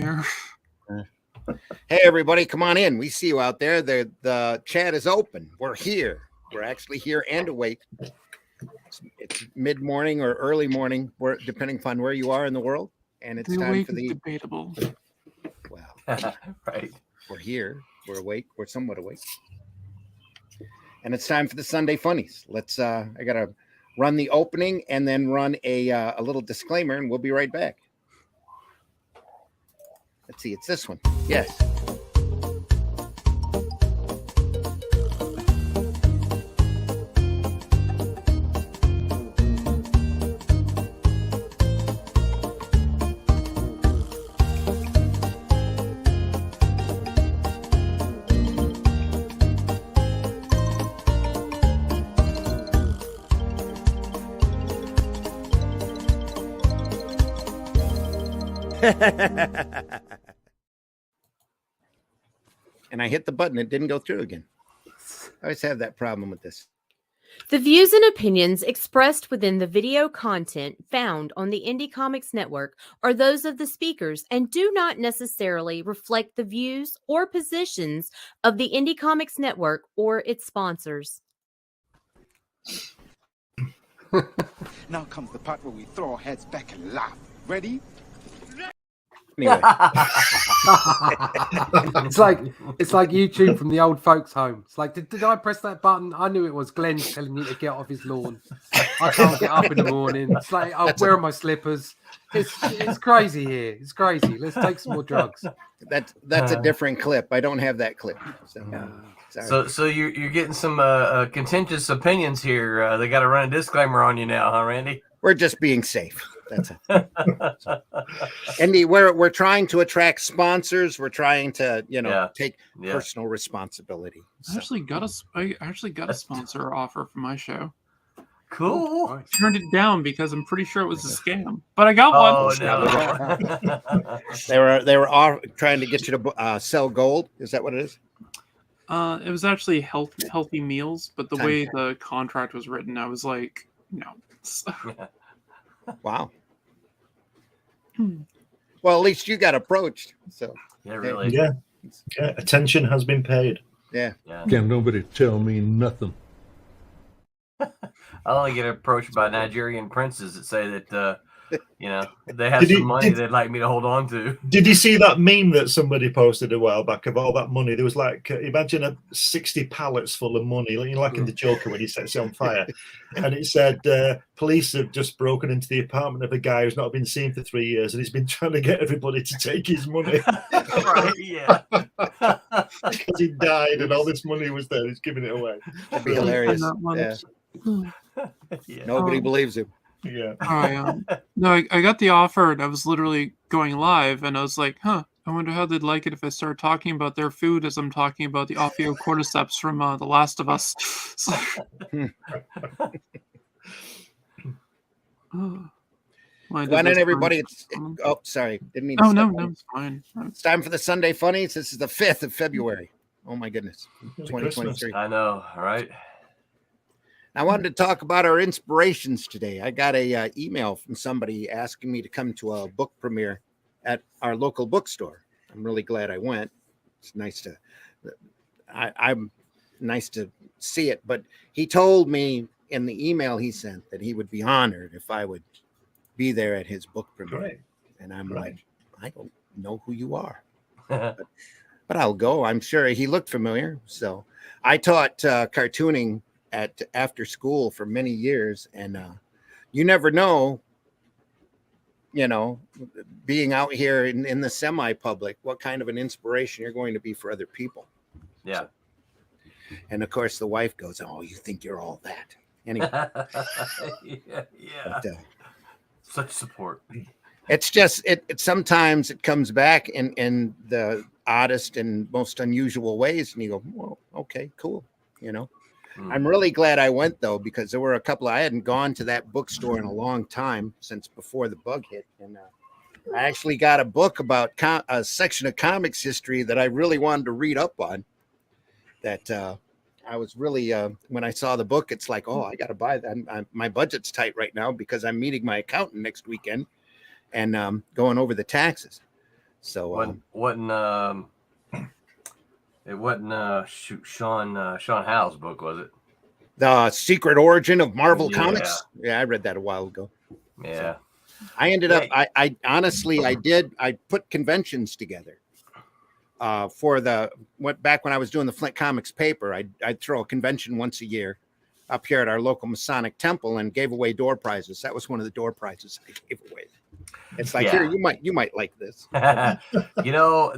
here. Hey, everybody, come on in. We see you out there. The chat is open. We're here. We're actually here and awake. It's mid-morning or early morning, depending upon where you are in the world. And it's time for the debatable. Well, right. We're here. We're awake. We're somewhat awake. And it's time for the Sunday Funnies. Let's. I gotta run the opening and then run a little disclaimer, and we'll be right back. Let's see. It's this one. Yes. And I hit the button. It didn't go through again. I always have that problem with this. The views and opinions expressed within the video content found on the Indie Comics Network are those of the speakers and do not necessarily reflect the views or positions of the Indie Comics Network or its sponsors. Now comes the part where we throw our heads back and laugh. Ready? Anyway. it's like YouTube from the old folks' home. It's like, did I press that button? I knew it was Glenn telling you to get off his lawn. I can't get up in the morning. It's like, where are my slippers? It's crazy here. It's crazy. Let's take some more drugs. That's a different clip. I don't have that clip. So you're getting some contentious opinions here. They got to run a disclaimer on you now, huh, Randy? We're just being safe. That's it. Andy, we're trying to attract sponsors. We're trying to, take personal responsibility. I actually got a sponsor offer for my show. Cool. I turned it down because I'm pretty sure it was a scam, but I got one. No. They were trying to get you to sell gold. Is that what it is? It was actually healthy meals, but the way the contract was written, I was like, no. Wow. Well, at least you got approached. So yeah, really. Yeah. Attention has been paid. Yeah. Can't nobody tell me nothing. I only get approached by Nigerian princes that say that they have some money they'd like me to hold on to. Did you see that meme that somebody posted a while back of all that money? There was like, imagine 60 pallets full of money, like in the Joker when he sets it on fire. And it said, police have just broken into the apartment of a guy who's not been seen for 3 years, and he's been trying to get everybody to take his money. Right, yeah. Because he died and all this money was there. He's giving it away. That'd be hilarious. Yeah. Nobody believes him. Yeah. I got the offer and I was literally going live and I was like, I wonder how they'd like it if I start talking about their food as I'm talking about the Ophiocordyceps from The Last of Us. Why not everybody? Sorry. Didn't mean to no, it's fine. It's time for the Sunday Funnies. This is the 5th of February. Oh, my goodness. 2023. I know, right? I wanted to talk about our inspirations today. I got a email from somebody asking me to come to a book premiere at our local bookstore. I'm really glad I went. It's nice to, I'm nice to see it. But he told me in the email he sent that he would be honored if I would be there at his book premiere. Right. And I'm like, I don't know who you are, but I'll go. I'm sure he looked familiar. So I taught cartooning at after school for many years, and you never know, being out here in the semi-public, what kind of an inspiration you're going to be for other people. Yeah. So, and of course the wife goes, oh, you think you're all that anyway. Yeah. But, such support. It's just it sometimes it comes back in the oddest and most unusual ways, and you go, well, okay, cool. I'm really glad I went, though, because there were a couple. I hadn't gone to that bookstore in a long time, since before the bug hit. And I actually got a book about a section of comics history that I really wanted to read up on. That I was really, when I saw the book, it's like, oh, I got to buy that. My budget's tight right now because I'm meeting my accountant next weekend and going over the taxes. So it wasn't Sean Howe's book, was it? The Secret Origin of Marvel Yeah. Comics. Yeah, I read that a while ago. Yeah. So I ended up. I honestly, I put conventions together. For back when I was doing the Flint Comics paper, I'd throw a convention once a year up here at our local Masonic temple and gave away door prizes. That was one of the door prizes I gave away. It's like, here, you might like this. You know,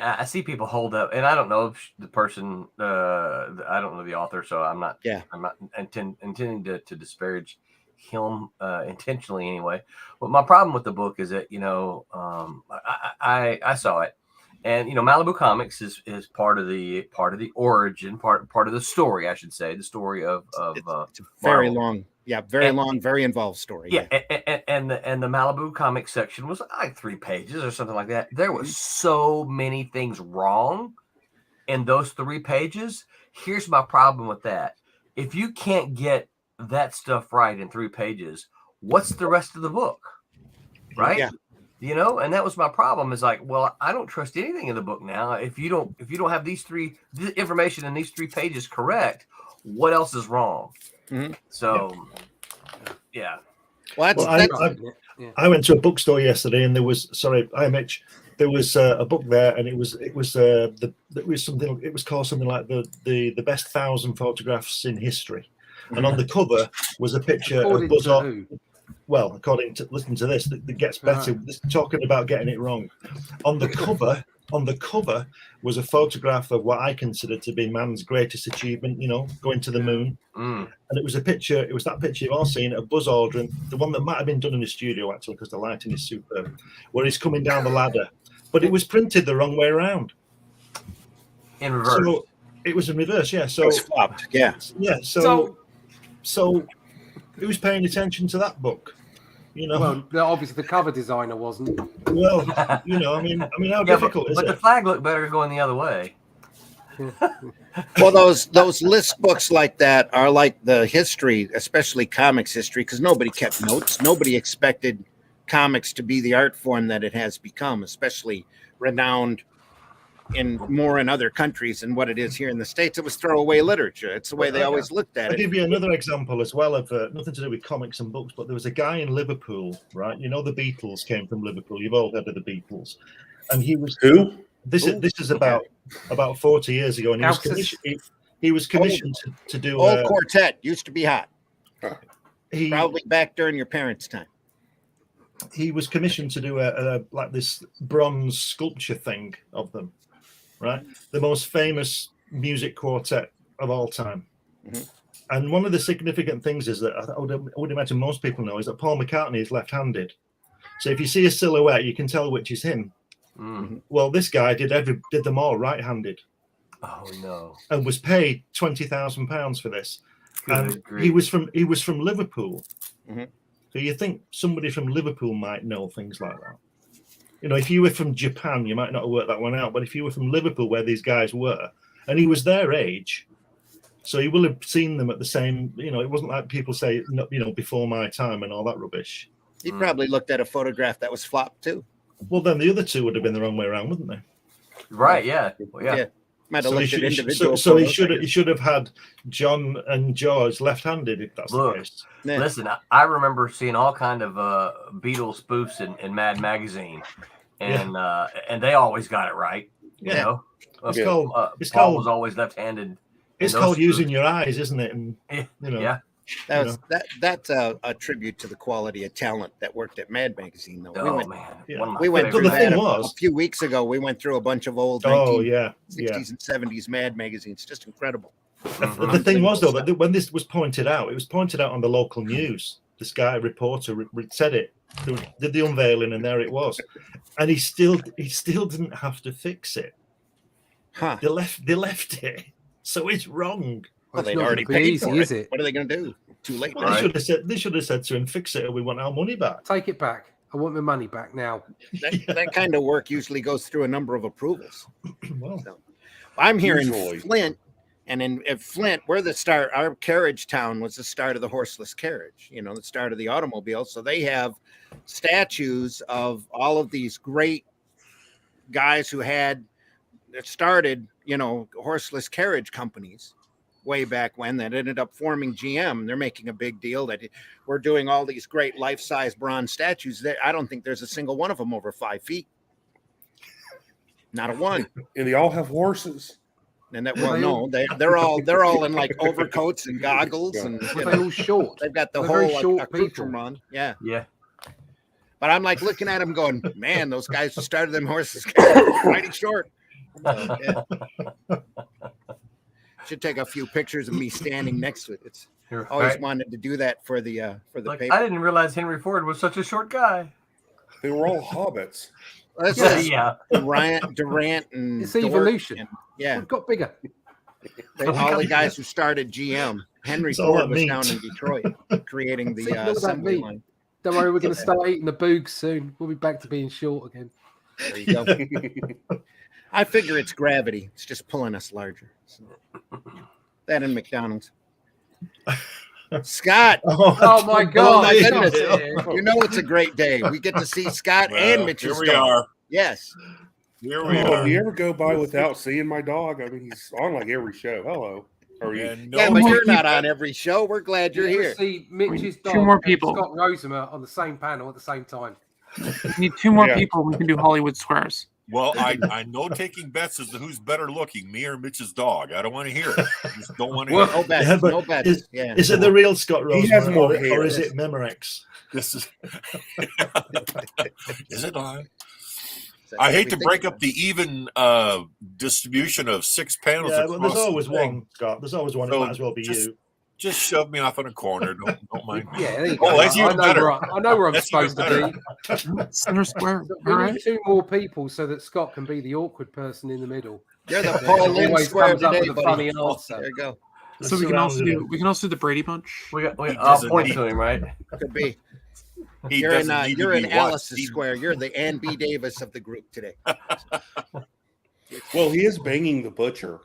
I see people hold up, and I don't know if the person, I don't know the author, so I'm not intending to disparage him intentionally anyway. But my problem with the book is that, you know, I saw it. And you know, Malibu Comics is part of the origin, part of the story, I should say, the story of it's a very long, long, very involved story. Yeah, and the Malibu Comics section was like 3 pages or something like that. There was so many things wrong in those 3 pages. Here's my problem with that: if you can't get that stuff right in 3 pages, what's the rest of the book, right? Yeah. You know, and that was my problem. Is like, well, I don't trust anything in the book now. If you don't have the information in these 3 pages correct, what else is wrong? Mm-hmm. So, yeah. Well, I went to a bookstore yesterday, and there was IMH. There was a book there, and it was something. It was called something like the best 1,000 photographs in history, and on the cover was a picture of Buzz Aldrin. Well, listen to this, that gets better. This, talking about getting it wrong. On the cover was a photograph of what I consider to be man's greatest achievement, you know, going to the moon. And it was that picture you've all seen of Buzz Aldrin, the one that might have been done in the studio actually, because the lighting is superb, where he's coming down the ladder. But it was printed the wrong way around. In reverse. So it was in reverse, yeah. So it was flopped, yeah. Yeah. So who's paying attention to that book? You know, well, obviously the cover designer wasn't. Well, you know, I mean, how difficult is it? But the flag looked better going the other way. Well, those list books like that are like the history, especially comics history, because nobody kept notes. Nobody expected comics to be the art form that it has become, especially renowned in other countries than what it is here in the States. It was throwaway literature. It's the way they always looked at it. I'll give you another example as well of nothing to do with comics and books, but there was a guy in Liverpool, right? You know, the Beatles came from Liverpool. You've all heard of the Beatles. And he was who? This is about 40 years ago, and he was commissioned to do old quartet. Used to be hot. He probably back during your parents' time. He was commissioned to do a like this bronze sculpture thing of them. Right, the most famous music quartet of all time. Mm-hmm. And one of the significant things is that I would imagine most people know is that Paul McCartney is left-handed. So if you see a silhouette, you can tell which is him. Mm-hmm. Well, this guy did them all right-handed. Oh no! And was paid £20,000 for this. And he was from Liverpool. Mm-hmm. So you think somebody from Liverpool might know things like that. You know, if you were from Japan, you might not have worked that one out. But if you were from Liverpool, where these guys were, and he was their age, so he will have seen them at the same. You know, it wasn't like people say, you know, before my time and all that rubbish. He probably looked at a photograph that was flopped too. Well, then the other 2 would have been the wrong way around, wouldn't they? Right? Yeah. Well, yeah. So he should have had John and George left-handed, if that's the case. Yeah. Listen, I remember seeing all kind of Beatles spoofs in Mad Magazine, and they always got it right. You know, Paul was always left-handed. It's called using your eyes, isn't it? And you know, yeah. That's a tribute to the quality of talent that worked at Mad Magazine, though. We went through that a few weeks ago. We went through a bunch of old 60s and 70s Mad Magazines. Just incredible. The thing was, though, that when this was pointed out, it was pointed out on the local news. This guy, reporter, said it, did the unveiling, and there it was. And he still didn't have to fix it. Huh. They left it, so it's wrong. Well, they'd already paid for it. What are they going to do? Too late. Well, they should have said to him, "Fix it, or we want our money back." Take it back. I want my money back now. That kind of work usually goes through a number of approvals. So, I'm here in Flint, and in Flint, we're the start. Our carriage town was the start of the horseless carriage. You know, the start of the automobile. So they have statues of all of these great guys who had started, horseless carriage companies way back when that ended up forming GM. They're making a big deal that we're doing all these great life-size bronze statues. I don't think there's a single one of them over 5 feet. Not a one. And they all have horses. And that they're all in like overcoats and goggles, and they're all short. They've got the they're whole accoutrement. Yeah. But I'm like looking at them, going, "Man, those guys who started them horses mighty short." Should take a few pictures of me standing next to it. It's always wanted to do that for the paper. I didn't realize Henry Ford was such a short guy. They were all hobbits. Durant and it's evolution. It got bigger. All the guys who started GM. Henry Ford was down in Detroit creating the assembly line. Don't worry, we're going to start eating the boogs soon. We'll be back to being short again. There you go. I figure it's gravity. It's just pulling us larger. So, that and McDonald's. Scott. Oh my God. Oh my goodness. You know it's a great day. We get to see Scott and Mitch's dog. Here we are. Yes. Here we are. Do you ever go by without seeing my dog? I mean, he's on like every show. Hello. How are you? Yeah, but you're not on every show. We're glad you're here. See Mitch's dog 2 more people. And Scott Rosimer on the same panel at the same time. We need 2 more people. We can do Hollywood Squares. Well, I know taking bets as to who's better looking, me or Mitch's dog. I don't want to hear it. I just don't want to hear it. No bets. No bets. Is it the real Scott Rose? He has more hair. Or is it Memorex? This is. Is it on? I hate to break up the even distribution of 6 panels. Yeah, well, there's always one, Scott. There's always one. It might as well be you. Just shove me off in a corner. Don't mind me. Yeah, there you go. That's even better. I know where I'm supposed to be. Center square. We need 2 more people so that Scott can be the awkward person in the middle. You're the Paul Lynn square comes up today, with a funny answer. There you go. So we can also do the Brady Bunch. I'll point to him, right? Could be. You're in Alice's square. You're the Ann B. Davis of the group today. Well, he is banging the butcher.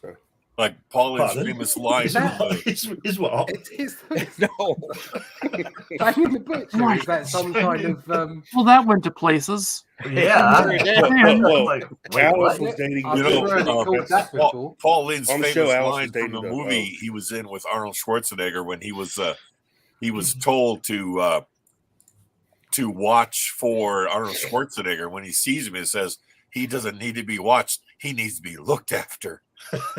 So, like Pauline's famous line. Is what? No. Banging the butcher. Is that some kind of? Well, that went to places. Yeah. Alice was dating. Pauline's famous line from the movie he was in with Arnold Schwarzenegger when he was told to watch for Arnold Schwarzenegger. When he sees him, it says he doesn't need to be watched; he needs to be looked after. That's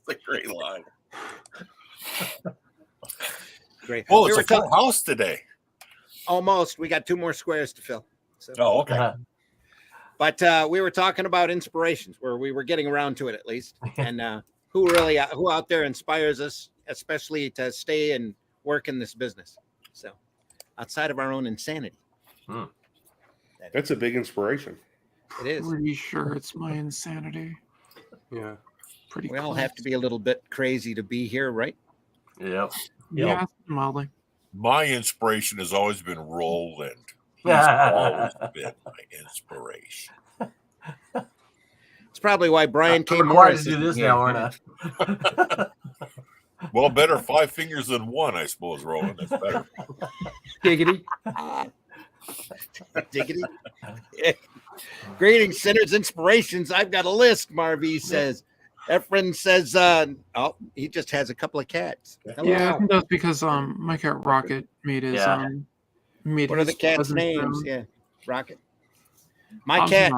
a great line. Great. Well, it's a full house today. Almost. We got 2 more squares to fill. So. Oh, okay. But we were talking about inspirations, where we were getting around to it at least, and who out there inspires us, especially to stay and work in this business. So, outside of our own insanity. That's a big inspiration. It is. Pretty sure it's my insanity. Yeah. Pretty. We all have to be a little bit crazy to be here, right? Yep. Yeah, mildly. My inspiration has always been Roland. He's always been my inspiration. It's probably why Brian K. I'm Morris to do this now, aren't I? Well, better 5 fingers than 1, I suppose, Roland. That's better. Giggity. Diggity. Yeah. Greetings, sinners, inspirations. I've got a list, Marv says. Efren says, he just has a couple of cats. Hello. Yeah, I think that's because my cat Rocket made his what are the cats' names? Yeah, Rocket. My cat.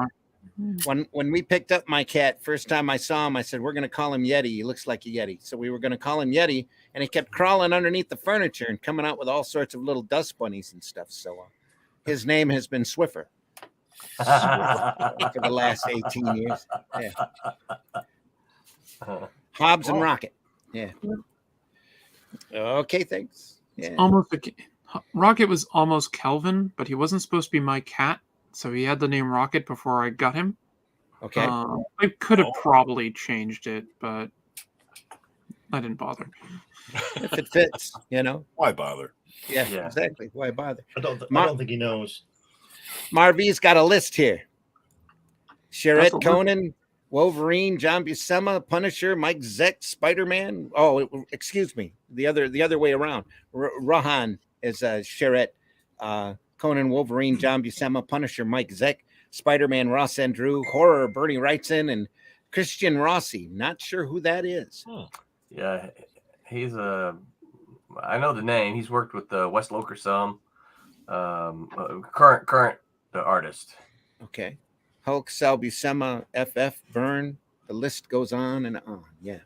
When we picked up my cat, first time I saw him, I said, we're going to call him Yeti. He looks like a Yeti. So we were going to call him Yeti, and he kept crawling underneath the furniture and coming out with all sorts of little dust bunnies and stuff. So his name has been Swiffer for the last 18 years. Yeah. Hobbs and Rocket. Yeah. Okay, thanks. Yeah. Rocket was almost Kelvin, but he wasn't supposed to be my cat. So he had the name Rocket before I got him. Okay. I could have probably changed it, but I didn't bother. If it fits, Why bother? Yeah, exactly. Why bother? I don't think he knows. Marvy's got a list here. Sherette Conan, Wolverine, John Buscema, Punisher, Mike Zeck, Spider-Man. Oh, excuse me. The other way around. Rahan is Sherette, Conan, Wolverine, John Buscema, Punisher, Mike Zeck, Spider-Man Ross Andrew, horror Bernie Wrightson, and Christian Rossi. Not sure who that is. Yeah, he's I know the name. He's worked with Wes Loker some. Current artist. Okay. Hulk, Sal Buscema, FF, Byrne. The list goes on and on. Yeah.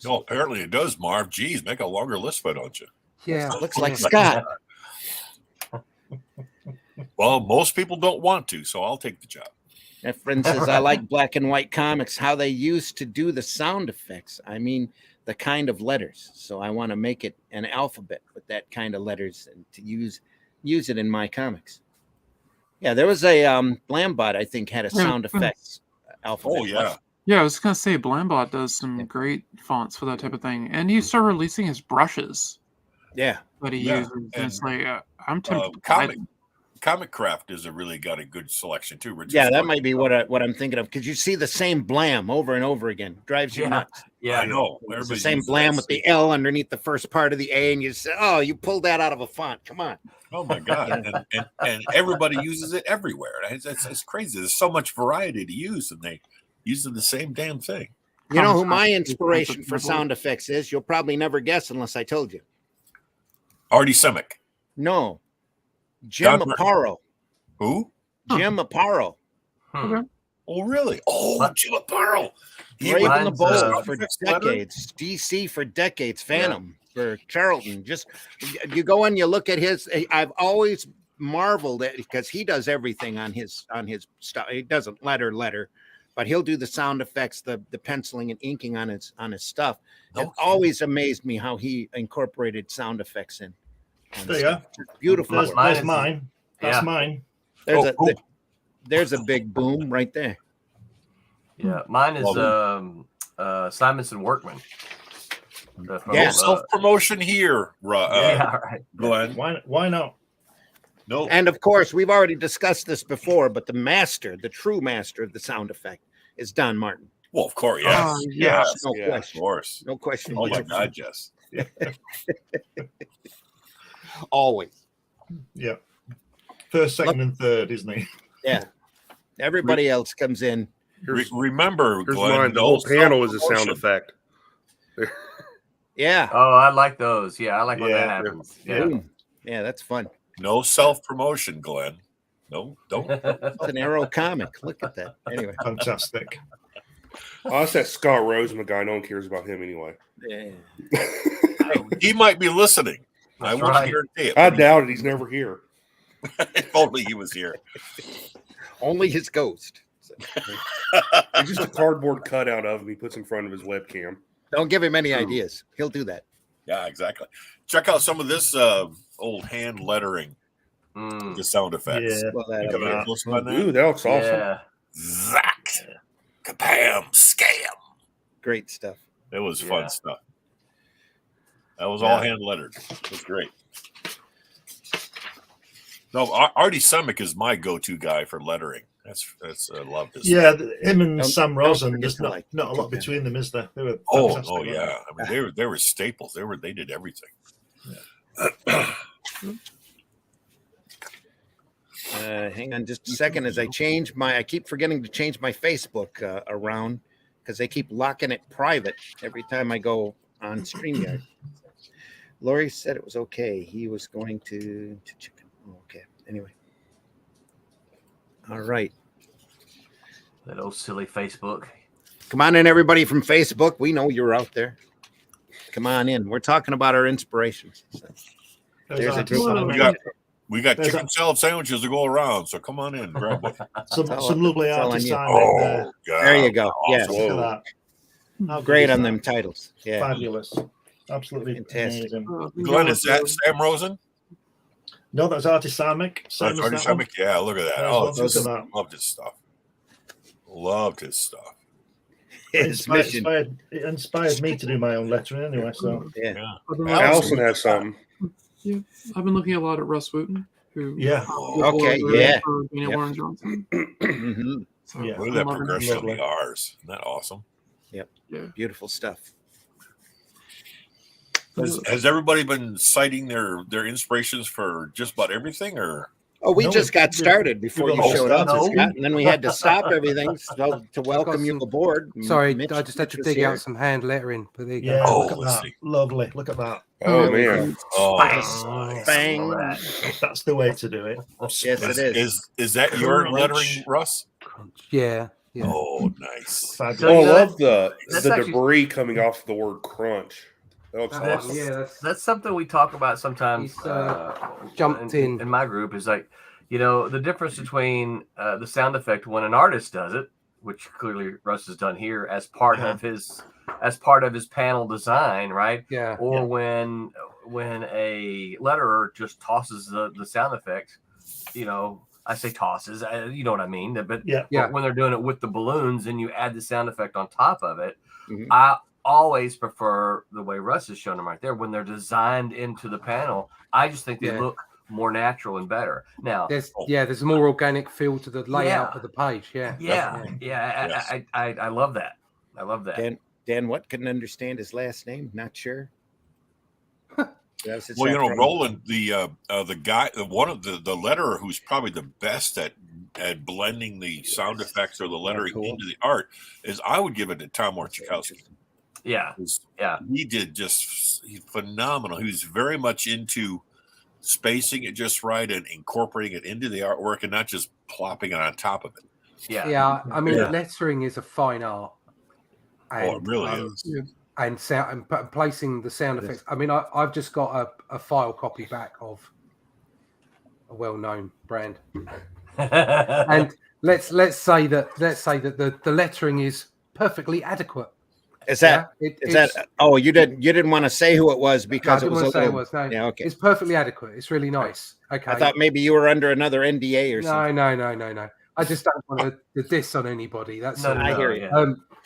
No, apparently it does, Marv. Geez, make a longer list, why don't you? Yeah. Looks like Scott. Well, most people don't want to, so I'll take the job. My friend says, I like black and white comics, how they used to do the sound effects. I mean, the kind of letters. So I want to make it an alphabet with that kind of letters and to use it in my comics. Yeah, there was a Blambot, I think, had a sound effects alphabet. Oh, yeah. Yeah, I was going to say, Blambot does some great fonts for that type of thing. And he started releasing his brushes. Yeah. That he uses. And it's like, I'm tempted to buy them. Comic Craft has really got a good selection too. Yeah, that might be what I'm thinking of, because you see the same blam over and over again. Drives you nuts. Yeah, I know. It's the same blam with the L underneath the first part of the A, and you say, "Oh, you pulled that out of a font. Come on." Oh my god! and everybody uses it everywhere. It's crazy. There's so much variety to use, and they use the same damn thing. You know who my inspiration for sound effects is? You'll probably never guess unless I told you. Artie Semick. No. Jim Aparo. Who? Jim Aparo. Okay. Oh, really? Oh, Jim Aparo. Brave and the Bold for decades. DC for decades. Phantom for Charlton. Just you go and you look at his. I've always marveled at, because he does everything on his stuff. He doesn't letter, but he'll do the sound effects, the penciling and inking on his stuff. It always amazed me how he incorporated sound effects in. Yeah, beautiful. That's mine. That's mine. There's a big boom right there. Yeah, mine is Simonson Workman. Yeah, self-promotion here. Right. Glenn. Why not? No. And of course, we've already discussed this before, but the true master of the sound effect is Don Martin. Well, of course, yes. Yes. No question. Of course. No question. Oh my God, yes. Always. Yeah. First, second, and third, isn't he? Yeah. Everybody else comes in. Remember, Glenn, the whole panel is a sound effect. Yeah. Oh, I like those. Yeah, I like when that happens. Yeah, that's fun. No self-promotion, Glenn. No, don't. It's an Arrow comic. Look at that. Anyway. Fantastic. Oh, that's that Scott Roseman guy. No one cares about him anyway. Yeah. He might be listening. I won't guarantee it. I doubt it. He's never here. If only he was here. Only his ghost. It's just a cardboard cutout of him he puts in front of his webcam. Don't give him any ideas. He'll do that. Yeah, exactly. Check out some of this old hand lettering. The sound effects. Yeah. Well, Ooh, that looks awesome. Yeah. Zack. Kabam. Scam. Great stuff. It was fun stuff. That was all hand lettered. It was great. No, Artie Semick is my go-to guy for lettering. That's I love this. Yeah, him and Sam Rosen. There's not a lot between them, is there? They were yeah. I mean, they were staples. They did everything. Yeah. Hang on just a second as I keep forgetting to change my Facebook around because they keep locking it private every time I go on StreamYard. Lori said it was okay. He was going to check it. Oh, okay. Anyway. All right. That old silly Facebook. Come on in, everybody from Facebook. We know you're out there. Come on in. We're talking about our inspirations. So, there's a group. We got chicken salad sandwiches to go around, so come on in, grab one. some lovely artists. God. There you go. Yes. Great on them titles. Yeah. Fabulous. Absolutely fantastic. amazing. Glenn, is that Sam Rosen? No, that's Artie Samick. That's Artie Samick. Yeah, look at that. Loved his stuff. Loved his stuff. It inspired me to do my own lettering anyway. So yeah. Allison has some. Yeah, I've been looking a lot at Russ Wooten. Who okay, yeah. For Daniel Warren Johnson. So, look at that progression of the R's. Isn't that awesome? Yep. Yeah. Beautiful stuff. Has everybody been citing their inspirations for just about everything, or Oh, we No, just got started before you all showed up, started. Scott, and then we had to stop everything to welcome you aboard. Sorry, Mitch, I just had to Mitch is dig here. out some hand lettering. But there you Yeah, go. look at that. Lovely. Look at that. Oh Really man. good. Oh, Bang. Bang. That's the way to do it. Yes, it is. Is that your Crunch. lettering, Russ? Yeah. Yeah. Oh, nice. Oh, So, I you know, love the that's the actually- debris coming off the word crunch. That looks That one, awesome. yeah, that's something we talk about sometimes. He's, jumped in. My group is like, you know, the difference between the sound effect when an artist does it, which clearly Russ has done here as part of his panel design, right? Yeah. Or when a letterer just tosses the sound effect, you know, I say tosses, you know what I mean, but when they're doing it with the balloons and you add the sound effect on top of it, I always prefer the way Russ has shown them right there when they're designed into the panel. I just think they look more natural and better. Now, there's a more organic feel to the layout of the page. I love that. I love that. Dan, what couldn't understand his last name? Not sure. Well, you know, Roland, the guy, one of the letterer who's probably the best at blending the sound effects or the lettering into the art is, I would give it to Tom Orchikowski. Yeah. He did he's phenomenal. He was very much into spacing it just right and incorporating it into the artwork and not just plopping it on top of it. Yeah. I mean, lettering is a fine art. And, it really is. And sound and placing the sound effects. I mean, I've just got a file copy back of a well-known brand, and let's say that the lettering is perfectly adequate. Is that Oh, you didn't want to say who it was because no, it was no. Yeah, okay. It's perfectly adequate. It's really nice. Okay. I thought maybe you were under another NDA or something. No. I just don't want to diss on anybody. That's all. I hear you.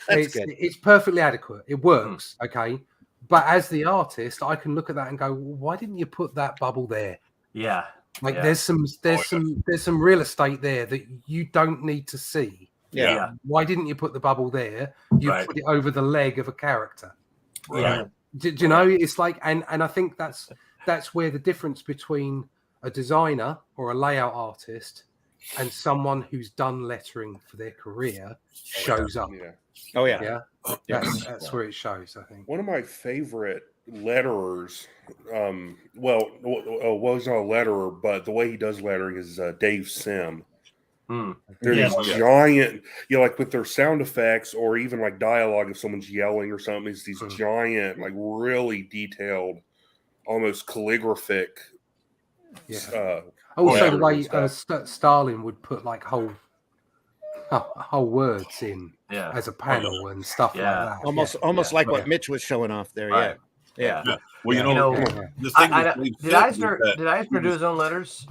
That's good. It's perfectly adequate. It works, okay. But as the artist, I can look at that and go, well, "Why didn't you put that bubble there?" Yeah, there's some real estate there that you don't need to see. Yeah. Why didn't you put the bubble there? You put it over the leg of a character. Right. Do you know? It's like, and I think that's where the difference between a designer or a layout artist and someone who's done lettering for their career shows up. Yeah. Oh yeah. That's where it shows, I think. One of my favorite letterers, well, he's not a letterer, but the way he does lettering is Dave Sim. They're these giant, like with their sound effects or even like dialogue if someone's yelling or something, it's these giant, like really detailed, almost calligraphic. Also, the way Stalin would put like whole words in as a panel and stuff like that. Almost like what Mitch was showing off there. Right. Yeah. Well, you know, the thing did Eisner do his own letters?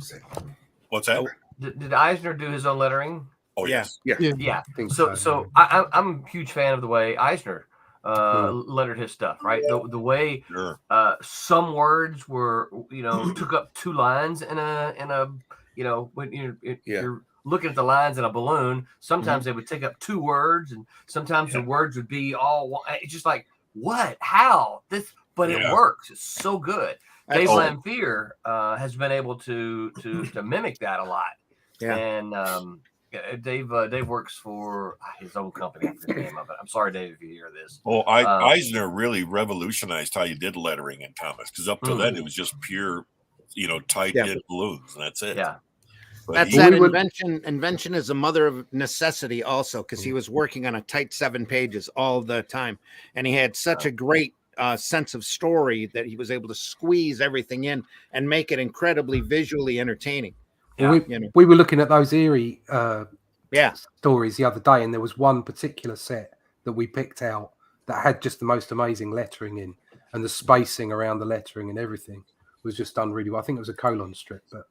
What's that? Did Eisner do his own lettering? Oh yes. Yeah. So I'm a huge fan of the way Eisner lettered his stuff, right? The way some words were, took up 2 lines in a when you're looking at the lines in a balloon, sometimes they would take up 2 words, and sometimes the words would be all one. It's just like, what? How? But it works. It's so good. Dave Lamphere has been able to mimic that a lot. Yeah. And Dave works for his own company. I forget the name of it. I'm sorry, Dave, if you hear this. Well, Eisner really revolutionized how you did lettering in comics, because up to then it was just pure, tight knit balloons, and that's it. Yeah. But invention is a mother of necessity also, because he was working on a tight 7 pages all the time, and he had such a great sense of story that he was able to squeeze everything in and make it incredibly visually entertaining. Yeah. We were looking at those eerie stories the other day, and there was one particular set that we picked out that had just the most amazing lettering in, and the spacing around the lettering and everything was just done really well. I think it was a colon strip, but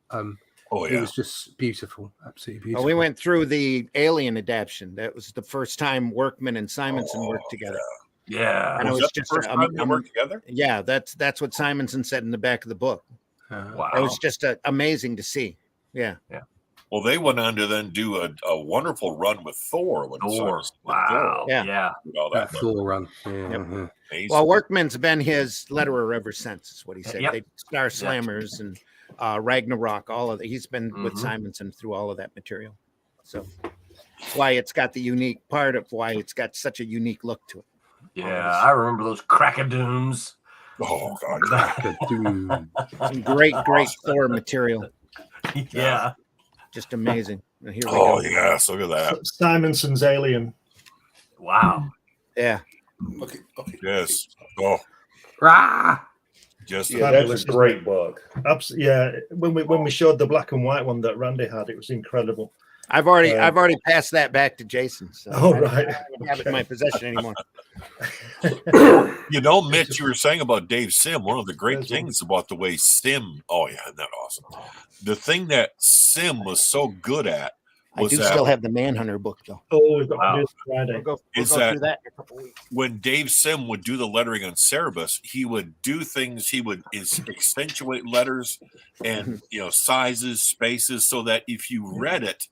it was just beautiful, absolutely beautiful. We went through the Alien adaptation. That was the first time Workman and Simonson worked together. Yeah, and was that the first time they worked together? Yeah, that's what Simonson said in the back of the book. Wow, it was just amazing to see. Yeah. Well, they went on to then do a wonderful run with Thor. Wow. Yeah. That Thor run. Well, Workman's been his letterer ever since, is what he said. They Star Slammers and Ragnarok, all of that. He's been with Simonson through all of that material. So that's why it's got the unique part of why it's got such a unique look to it. Yeah, I remember those Crackadooms. Oh God, Crackadooms. Some great Thor material. Yeah. Just amazing. Here we go. yes, look at that. Simonson's Alien. Wow. Yeah. Okay. Yes. Oh. Just that's a great book. Yeah. When we showed the black and white one that Randy had, it was incredible. I've already passed that back to Jason. So right. I don't have it in my possession anymore. You know, Mitch, you were saying about Dave Sim. One of the great things about the way Sim. Oh yeah, isn't that awesome? The thing that Sim was so good at. I do still have the Manhunter book though. Oh, we've got to do it Friday. We'll go Is through that that in a couple weeks. when Dave Sim would do the lettering on Cerebus, he would do things. He would accentuate letters and sizes, spaces, so that if you read it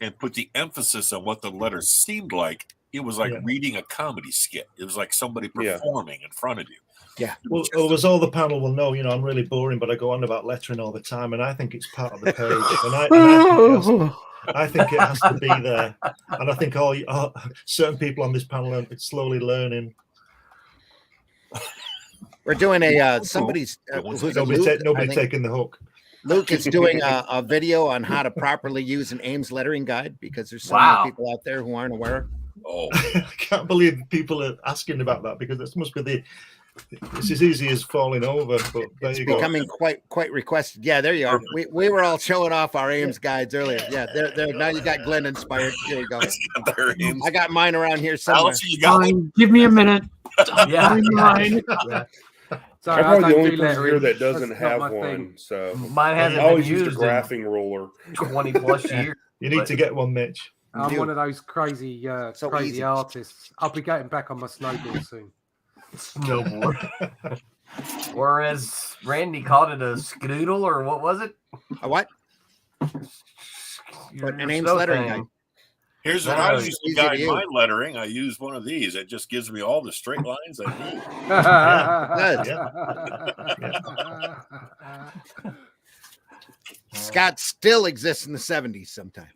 and put the emphasis on what the letters seemed like, it was like reading a comedy skit. It was like somebody performing in front of you. Yeah. Well, as all the panel will know, I'm really boring, but I go on about lettering all the time, and I think it's part of the page. And I think it has to be there, and I think all certain people on this panel are slowly learning. We're doing somebody's nobody taking the hook. Luke is doing a video on how to properly use an Ames lettering guide because there's so many people out there who aren't aware. Oh, I can't believe people are asking about that because this must be it's as easy as falling over. But it's becoming quite requested. Yeah, there you are. We were all showing off our Ames guides earlier. Yeah, there. Now you got Glenn inspired. Here you go. I got mine around here somewhere. Give me a minute. Yeah. Mine. Sorry, I'm probably the only person here that doesn't have one. So mine hasn't I always been used a used graphing ruler. 20 plus years. You need to get one, Mitch. I'm one of those crazy artists. I'll be getting back on my snowboard soon. Snowboard. Or as Randy called it, a skedoodle, or what was it? A what? An Ames lettering guide. Here's what I use to guide my lettering. I use one of these. It just gives me all the straight lines I need. Scott still exists in the 70s sometimes.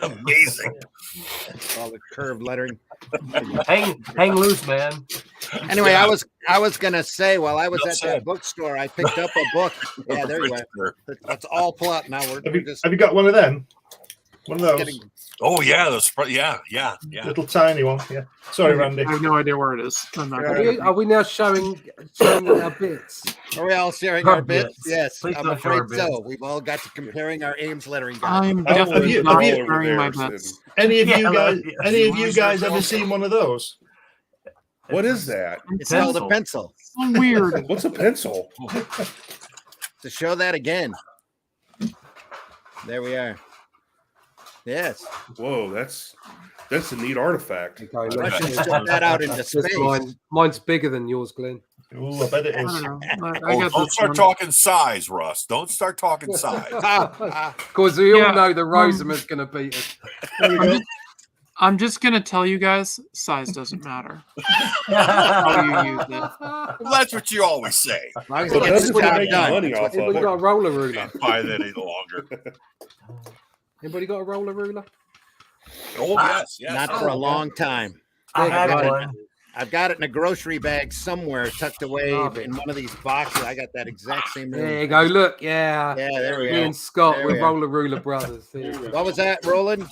Amazing. All the curved lettering. Hang loose, man. Anyway, I was gonna say while I was at that bookstore, I picked up a book. Yeah, there you are. Let's all pull up now. Have you got one of them? One of those? Oh yeah, yeah. Little tiny one. Yeah. Sorry, Randy. I have no idea where it is. Are we now showing our bits? Are we all sharing our bits? Yes, Please I'm afraid so. We've all got to comparing our Ames lettering guide. I'm definitely not sharing my bits. Any of you guys ever seen one of those? What is that? It's called a pencil. So weird. What's a pencil? To show that again. There we are. Yes. Whoa, that's a neat artifact. Russians took that out into space. Mine's bigger than yours, Glenn. Oh, I bet it is. Don't start talking size, Russ. Don't start talking size. Because we all know the Rosamer's going to beat us. I'm just going to tell you guys, size doesn't matter. How you use it. Well, that's what you always say. But that's what make money off of Anybody got a roller ruler? Can't buy that any longer. Anybody got a roller ruler? Oh, yes. Not for a long time. I had one. I've got it in a grocery bag somewhere tucked away in one of these boxes. I got that exact same room. There you go. Look, yeah. Yeah, there we Me go. and Scott, There we're we are. roller ruler brothers. What was that, Roland?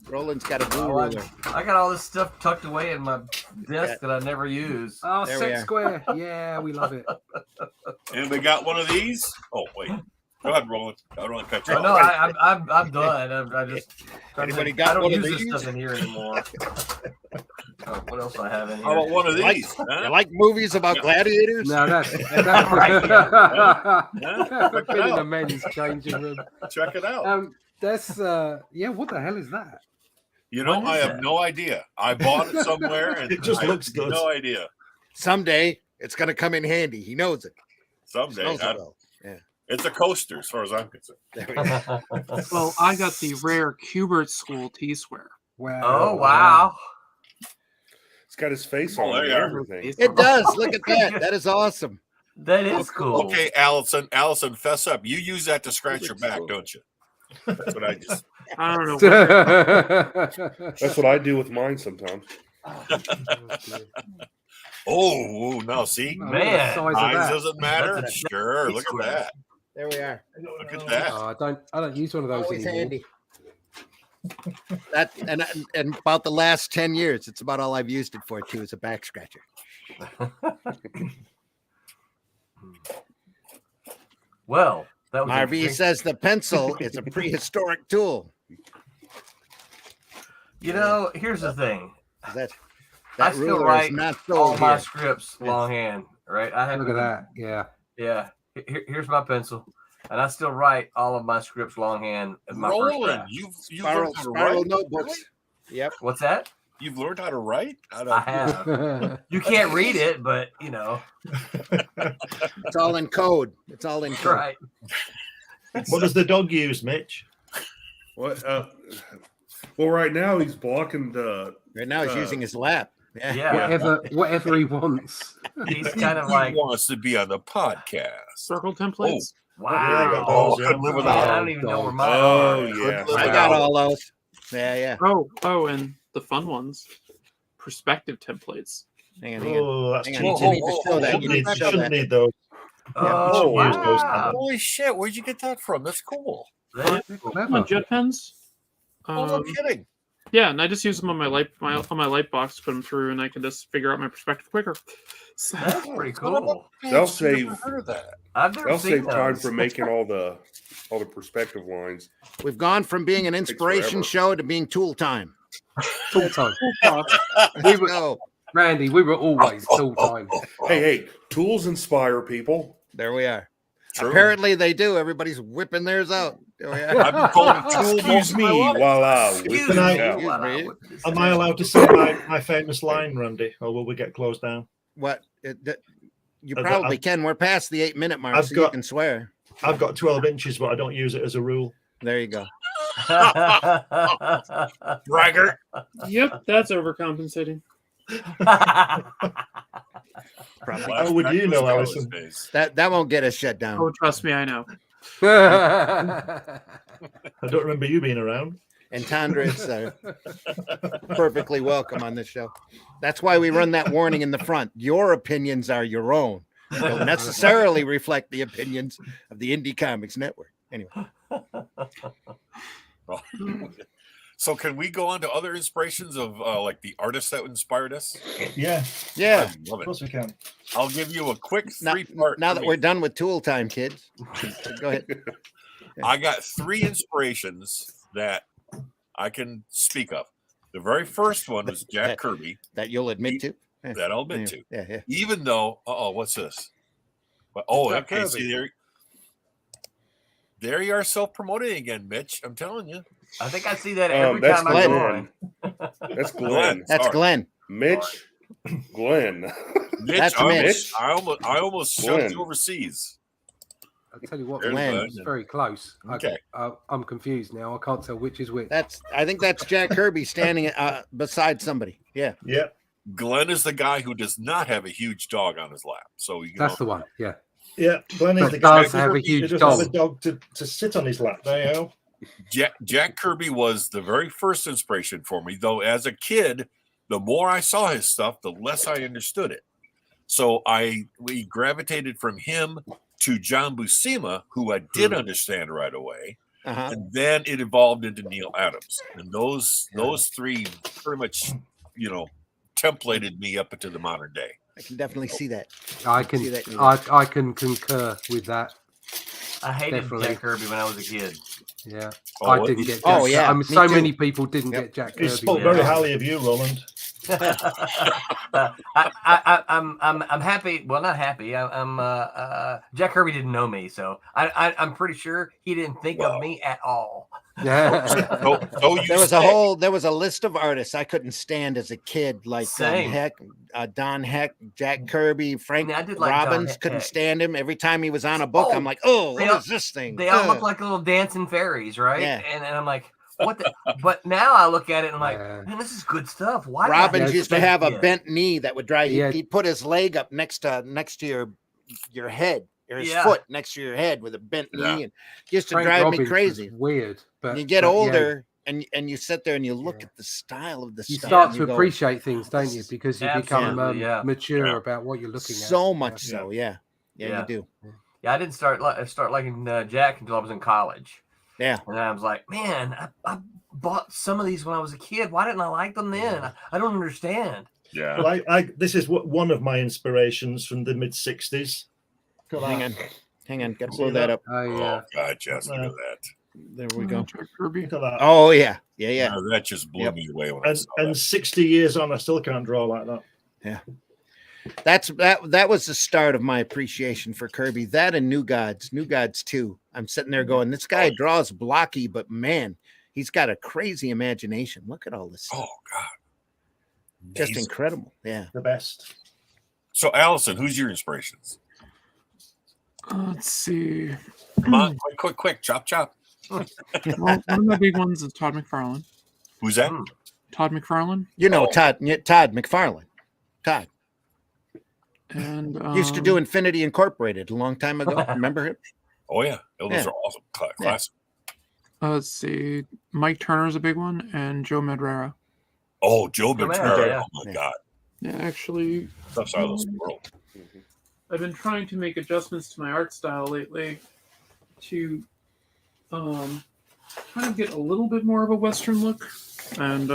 Roland's got a blue ruler. I got all this stuff tucked away in my desk that I never use. Oh, There we set are. square. Yeah, we love it. And we got one of these. Oh, wait. Go ahead, Roland. I don't want to cut you Oh, off. no, I'm done. I just Anybody I got don't one of use this these? stuff in here anymore. What else do I have in here? How about one of Like- these? You like movies about gladiators? No, that's Right, I've been in the men's changing room. Check it out. That's what the hell is that? You know, What is I have that? no idea. I bought it somewhere, and It just I looks have good. No idea. Someday it's going to come in handy. He knows it. Someday. Smells it well. Yeah. It's a coaster, as far as I'm concerned. There we go. Well, I got the rare Kubert School T-square. Wow. Oh, wow. It's got his face Oh, on there it you and are. everything. It does. Look at that. That is awesome. That is cool. Okay, Allison, fess up. You use that to scratch your back, don't you? That's what I just. I don't know. That's what I do with mine sometimes. Oh, now see, Man, size doesn't matter. That's a Sure, look at that. There we are. Look at that. Oh, I don't use one of those Always anymore. handy. That and about the last 10 years, it's about all I've used it for too, is a back scratcher. Well, that was RV says the pencil is a prehistoric tool. You know, here's the thing. That I still ruler write is not all sold my here. scripts longhand, right? I have Look at that. Yeah. Yeah. Here's my pencil, and I still write all of my scripts longhand as my first Roland, draft. you've Spiral, learned how to spiral write? notebooks. Really? Yep. What's that? You've learned how to write? I have. You can't read it, but you know. It's all in code. It's all in code. Right. What does the dog use, Mitch? What? Well, right now he's blocking the. Right now he's using his lap. Yeah. Yeah. Whatever he wants. He's kind of He like wants to be on the podcast. Circle templates. wow. Oh, I couldn't live Man, without I them. don't even know where mine Oh are. yeah. I got all those. Yeah. Oh, and the fun ones. Perspective templates. Hang on. Oh, that's Hang cheating. on. You need to show that. Shouldn't You need need, to show shouldn't that. need those. Oh, Yeah, use those. wow. Holy shit, where'd you get that from? That's cool. That is cool. Come on, jet pens. Oh, no kidding. Yeah, and I just use them on my light box to put them through, and I can just figure out my perspective quicker. So, That's pretty cool. They'll I've save. never heard of that. I've never They'll seen save time those. for making all the perspective lines. We've gone from being an inspiration forever. show to being tool time. Tool time. We were, Randy, we were always tool time. Hey, tools inspire people. there we are. True. Apparently they do. Everybody's whipping theirs out. There we are. I've been calling tool Excuse me, while Excuse whipping me. it out. while I Excuse me. whip this Am I out. allowed to say my famous line, Randy, or will we get closed down? What? You I've- probably I've- can. We're past the 8-minute mark, I've so you got- can swear. I've got 12 inches, but I don't use it as a rule. There you go. Braggart. yep, that's overcompensating. Probably. How would you know, Carlos Alison? days. That won't get us shut down. Oh, trust me, I know. I don't remember you being around. And Tandris are perfectly welcome on this show. That's why we run that warning in the front. Your opinions are your own. They don't necessarily reflect the opinions of the Indie Comics Network. Anyway, So can we go on to other inspirations of like the artists that inspired us? Yeah, yeah. I love of it. course we can. I'll give you a quick Now, three-part. now that we're done with tool time, kids, go ahead. I got 3 inspirations that I can speak of. The very first one was Jack Kirby. That you'll admit to. That I'll admit to. Yeah. Even though, what's this? Oh, Jack okay. Kirby. See there you are, self-promoting again, Mitch. I'm telling you. I think I see that every That's time I go Glenn. on. That's Glenn. That's Sorry. Glenn. Mitch, Glenn. Mitch, That's I Mitch. almost shoved Glenn. you overseas. I'll tell you what, There's Glenn. Glenn. it's very close. Okay. I'm confused now. I can't tell which is which. I think that's Jack Kirby standing beside somebody. Yeah. Yeah, Glenn is the guy who does not have a huge dog on his lap. So you That's the one. Yeah. yeah. Glenn is But the guy does have a who huge doesn't have a dog. dog to sit on his lap. There you go. Jack Kirby was the very first inspiration for me, though as a kid, the more I saw his stuff, the less I understood it. So we gravitated from him to John Buscema, who I did understand right away. Uh-huh. And then it evolved into Neil Adams. And those 3 pretty much, templated me up into the modern day. I can definitely see that. I can See that in I can concur with that. I hated Definitely. Jack Kirby when I was a kid. Yeah. Oh, I what? didn't get Jack. Oh, yeah, I mean, me so too. many people didn't Yep. get Jack He Kirby. spoke yeah. very highly of you, Roland. I'm happy. Well, not happy. Jack Kirby didn't know me, so I'm pretty sure he didn't think of me at all. Yeah. There was a list of artists I couldn't stand as a kid, like Same. Don Heck, Jack Kirby, Frank I did like Don Robbins. Heck. Couldn't stand him. Every time he was on a book, Oh, I'm like, oh, they what all- is this thing? They all Ugh. look like little dancing fairies, right? Yeah. And I'm like, what the? But now I look at it and I'm like, Yeah. man, this is good stuff. Why? did I Robbins think used to this have a yet? bent knee that would drive. Yeah. He'd put his leg up next to your head or his Yeah. foot next to your head with a bent Yeah. knee, and used to Frank drive Robbins me was crazy. weird, but You get but, yeah, older and you sit there and you look Yeah. at the style of the you stuff. start and to you go, appreciate things, don't you? Because you become Absolutely, yeah. mature Yeah. about what you're looking at. so much Yeah. so, yeah, Yeah. you do. Yeah, I didn't start liking Jack until I was in college. Yeah. And I was like, man, I bought some of these when I was a kid. Why didn't I like them then? I don't understand. Yeah. Well, this is one of my inspirations from the mid '60s. Hang on, gotta See blow that that? up. Oh yeah. Oh God, Jess, look at that. There we go. Jack Kirby. Look at that. Oh yeah, yeah. No, that just blew Yep. me away when I saw And that. 60 years on, I still can't draw like that. That was the start of my appreciation for Kirby. That and New Gods 2. I'm sitting there going, this guy draws blocky, but man, he's got a crazy imagination. Look at all this stuff. Oh God, Just amazing. incredible. Yeah. The best. So, Allison, who's your inspirations? Let's see. Come on, quick, chop. Well, one of my big ones is Todd McFarlane. Who's that? Todd McFarlane. You know, Todd McFarlane. Todd And used to do Infinity Incorporated a long time ago. Remember him? Oh yeah, those Yeah. are awesome. Classic. let's see. Mike Turner's a big one, and Joe Madureira. Oh, Joe Ventura. yeah. Oh my God, Yeah, actually, stuff's out of this world. I've been trying to make adjustments to my art style lately to kind of get a little bit more of a Western look. And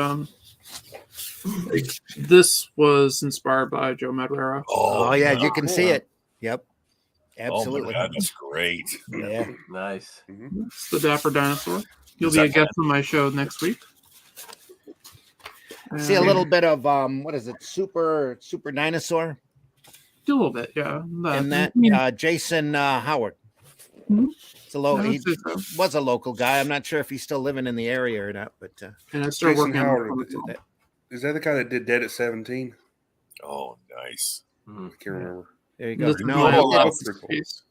like, this was inspired by Joe Madureira. Oh yeah, you can cool. see it. Yep. Oh Absolutely. my God, that's great. Yeah. Nice. It's the Dapper Dinosaur. You'll Is be a that- guest on my show next week. See a And- little bit of what is it? Super Dinosaur a little bit, yeah. in that. I mean, Jason Howard. Mhm. It's a local. I He would say so. was a local guy. I'm not sure if he's still living in the area or not, but And I started Jason working Howard, on it. is that the guy that did Dead at 17? Oh, nice. I can't remember. there you go. This is No, my cool. last Pretty cool. piece.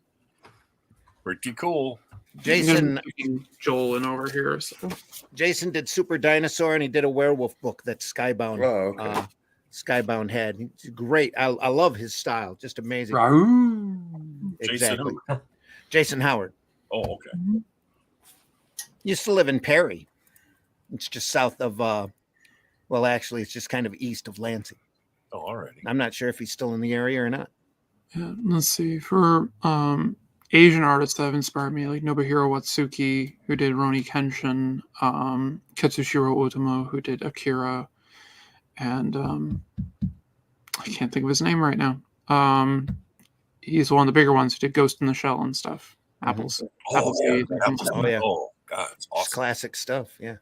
Pretty cool. Jason. I'm picking Joel in over here. So. Jason did Super Dinosaur, and he did a werewolf book that Skybound. Oh, okay. Skybound had. He's great. I love his style. Just amazing. Raoul. Exactly. Jason Howard Oh, okay. used to live in Perry. It's just south of. Well, actually, it's just kind of east of Lansing. Oh, already. I'm not sure if he's still in the area or not. Yeah, let's see. For Asian artists that have inspired me, like Nobuhiro Watsuki, who did Roni Kenshin, Katsushiro Otomo, who did Akira, and I can't think of his name right now. He's one of the bigger ones who did Ghost in the Shell and stuff. Apples. Oh, Appleseed. yeah. Oh, yeah. Oh, God, it's Just awesome. classic stuff. Yeah.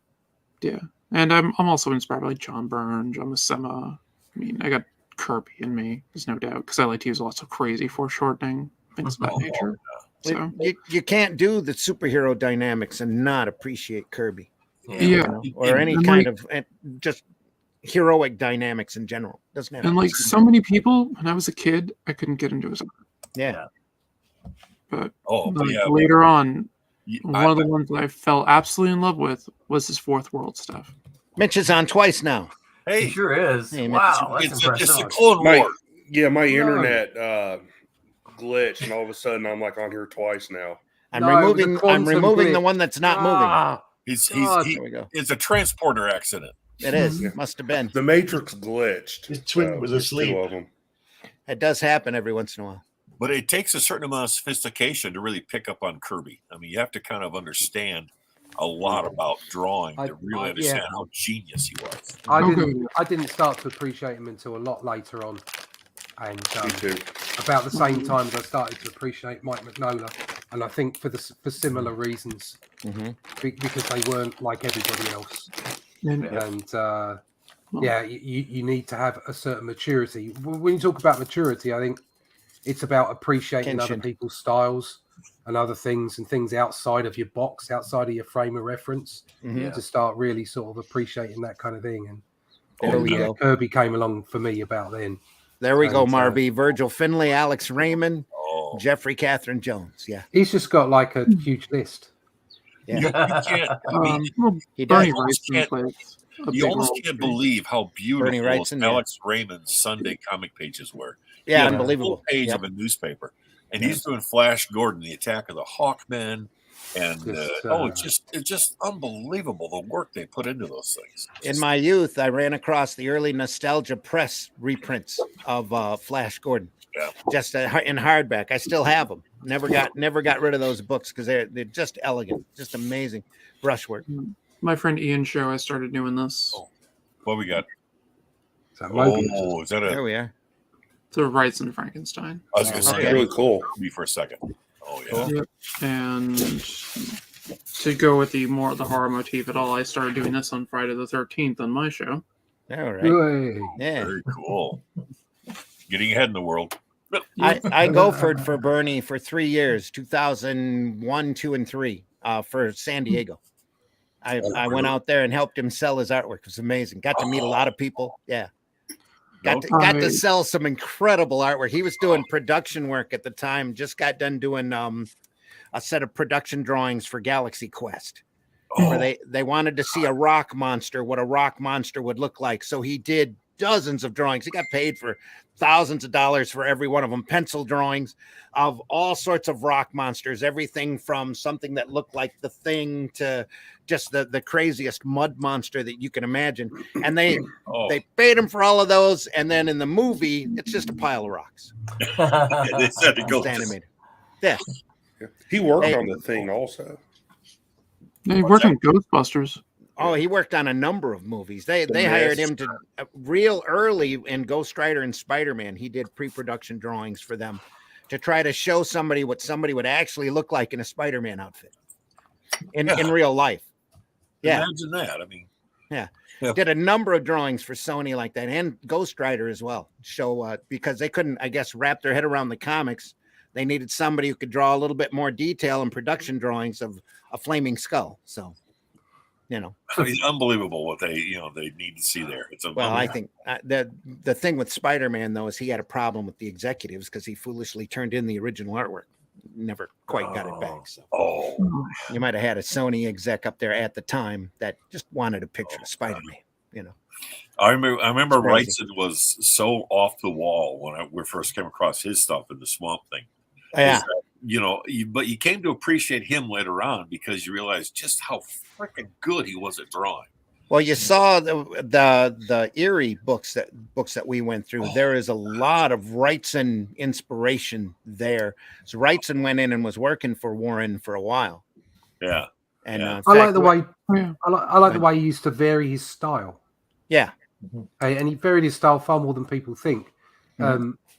Yeah. And I'm also inspired by like John Byrne, John Buscema. I mean, I got Kirby in me, there's no doubt, because I like to use lots of crazy foreshortening, things of that nature. So You can't do the superhero dynamics and not appreciate Kirby. yeah. You know, or any And, kind like, of just heroic dynamics in general. Doesn't have and to like be- so many people, when I was a kid, I couldn't get into his art. yeah. But Oh, but like, yeah. later on, Yeah, one of the ones that I fell absolutely in love with was his Fourth World stuff. Mitch is on twice now. He Hey, sure is. Hey, Wow, that's it's impressive. a Clone My, War. yeah, my internet glitched, and all of a sudden I'm like on here twice now. I'm No, it was a removing quantum the glitch. one that's not moving. Ah, God. There we go. It's a transporter accident. It is. Must have been. The Matrix glitched. His twin was there's asleep. Two of them. It does happen every once in a while. But it takes a certain amount of sophistication to really pick up on Kirby. I mean, you have to kind of understand a lot about drawing to really understand how genius he was. I didn't start to appreciate him until a lot later on, and Me too. about the same time as I started to appreciate Mike Mignola, and I think for similar reasons, because they weren't like everybody else, and you need to have a certain maturity. When you talk about maturity, I think it's about appreciating other people's styles and other things and things outside of your box, outside of your frame of reference, to start really sort of appreciating that kind of thing. And There we go. Kirby came along for me about then. There we go, And, Marby. Virgil Finlay, Alex Raymond, Oh, Jeffrey Catherine Jones. Yeah. He's just got like a huge list. Yeah. you can't. I mean, Well, He does. Bernie almost Wrightson can't- plays a you big almost role can't for me. believe how Bernie beautiful Wrightson, yeah. Alex Raymond's Sunday comic pages were. Yeah, He had a unbelievable. full page Yep. of a newspaper. and he's doing Flash Gordon, the Attack of the Hawkmen, and it's just unbelievable the work they put into those things. In my youth, I ran across the early Nostalgia Press reprints of Flash Gordon, just in hardback. I still have them. Never got rid of those books because they're just elegant, just amazing brushwork. My friend Ian show, I started doing this. Oh, what we got? Is that a? There we are. The Rights and Frankenstein. I was going to say, really cool. Me for a second. Oh yeah. Cool. Yep. And to go with the horror motif at all, I started doing this on Friday the 13th on my show. All right. Yeah. Very cool. Getting ahead in the world. I gophered for Bernie for 3 years, 2001, 2, and 3, for San Diego. I went out there and helped him sell his artwork. It was amazing. Got to meet a lot of people. Yeah. Got to sell some incredible artwork. He was doing production work at the time. Just got done doing a set of production drawings for Galaxy Quest, where they wanted to see a rock monster, what a rock monster would look like. So he did dozens of drawings. He got paid for thousands of dollars for every one of them. Pencil drawings of all sorts of rock monsters, everything from something that looked like the Thing to just the craziest mud monster that you can imagine. And they paid him for all of those. And then in the movie, it's just a pile of rocks. They said to go animated. Yeah. He worked on the Thing also. Yeah, he worked on Ghostbusters. Oh, he worked on a number of movies. They hired him to real early in Ghost Rider and Spider-Man. He did pre-production drawings for them to try to show somebody what somebody would actually look like in a Spider-Man outfit in real life. Yeah. Imagine that. I mean, yeah. Did a number of drawings for Sony like that, and Ghost Rider as well. Show because they couldn't, I guess, wrap their head around the comics. They needed somebody who could draw a little bit more detail and production drawings of a flaming skull. So, I mean, unbelievable what they need to see there. It's I think the thing with Spider-Man though is he had a problem with the executives because he foolishly turned in the original artwork, never quite got it back. So, you might have had a Sony exec up there at the time that just wanted a picture of Spider-Man. I remember Wrightson was so off the wall when we first came across his stuff in the Swamp Thing. Yeah. But you came to appreciate him later on because you realized just how freaking good he was at drawing. Well, you saw the Eerie books that we went through. There is a lot of Wrightson inspiration there. So Wrightson went in and was working for Warren for a while. Yeah, and I like the way I like the way he used to vary his style. Yeah, and he varied his style far more than people think.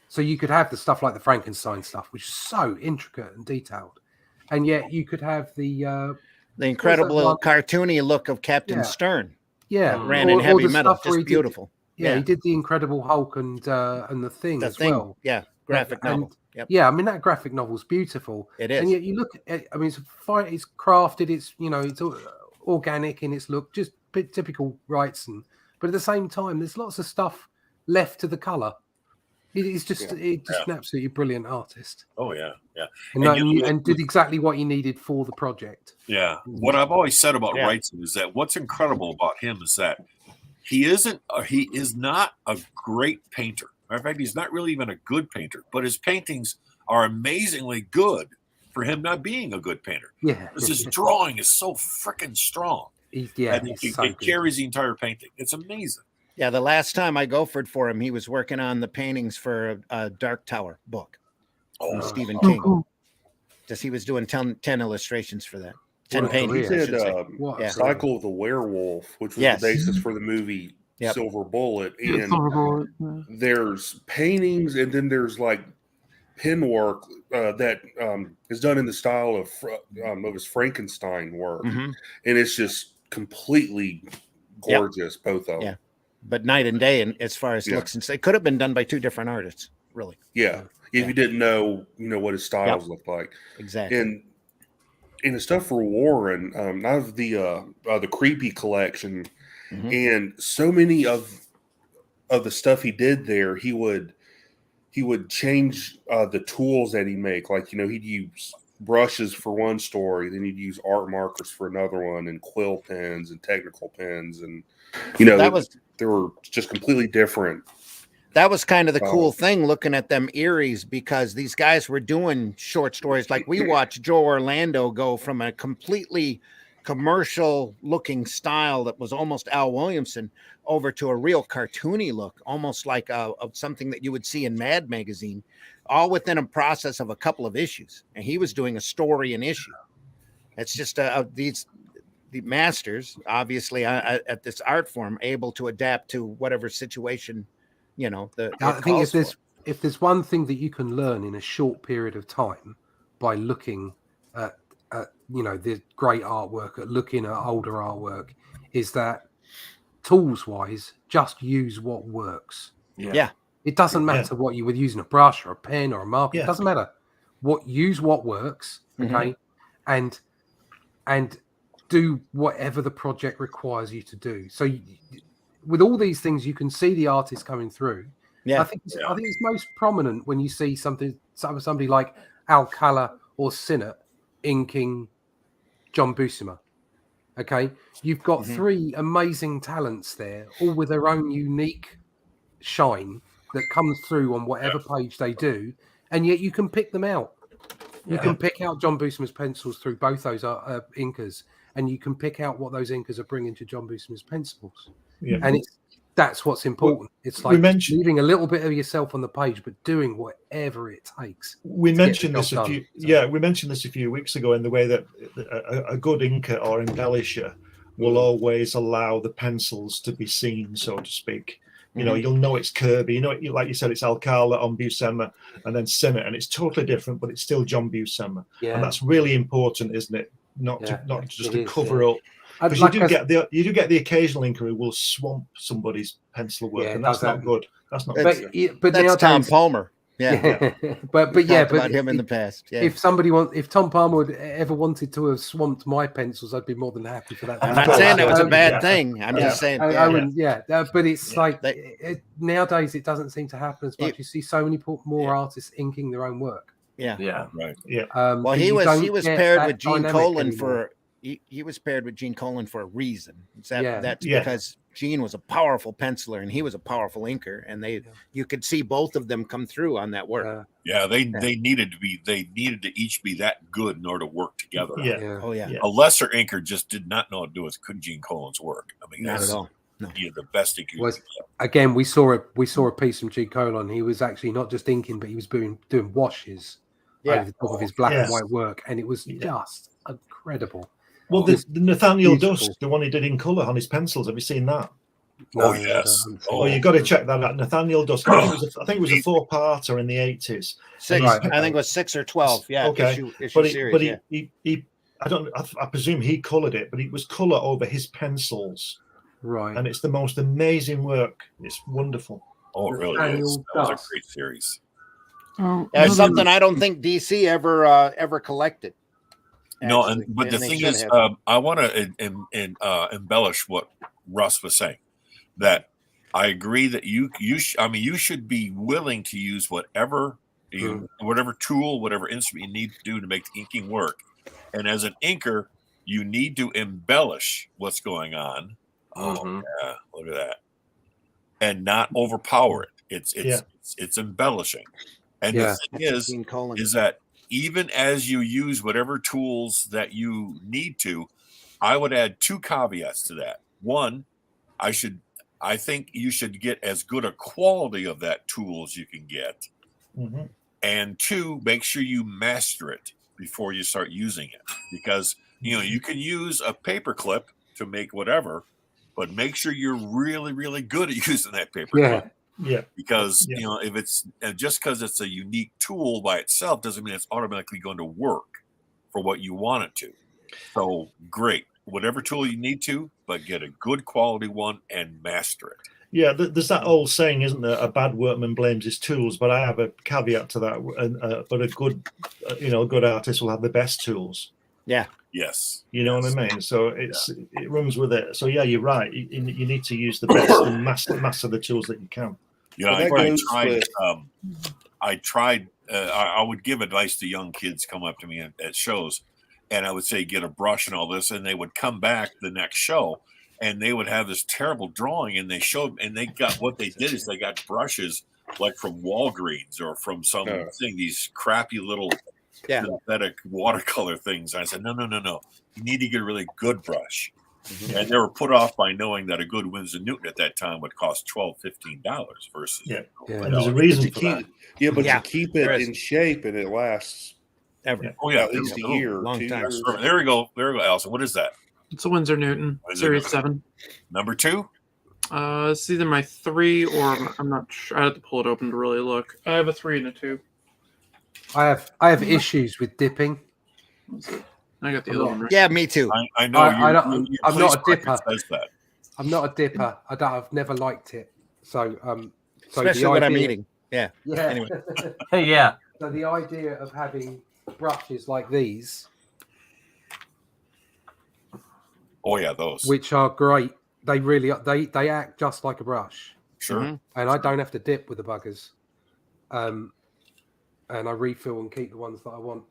So you could have the stuff like the Frankenstein stuff, which is so intricate and detailed, and yet you could have the incredible cartoony look of Captain Stern. Yeah, ran in heavy metal, just beautiful. He did the Incredible Hulk and the Thing as well. Yeah, graphic novel. Yep. Yeah, I mean that graphic novel's beautiful. It is, and yet you look at. I mean, it's crafted. It's it's organic in its look, just typical Wrightson. But at the same time, there's lots of stuff left to the color. It's just an absolutely brilliant artist. Oh yeah, yeah, and did exactly what he needed for the project. Yeah, what I've always said about Wrightson is that what's incredible about him is that he is not a great painter. In fact, he's not really even a good painter, but his paintings are amazingly good for him not being a good painter. Yeah, because his drawing is so freaking strong. It carries the entire painting. It's amazing. Yeah, the last time I gophered for him, he was working on the paintings for a Dark Tower book from Stephen King. Just he was doing 10 illustrations for that. 10 paintings. He did Cycle of the Werewolf, which was the basis for the movie Silver Bullet. And there's paintings, and then there's like pen work that is done in the style of his Frankenstein work. And it's just completely gorgeous, both of them. Yeah. But night and day, and as far as looks, and it could have been done by two different artists, really. Yeah, if you didn't know, what his styles looked like. Exactly. And the stuff for Warren, I have the Creepy collection, and so many of the stuff he did there, he would change the tools that he make. Like he'd use brushes for one story, then he'd use art markers for another one, and quill pens and technical pens, and they were just completely different that was kind of the cool thing looking at them Eries, because these guys were doing short stories. Like we watched Joe Orlando go from a completely commercial looking style that was almost Al Williamson over to a real cartoony look, almost like something that you would see in Mad Magazine, all within a process of a couple of issues. And he was doing a story an issue. It's just the masters, obviously, at this art form, able to adapt to whatever situation, you know. I think if there's one thing that you can learn in a short period of time by looking at the great artwork, at looking at older artwork, is that tools wise, just use what works. Yeah. It doesn't matter what you were using, a brush or a pen or a marker. It doesn't matter. Use what works, okay, and do whatever the project requires you to do. So with all these things, you can see the artist coming through. Yeah, I think it's most prominent when you see somebody like Alcala or Sinnott inking John Buscema. Okay, you've got three amazing talents there, all with their own unique shine that comes through on whatever page they do, and yet you can pick them out. You can pick out John Buscema's pencils through both those inkers, and you can pick out what those inkers are bringing to John Buscema's pencils. Yeah. And that's what's important. It's like leaving a little bit of yourself on the page, but doing whatever it takes. We mentioned this a few weeks ago, in the way that a good inker or embellisher will always allow the pencils to be seen, so to speak. You know, you'll know it's Kirby. You know, like you said, it's Alcala on Buscema, and then Sinnott, and it's totally different, but it's still John Buscema. Yeah. And that's really important, isn't it? Not just to cover up. Because you do get the occasional inker who will swamp somebody's pencil work, and that's not good. That's not good. But that's Tom Palmer. Yeah. but about him in the past. Yeah. If Tom Palmer ever wanted to have swamped my pencils, I'd be more than happy for that. I'm not saying that was a bad thing. I'm just saying. But it's like nowadays it doesn't seem to happen as much. You see so many more artists inking their own work. Yeah. Right. Yeah. Well, he was paired with Gene Colan for. He was paired with Gene Colan for a reason. That's because Gene was a powerful penciler and he was a powerful inker, and you could see both of them come through on that work. They needed to each be that good in order to work together. A lesser inker just did not know how to do Gene Colan's work. I mean, not at all. No. The best inker. Again, we saw a piece from Gene Colan. He was actually not just inking, but he was doing washes over the top of his black and white work, and it was just incredible. Well, the Nathaniel Dusk, the one he did in colour on his pencils, have you seen that? Yes. You've got to check that out. Nathaniel Dusk. I think it was a 4-parter in the 80s. I think it was 6 or 12. Yeah. Okay. Issue series, I presume he coloured it, but it was colour over his pencils. Right. And it's the most amazing work. It's wonderful. Oh, it really is. That was a great series. It's something I don't think DC ever collected. No, but the thing is, I want to embellish what Russ was saying. That I agree that you should be willing to use whatever tool, whatever instrument you need to do to make the inking work. And as an inker, you need to embellish what's going on. Oh yeah, look at that, and not overpower it. It's embellishing. And the thing is that even as you use whatever tools that you need to, I would add 2 caveats to that. One, I think you should get as good a quality of that tool as you can get. Mm-hmm. And 2, make sure you master it before you start using it. Because, you can use a paper clip to make whatever, but make sure you're really, really good at using that paper clip. Yeah, because if it's just because it's a unique tool by itself doesn't mean it's automatically going to work for what you want it to. So great, whatever tool you need to, but get a good quality one and master it. Yeah, there's that old saying, isn't there? A bad workman blames his tools, but I have a caveat to that. But a good artist will have the best tools. Yeah. Yes. You know what I mean? So it runs with it. So you're right. You need to use the best and master the tools that you can. I would give advice to young kids come up to me at shows, and I would say get a brush and all this, and they would come back the next show and they would have this terrible drawing, and they showed, and they got, what they did is they got brushes like from Walgreens or from some thing, these crappy little synthetic watercolor things. I said, no, you need to get a really good brush. And they were put off by knowing that a good Winsor Newton at that time would cost $12-15 versus and there's a reason for that. Yeah, but you keep it in shape and it lasts ever. Oh yeah, at least a year, long 2 time. years. There we go, Allison. What is that? It's a Winsor Newton Series 7. Number 2. It's either my 3 or I'm not sure. I have to pull it open to really look. I have a 3 and a 2. I have issues with dipping. I got the other one right. Yeah, me too. I know. I'm not a dipper. Says that. I'm not a dipper. I've never liked it. So especially when I'm eating. Yeah. Anyway. Yeah. So the idea of having brushes like these, oh yeah, those, which are great. They really they act just like a brush. Sure. And I don't have to dip with the buggers. And I refill and keep the ones that I want.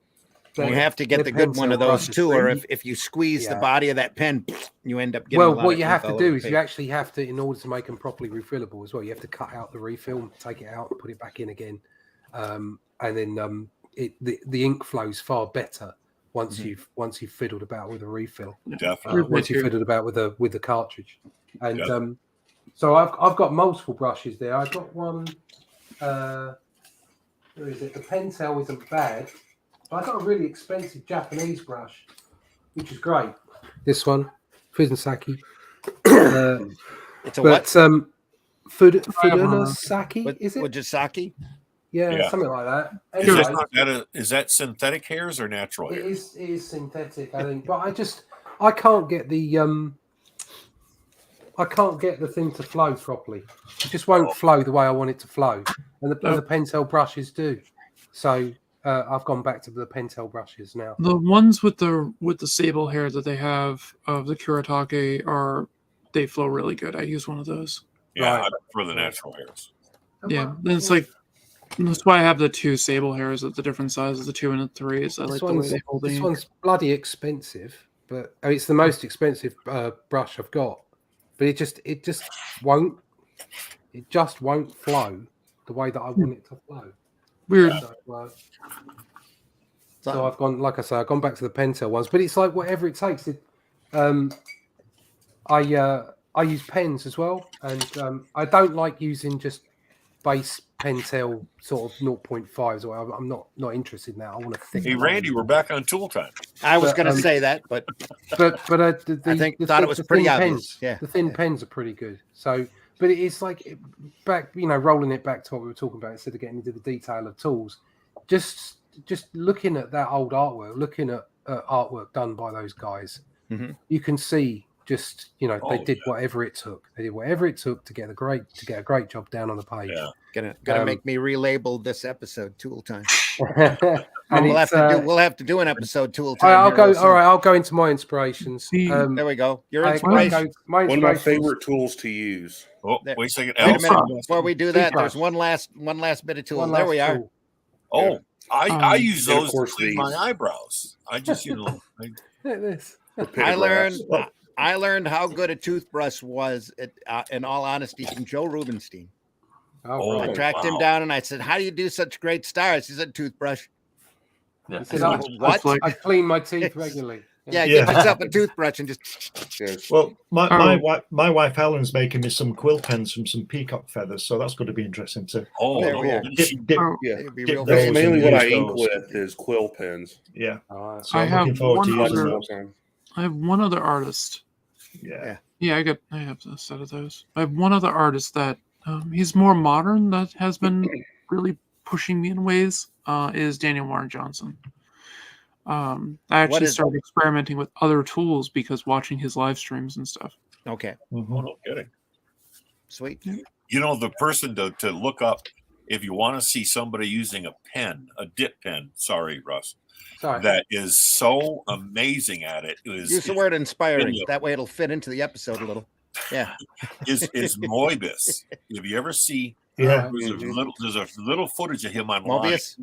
You have to get the good one of those too, or if you squeeze the body of that pen, you end up getting. Well, what you have to do is you actually have to, in order to make them properly refillable as well, you have to cut out the refill, take it out, put it back in again, and then the ink flows far better once you've fiddled about with a refill. Definitely. Once you've fiddled about with the cartridge, and so I've got multiple brushes there. I've got one. Where is it? The Pentel isn't bad. I got a really expensive Japanese brush, which is great. This one, Fudensaki. It's a what? Fudensaki, is it? Fujisaki? Yeah, something like that. Anyway, is that synthetic hairs or natural hairs? It is synthetic, I think. But I can't get the thing to flow properly. It just won't flow the way I want it to flow, and the Pentel brushes do. So. I've gone back to the Pentel brushes now. The ones with the sable hair that they have of the Kuretake they flow really good. I use one of those. Yeah, right. For the natural hairs. Yeah, then it's like that's why I have the 2 sable hairs at the different sizes, the 2 and the 3. Is I like the way they hold this one's bloody expensive, but it's the most expensive brush I've got. But it just won't flow the way that I want it to flow. Weird. So I've gone, like I say, I've gone back to the Pentel ones, but it's like whatever it takes. I use pens as well, and I don't like using just base Pentel sort of 0.5s. Or I'm not interested in that. I want to think. Hey, Randy, we're back on tool time. I was going to say that, but I thought it was pretty obvious. Yeah, the thin pens are pretty good. So. But it's like back, rolling it back to what we were talking about instead of getting into the detail of tools. Just looking at that old artwork, looking at artwork done by those guys, you can see they did whatever it took. They did whatever it took to get a great job down on the page. Yeah. Gonna make me relabel this episode Tool Time. And we'll have to do an episode Tool Time. I'll go into my inspirations. There we go. Your inspiration. One of my favorite tools to use. Oh, wait a second. Wait a minute. Before we do that, there's one last bit of tool. There we are. Tool. Oh, I use those to clean my eyebrows. I just look at this. I learned how good a toothbrush was, in all honesty, from Joe Rubenstein. I tracked him down and I said, "How do you do such great stars?" He said, "Toothbrush." Yeah. What? I clean my teeth regularly. Yeah, get yourself a toothbrush and just. Well, my wife Helen's making me some quill pens from some peacock feathers, so that's going to be interesting too. Oh, there we are. That's mainly what I ink with is quill pens. Yeah, so I have one other artist. Yeah, I have a set of those. I have one other artist that he's more modern that has been really pushing me in ways. Is Daniel Warren Johnson. I actually started experimenting with other tools because watching his live streams and stuff. Okay. Mm-hmm. Oh, no kidding. Sweet. The person to look up if you want to see somebody using a pen, a dip pen. Sorry, Russ. Sorry. That is so amazing at it. Use the word inspiring. That way it'll fit into the episode a little. Yeah. is Moebius. If you ever see Yeah. There's a little footage of him on Mobius?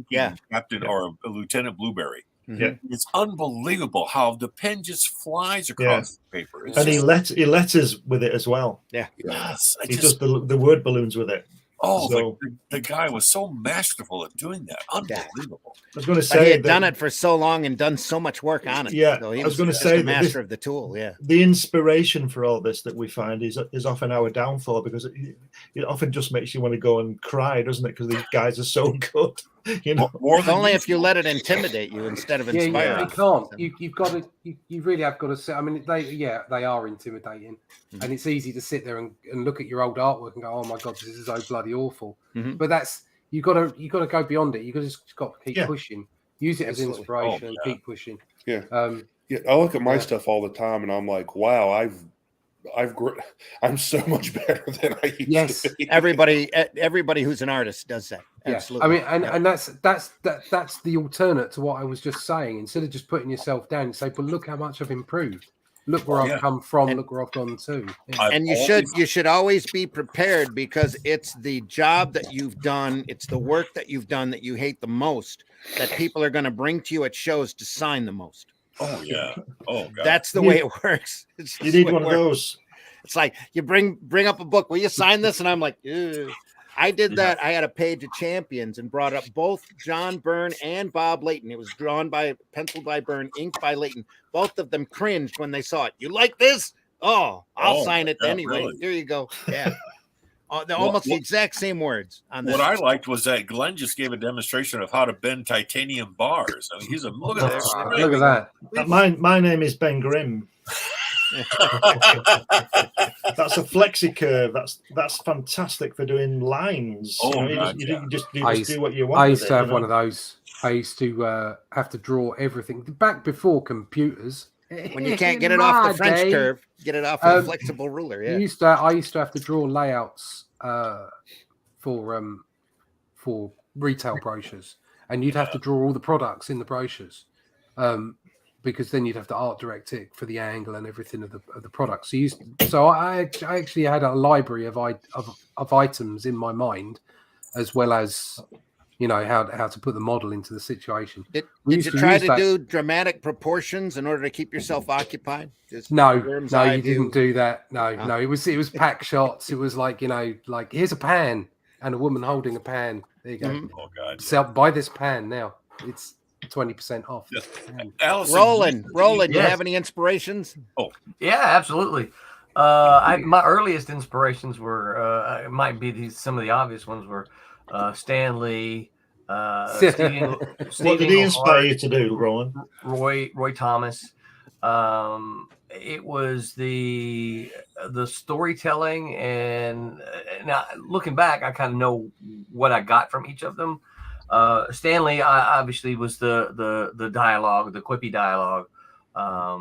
Captain or a Lieutenant Blueberry. Yeah. It's unbelievable how the pen just flies across the paper. It's And just, he letters with it as well. Yeah. yes, He does the word balloons with it. Oh, So, the guy was so masterful at doing that. Unbelievable. I was going to But he say had done it for so long and done so much work on it. Yeah, So he I was going to just say a master of the tool. Yeah. The inspiration for all this that we find is often our downfall, because it often just makes you want to go and cry, doesn't it? Because these guys are so good. You know, only if you let it intimidate you instead of inspire. Yeah, you can't. You've got to. You really have got to say. I mean, they are intimidating, and it's easy to sit there and look at your old artwork and go, "Oh my god, this is so bloody awful." But that's you got to go beyond it. You just got to keep pushing. Use it as inspiration and keep pushing. Yeah. I look at my stuff all the time, and I'm like, wow, I'm so much better than I used to be. Everybody who's an artist does that. Absolutely. I mean, and that's the alternate to what I was just saying. Instead of just putting yourself down, you say, "But look how much I've improved. Look where I've come from. Look where I've gone to." Yeah. And you should always be prepared, because it's the job that you've done, it's the work that you've done that you hate the most, that people are going to bring to you at shows to sign the most. Oh yeah. Oh god. That's the way it works. You need one of those. It's like you bring up a book. Will you sign this? And I'm like, ew. I did that. I had a page of Champions and brought up both John Byrne and Bob Layton. It was penciled by Byrne, inked by Layton. Both of them cringed when they saw it. You like this? Oh, I'll sign it anyway. Really? Here you go. Yeah. They're almost the exact same words. On this. What I liked was that Glenn just gave a demonstration of how to bend titanium bars. I mean, he's a look at this. Look at that. My name is Ben Grimm. That's a flexi curve. That's fantastic for doing lines. Oh, you just do what you want. I used to have one of those. I used to have to draw everything back before computers. When you can't get it off the French curve, get it off a flexible ruler. Yeah. I used to have to draw layouts for retail brochures, and you'd have to draw all the products in the brochures, because then you'd have to art direct it for the angle and everything of the products. So I actually had a library of items in my mind, as well as how to put the model into the situation. Did you try to do dramatic proportions in order to keep yourself occupied? No, you didn't do that. No. It was pack shots. It was like here's a pan and a woman holding a pan. There you go. Mm-hmm. Oh god! Buy this pan now. It's 20% off. Allison, Roland, you have any inspirations? Oh, yeah, absolutely. My earliest inspirations were might be some of the obvious ones were Stanley, Stephen, what did he inspire you to do, Roland? Roy Thomas. It was the storytelling, and now looking back, I kind of know what I got from each of them. Stanley obviously was the dialogue, the quippy dialogue. A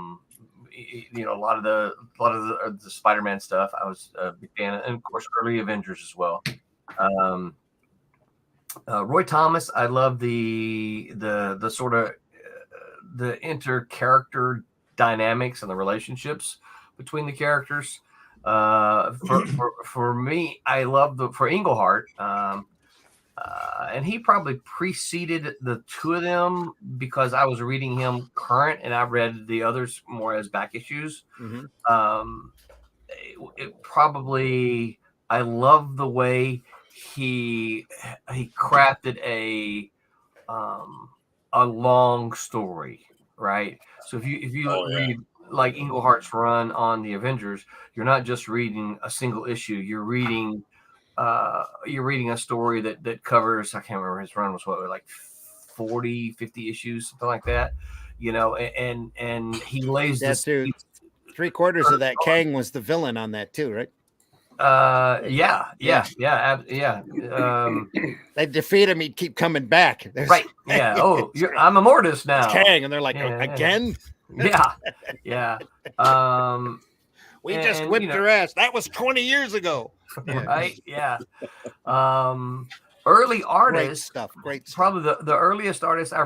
lot of the Spider-Man stuff I was a big fan of, and of course early Avengers as well. Roy Thomas, I love the sort of the inter-character dynamics and the relationships between the characters. For me, I love for Englehart, and he probably preceded the two of them because I was reading him current, and I read the others more as back issues. Mm-hmm. I love the way he crafted a long story, right? So if you read like Englehart's run on the Avengers, you're not just reading a single issue. You're reading a story that covers, I can't remember, his run was like 40, 50 issues, something like that. And he lays this. 3/4 of that Kang was the villain on that too, right? Yeah. They defeat him, he'd keep coming back. Right. Yeah. Oh, I'm Immortus now. It's Kang, and they're like, again? Yeah. We just whipped your ass. That was 20 years ago. Right. Yeah. Early artists. Great stuff. Probably the earliest artist I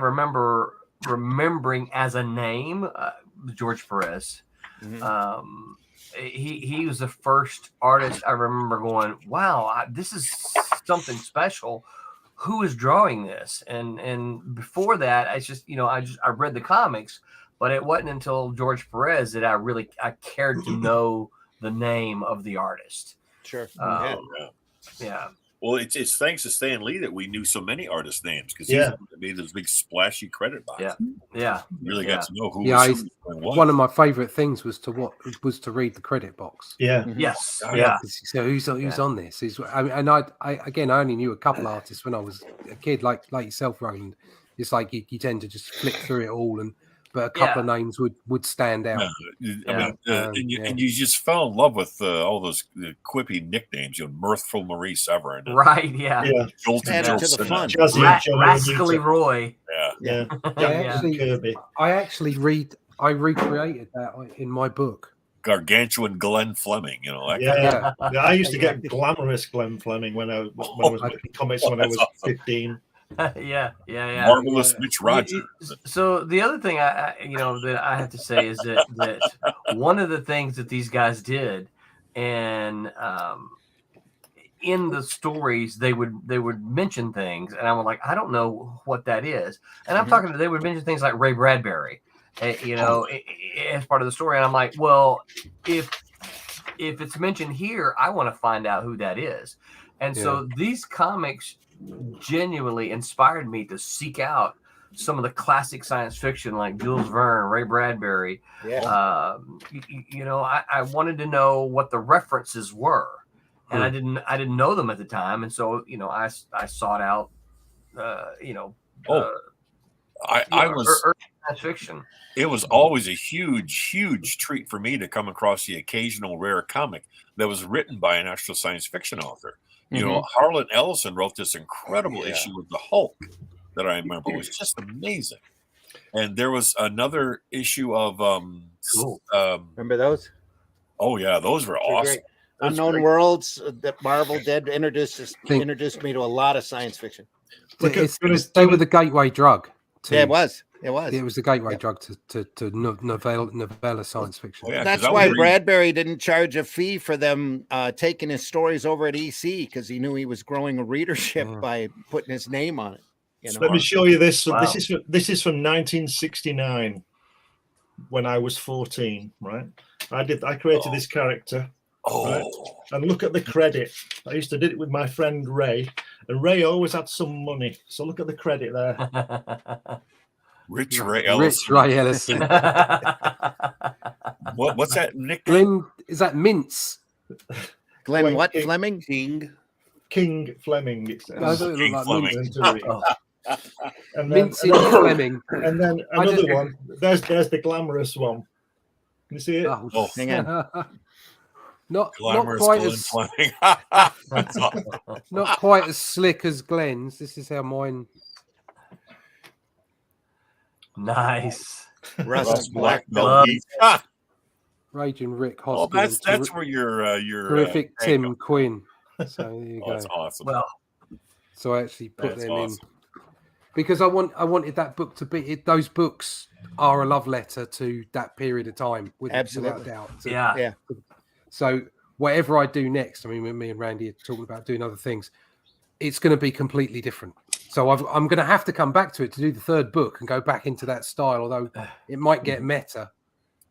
remembering as a name, George Perez. Mm-hmm. He was the first artist I remember going, wow, this is something special. who is drawing this? And before that, I read the comics, but it wasn't until George Perez that I cared to know the name of the artist. Sure. Yeah. Well, it's thanks to Stan Lee that we knew so many artist names, because he made those big splashy credit boxes. Yeah. Really got to know who Yeah, was what. one of my favorite things was to read the credit box. Yeah. Yes. Oh, yeah. So who's on this? I only knew a couple artists when I was a kid, like yourself, Roland. It's like you tend to just flick through it all, but a couple of names would stand out. And you just fell in love with all those quippy nicknames, Mirthful Marie Severin, right? Yeah, Jolted Added to the fun. Rascally Roy. Yeah. I recreated that in my book. Gargantuan Glenn Fleming, I used to get glamorous Glenn Fleming when I was making comics when I was 15. Yeah. Marvelous Mitch Rogers. So the other thing that I have to say is that one of the things that these guys did, and in the stories they would mention things, and I'm like, I don't know what that is, and I'm talking to, they would mention things like Ray Bradbury, as part of the story, and I'm like, well, if it's mentioned here, I want to find out who that is, and so these comics genuinely inspired me to seek out some of the classic science fiction like Jules Verne, Ray Bradbury. I wanted to know what the references were, and I didn't know them at the time, and so I sought out science fiction. It was always a huge treat for me to come across the occasional rare comic that was written by an actual science fiction author. Harlan Ellison wrote this incredible issue of the Hulk that I remember. It was just amazing. And there was another issue of remember those? Oh yeah, those were awesome. Unknown Worlds that Marvel did introduced me to a lot of science fiction. They were the gateway drug. It was the gateway drug to novella science fiction. That's why Bradbury didn't charge a fee for them taking his stories over at EC, because he knew he was growing a readership by putting his name on it. So let me show you this. Wow. This is from 1969, when I was 14. Right, I created this character. Right? And look at the credit. I used to do it with my friend Ray, and Ray always had some money. So look at the credit there. Rich Ray Ellison. What's that nickname? Glenn, is that Mince? Glenn what? King, Fleming? King Fleming. It says. King Fleming. And then Fleming. And then another one. There's the glamorous one. Can you see it? Oh, hang on. Not quite as slick as Glenn's. This is how mine. Nice. Russ Black Raging Rick Hospital. That's where your terrific Tim Quinn. So there you go. That's awesome. Well, so I actually put them in because I wanted that book to be. Those books are a love letter to that period of time, without doubt. Yeah. So whatever I do next, I mean, me and Randy are talking about doing other things. It's going to be completely different. So I'm going to have to come back to it to do the third book and go back into that style, although it might get meta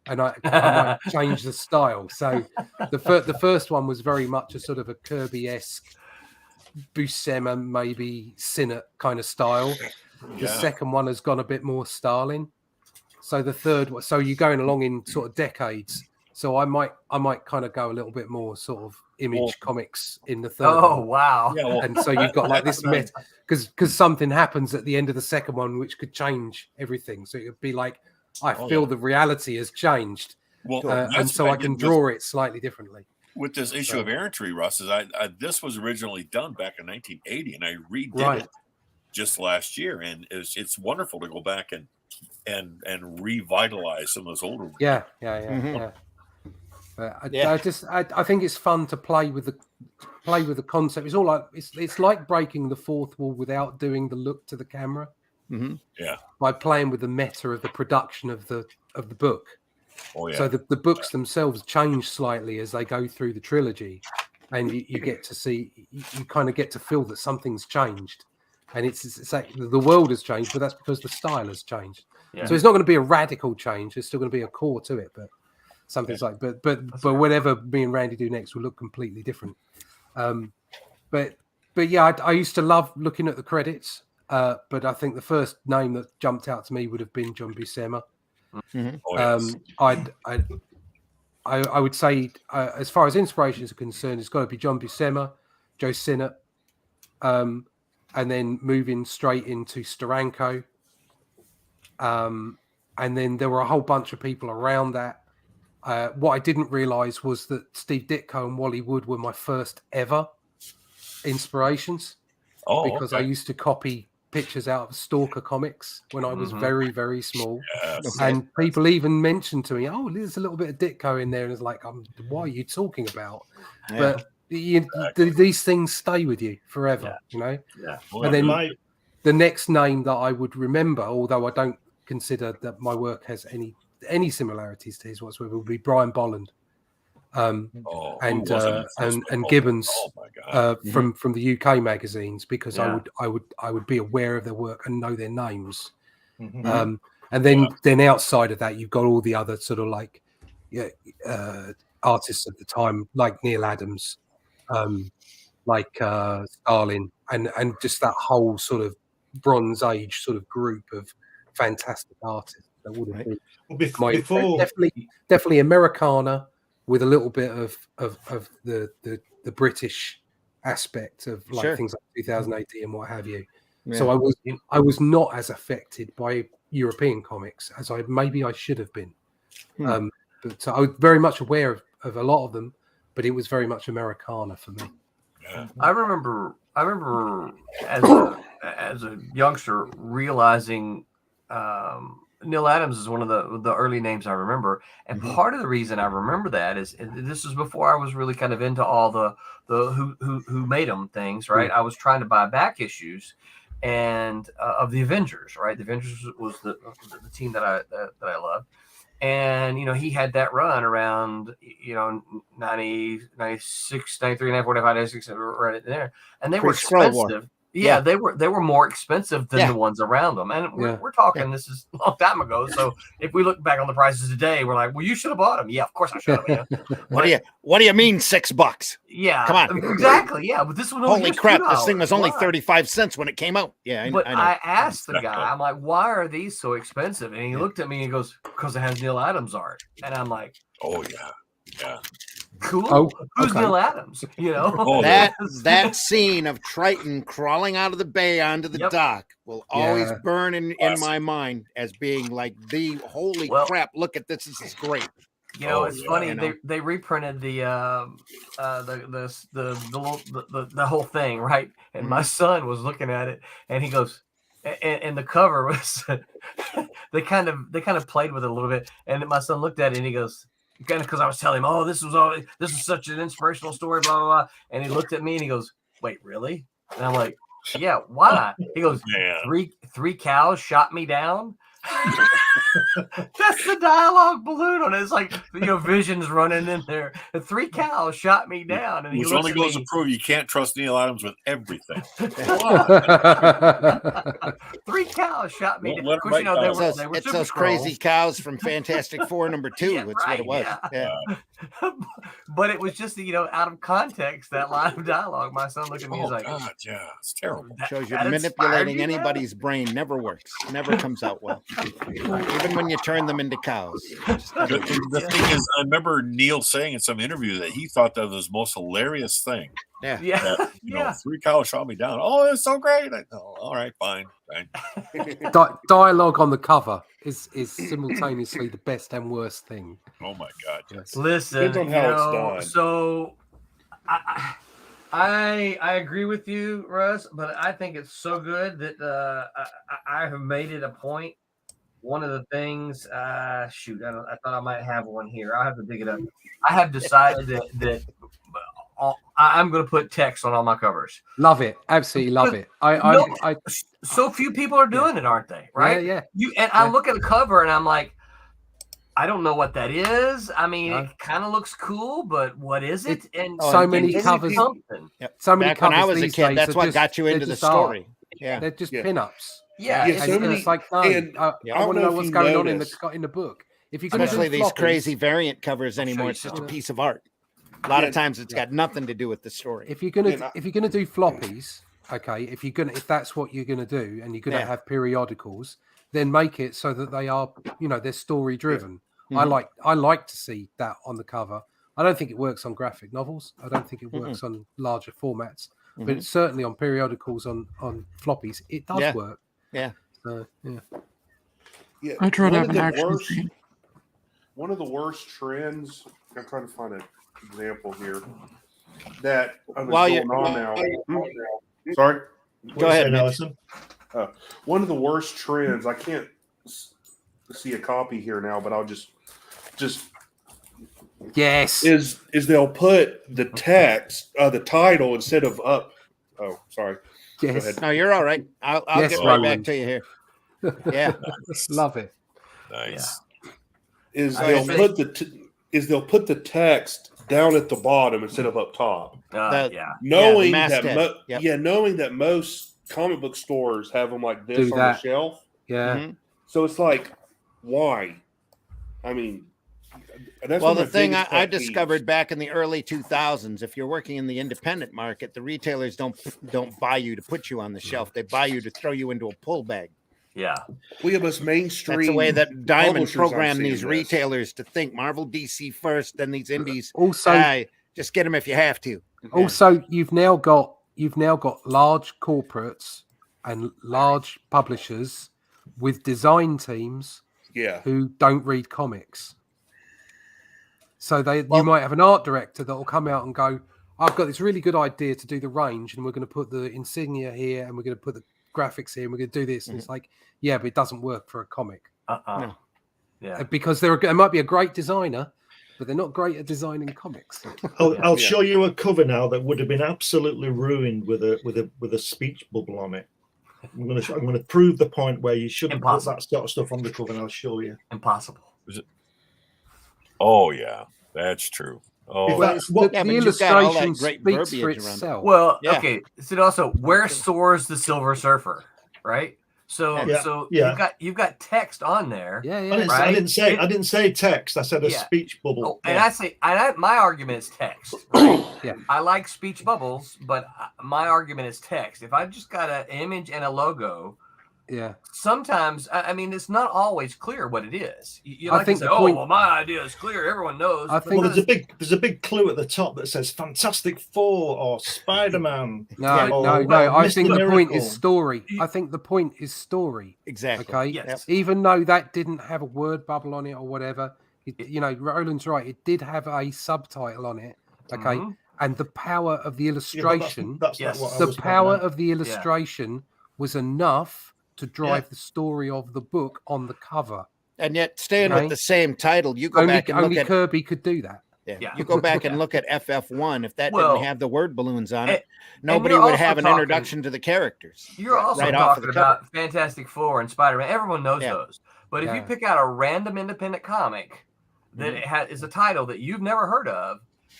and I might change the style. So the first one was very much a sort of a Kirby-esque Buscema, maybe Sinnott kind of style. The second one has gone a bit more Stalin. So the third one, so you're going along in sort of decades. So I might kind of go a little bit more sort of Image comics in the third. Oh one. wow! Yeah, and so you've got like this meta because something happens at the end of the second one which could change everything. So it would be like I feel the reality has changed, and so I can draw it slightly differently. With this issue of Errantry, Russ, this was originally done back in 1980, and I redid it just last year, and it's wonderful to go back and revitalize some of those older ones. Yeah. I think it's fun to play with the concept. It's all like it's like breaking the fourth wall without doing the look to the camera. Mm-hmm. Yeah, by playing with the meta of the production of the book. Oh yeah. So the books themselves change slightly as they go through the trilogy, and you get to see you kind of get to feel that something's changed, and it's like the world has changed, but that's because the style has changed. Yeah. So it's not going to be a radical change. There's still going to be a core to it, but something's like, but whatever me and Randy do next will look completely different. But yeah, I used to love looking at the credits. But I think the first name that jumped out to me would have been John Buscema. Oh, yes. I would say, as far as inspirations are concerned, it's got to be John Buscema, Joe Sinnott, and then moving straight into Steranko. And then there were a whole bunch of people around that. What I didn't realize was that Steve Ditko and Wally Wood were my first ever inspirations. Because I used to copy pictures out of Stalker comics when I was very, very small. Yes. And people even mentioned to me, "Oh, there's a little bit of Ditko in there." And it's like, what are you talking about? Yeah. But these things stay with you forever, you know? Yeah. Well, and then the next name that I would remember, although I don't consider that my work has any similarities to his whatsoever, would be Brian Bolland. And Gibbons from the UK magazines, because I would be aware of their work and know their names. And then outside of that, you've got all the other sort of like artists of the time, like Neil Adams, like Stalin, and just that whole sort of Bronze Age sort of group of fantastic artists that would have been definitely Americana, with a little bit of the British aspect of like things like 2000 AD and what have you. Yeah. So I was not as affected by European comics as I should have been. But I was very much aware of a lot of them, but it was very much Americana for me. Yeah. I remember as a youngster realizing Neil Adams is one of the early names I remember, and part of the reason I remember that is this was before I was really kind of into all the who made them things, right? I was trying to buy back issues and of the Avengers, right? The Avengers was the team that I loved, and he had that run around 90, 96, 93, 94, 95, 96, right there, and they were expensive. Yeah, they were more expensive than the ones around them. And we're talking, this is a long time ago. So if we look back on the prices today, we're like, well, you should have bought them. Yeah, of course I should have. What do you mean $6? Yeah. Come on. Exactly. Yeah. But this was holy crap. $2. This thing was only 35 cents when it came out. Yeah. I asked the guy, I'm like, why are these so expensive? And he looked at me and he goes, because it has Neil Adams art. And I'm like, oh, yeah. Yeah. Cool. Who's Neil Adams? That scene of Triton crawling out of the bay onto the dock will always burn in my mind as being like the holy crap. Look at this. This is great. It's funny. They reprinted the whole thing, right? And my son was looking at it, and he goes, and the cover was they kind of played with it a little bit, and my son looked at it and he goes, because I was telling him, this is such an inspirational story, blah, blah, blah. And he looked at me and he goes, wait, really? And I'm like, yeah, why? He goes, three cows shot me down. That's the dialogue balloon on it. It's like Vision's running in there. The 3 cows shot me down, and which only goes to prove you can't trust Neil Adams with everything. 3 cows shot me down. It's those crazy cows from Fantastic Four #2. That's what it was. Yeah. But it was just out of context, that line of dialogue. My son looked at me and was like, God, yeah, it's terrible. Shows you manipulating anybody's brain never works. Never comes out well. Even when you turn them into cows. The thing is, I remember Neil saying in some interview that he thought that was the most hilarious thing. Yeah. That, 3 cows shot me down. Oh, it's so great. All right, fine. Dialogue on the cover is simultaneously the best and worst thing. Oh my God. Yes. Listen, depends on how it's done. So I agree with you, Russ, but I think it's so good that I have made it a point. One of the things, I thought I might have one here. I'll have to dig it up. I have decided that I'm going to put text on all my covers. Love it. Absolutely love it. So few people are doing it, aren't they? Right? Yeah. I look at the cover and I'm like, I don't know what that is. I mean, it kind of looks cool, but what is it? And so many covers. So many covers. When I was a kid, that's what got you into the story. They're just Yeah. pinups. Yeah, Yeah, it's, so And many- it's like, no, and I don't want to know know if what's you going on noticed. in the book. If you're going to Especially do these floppies, crazy variant covers I'll show anymore, you it's just a something. piece of art. A lot Yeah. of times it's got nothing to do with the story. if you're gonna Yeah, if you're gonna do floppies, okay, if that's what you're gonna do, and you're gonna Yeah. have periodicals, then make it so that they are, they're story driven. Mhm. I like to see that on the cover. I don't think it works on graphic novels. I don't think it works on larger formats, but it's certainly on periodicals on floppies. It does Yeah. work. Yeah. So, yeah. Yeah, I try to one have of an the action worst- scene. One of the worst trends. I'm trying to find an example here that is While going you're- on now. Sorry. Go ahead, Mitch. Allison. One of the worst trends. I can't see a copy here now, but I'll just Yes. is they'll put the text, the title instead of up. Oh, sorry. Yes. Go ahead. No, you're all right. I'll Yes, get right back Roland. to you here. Yeah. Love it. Nice. Is Oh, they'll yeah. put the text down at the bottom instead of up top, yeah. knowing Yeah, the that masthead. knowing that most comic book stores have them like this Do on that. the shelf. Yeah. Mhm. So it's like, why? I mean, that's Well, one of the my thing biggest I pet discovered peeves. back in the early 2000s, if you're working in the independent market, the retailers don't buy you to put you on the shelf. They buy you to throw you into a pull bag. Yeah. We have us mainstream. That's the way that Diamond publishers I'm programmed seeing these this. retailers to think. Marvel, DC first, then these indies. Also, Just get them if you have to. Also, you've now got large corporates and large publishers with design teams Yeah. who don't read comics. So you might have an art director that will come out and go, I've got this really good idea to do the range, and we're going to put the insignia here, and we're going to put the graphics here, and we're going to do this. And it's like, yeah, but it doesn't work for a comic. No. Yeah. Because there might be a great designer, but they're not great at designing comics. I'll show you a cover now that would have been absolutely ruined with a speech bubble on it. I'm going to prove the point where you shouldn't put that sort of stuff on the cover, and I'll show you. Impossible. Oh yeah, that's true. Oh, Well, the illustration speaks for itself. Well, okay. So also, where soars the Silver Surfer, right? So, you've got text on there. Yeah, I didn't say text. I said a speech bubble. Oh, and my argument is text. Right? Yeah. I like speech bubbles, but my argument is text. If I've just got an image and a logo, yeah. Sometimes, I mean, it's not always clear what it is. You I like think to say, the point- well, my idea is clear. Everyone knows. Well, there's a big clue at the top that says Fantastic Four or Spider-Man. No. or I Mr. think the point Miracle. is story. I think the point is story. Exactly. Okay. Yes. Even though that didn't have a word bubble on it or whatever, Roland's right. It did have a subtitle on it. Okay. Mhm. And the power of the illustration, that's not what I the was power pointing out. of the illustration was enough to drive the story of the book on the cover. And yet, staying with the same title, you go only, back and only look at Kirby could do that. Yeah. You go back and look at FF1. If that Well, didn't have the word balloons on it, and nobody you're would also have an talking- introduction to the characters. You're also right off of talking the cover. about Fantastic Four and Spider-Man. Everyone knows Yeah. those. But if you Yeah. pick out a random independent comic that is a title that you've never heard of,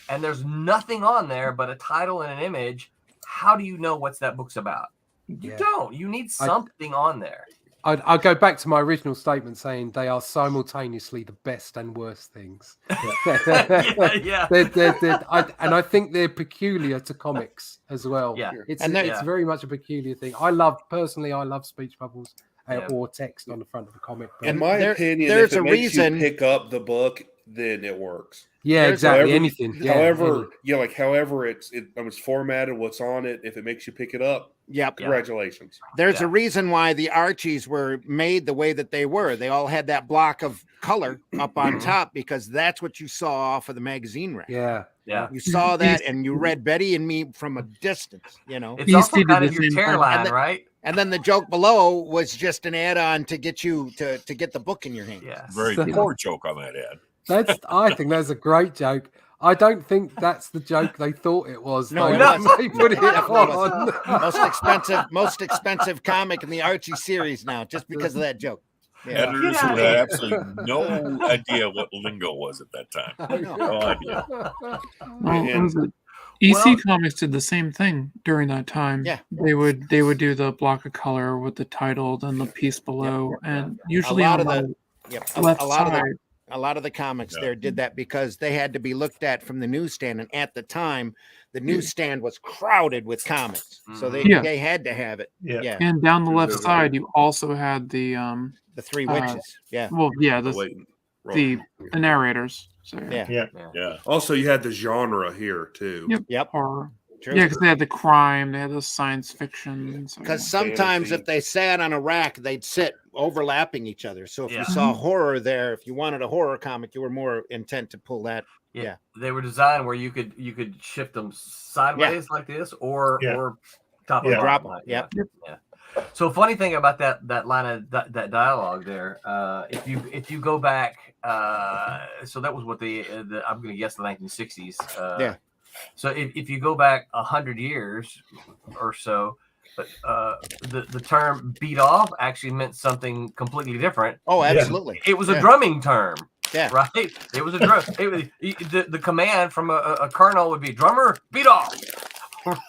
and there's nothing on there but a title and an image, how do you know what's that book's about? You Yeah. don't. You need something on there. I'll go back to my original statement saying they are simultaneously the best and worst things. Yeah. And I think they're peculiar to comics as well. Yeah. It's And it's very much a peculiar thing. I love speech bubbles or text on the front of a comic book. In my opinion, there's if it a makes reason- you pick up the book, then it works. Yeah, exactly. Anything. Yeah, However, however it's formatted, what's on it. If it makes you pick it up, Yep. congratulations. There's a reason why the Archies were made the way that they were. They all had that block of color up on top because that's what you saw off of the magazine rack. Yeah. Yeah. You saw that and you read Betty and Me from a distance, It's also kind of your tear line, right? And then the joke below was just an add-on to get you to get the book in your hand. Yeah. very poor joke on that ad. I think that's a great joke. I don't think that's the joke they thought it was. No, though, it when wasn't. they put it on. most expensive comic in the Archie series now, just because of that joke. Yeah. Editors who had absolutely no idea what lingo was at that time. I know. No idea. Well, And EC Comics did the same thing during that time. Yeah. They would do the block of color with the title, then the piece below, and usually lot on of the a left lot of side. a lot of the comics there did that because they had to be looked at from the newsstand, and at the time the newsstand was crowded with comics, so they had to have it. Yeah. And down the left side, you also had the three witches. Well, the narrators. So, Yeah. Also, you had the genre here too. Yep. Horror. True. Yeah, because they had the crime, they had the science fiction. Because sometimes if they sat on a rack, they'd sit overlapping each other. So if you saw horror there, if you wanted a horror comic, you were more intent to pull that. Yeah. They were designed where you could shift them sideways like this, or top and drop bottom. them. Yeah. So funny thing about that line of that dialogue there, if you go back, so that was what the I'm going to guess the 1960s. So if you go back 100 years or so, but the term "beat off" actually meant something completely different. Oh, absolutely. It was a drumming term. Yeah. Right. It was a drum. The command from a colonel would be drummer beat off.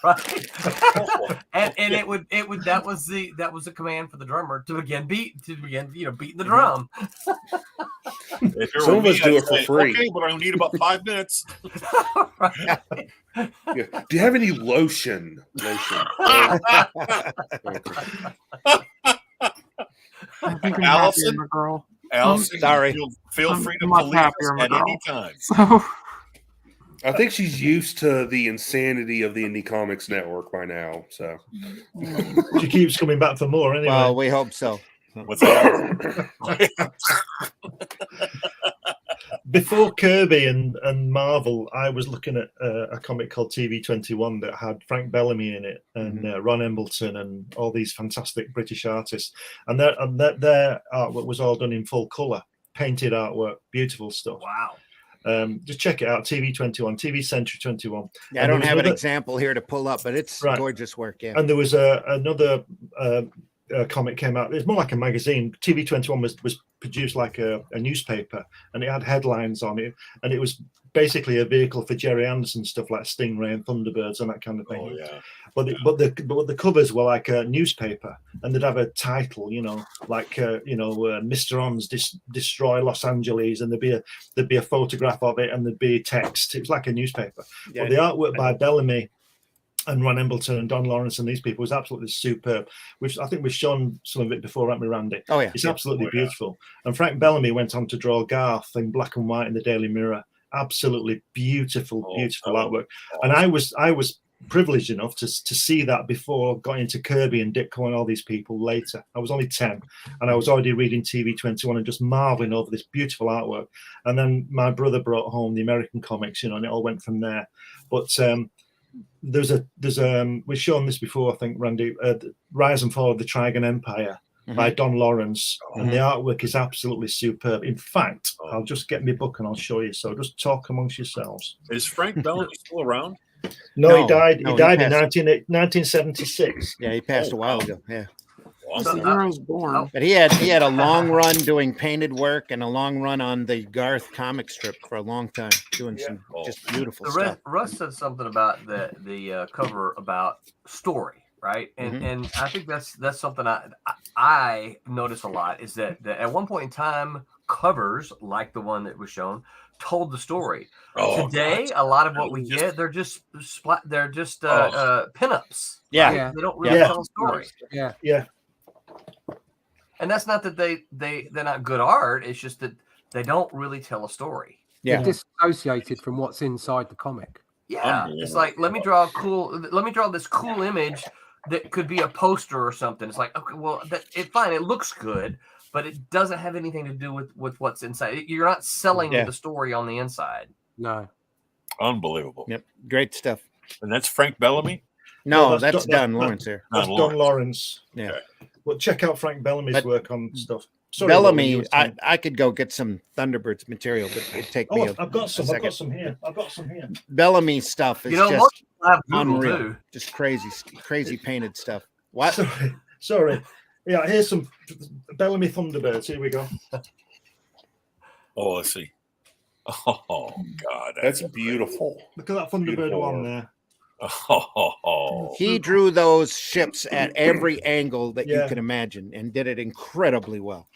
Right. and it would that was the command for the drummer to begin beating the drum. Some of us do it for free. Okay, but I need about 5 minutes. Yeah. Do you have any lotion? I think I'm Allison? happier, girl. Allison, sorry. Feel free to much believe us happier, at girl. any time. So I think she's used to the insanity of the Indie Comics Network by now. So She keeps coming back for more anyway. Well, we hope so. What's that? Before Kirby and Marvel, I was looking at a comic called TV21 that had Frank Bellamy in it and Ron Embleton and all these fantastic British artists. And their artwork was all done in full color, painted artwork, beautiful stuff. Wow. Just check it out, TV21, TV Century 21. Yeah, I don't have an example here to pull up, but it's gorgeous work. Yeah. And there was another comic came out. It's more like a magazine. TV21 was produced like a newspaper, and it had headlines on it, and it was basically a vehicle for Jerry Anderson stuff like Stingray and Thunderbirds and that kind of thing. Oh yeah. But the covers were like a newspaper, and they'd have a title, like Mr. On's destroy Los Angeles, and there'd be a photograph of it, and there'd be text. It was like a newspaper. Yeah. But the artwork by Bellamy and Ron Embleton and Don Lawrence and these people was absolutely superb. I think we've shown some of it before, haven't we, Randy? Oh yeah, it's absolutely beautiful. And Frank Bellamy went on to draw Garth in black and white in the Daily Mirror. Absolutely beautiful artwork. And I was privileged enough to see that before going into Kirby and Ditko and all these people later. I was only 10, and I was already reading TV21 and just marveling over this beautiful artwork. And then my brother brought home the American comics, and it all went from there. But we've shown this before, I think, Randy, Rise and Fall of the Trigon Empire by Don Lawrence, and the artwork is absolutely superb. In fact, I'll just get my book and I'll show you. So just talk amongst yourselves. Is Frank Bellamy still around? No, he died. He died in 1976. Yeah, he passed a while ago. Yeah. That's where I was born. But he had a long run doing painted work and a long run on the Garth comic strip for a long time, doing some just beautiful stuff. Russ said something about the cover about story, right? And I think that's something I notice a lot is that at one point in time, covers like the one that was shown told the story. Today, a lot of what we get, they're just pinups. Yeah. Right? They don't really tell a story. Yeah. And that's not that they're not good art. It's just that they don't really tell a story. Yeah. They're disassociated from what's inside the comic. Yeah. It's like, let me draw this cool image that could be a poster or something. It's like, okay, well, fine. It looks good, but it doesn't have anything to do with what's inside. You're not selling the story on the inside. No. Unbelievable. Yep. Great stuff. And that's Frank Bellamy? No, that's Don Lawrence here. That's Don Lawrence. Yeah. Okay. Well, check out Frank Bellamy's work on stuff. Sorry, Bellamy, I could go get some Thunderbirds material, but it'd take me I've got some here. Bellamy stuff is most people have Google unreal. too. Just crazy painted stuff. What? Sorry. Yeah, here's some Bellamy Thunderbirds. Here we go. Oh, let's see. Oh God, that's beautiful. Look at that Thunderbird one there. Oh, He drew those ships at every angle that you can imagine and did it incredibly well.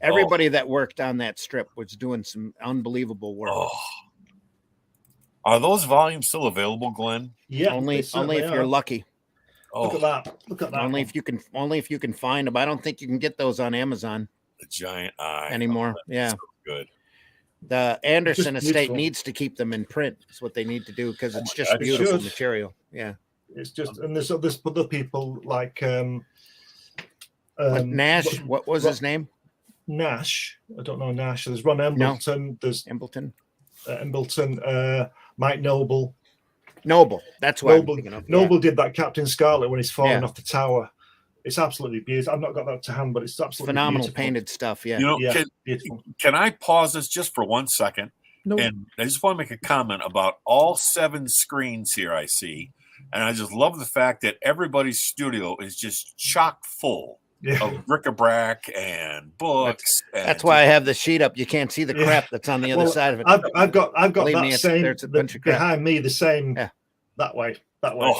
Everybody that worked on that strip was doing some unbelievable work. Are those volumes still available, Glenn? Yeah, only if you're lucky. Look at that! Look at that! Only if you can find them. I don't think you can get those on Amazon. The giant eye anymore. Yeah, so good. The Anderson estate needs to keep them in print. That's what they need to do because it's just beautiful material. Yeah, it's just, and there's other people like Nash. What was his name? Nash. I don't know Nash. There's Ron Embleton. No. There's Embleton. Mike Noble. That's what I'm thinking of. Noble did that Captain Scarlet when he's falling off the tower. It's absolutely beautiful. I've not got that to hand, but it's absolutely phenomenal beautiful. Painted stuff. Yeah. You know, can I pause this just for 1 second? No. And I just want to make a comment about all 7 screens here I see. And I just love the fact that everybody's studio is just chock full of bric-a-brac and books. That's why I have the sheet up. You can't see the crap that's on the other side of it. I've got Believe that me, same there's a bunch of crap behind me, the same that way. Oh.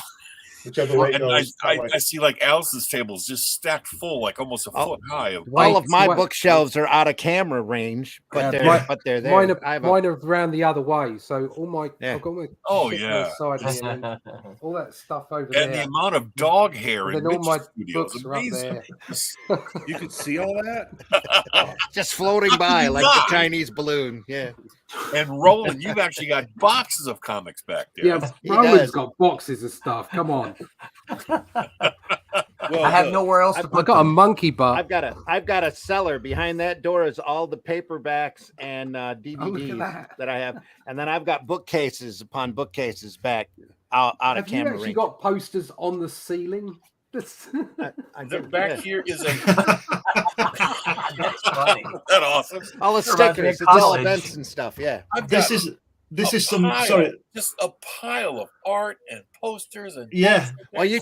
Whichever way it goes. I see like Alice's tables just stacked full, like almost a foot high. All of my bookshelves are out of camera range, but they're there. Mine are around the other way, so all my I've got my side of me, and then all that stuff over there. And the amount of dog hair in all my studios, books are up there. You can see all that just floating by like the Chinese balloon. Yeah. And Roland, you've actually got boxes of comics back there. Yeah, Roland's got boxes of stuff. Come on. Well, I have nowhere else to put. I've got a monkey bar. I've got a cellar behind that door. Is all the paperbacks and DVDs that I have, and then I've got bookcases upon bookcases back out of camera range. Have you actually got posters on the ceiling? Back here is a. That's funny. That awesome. All the stickers, it's all events and stuff. Yeah. This is some just a pile of art and posters and Well, you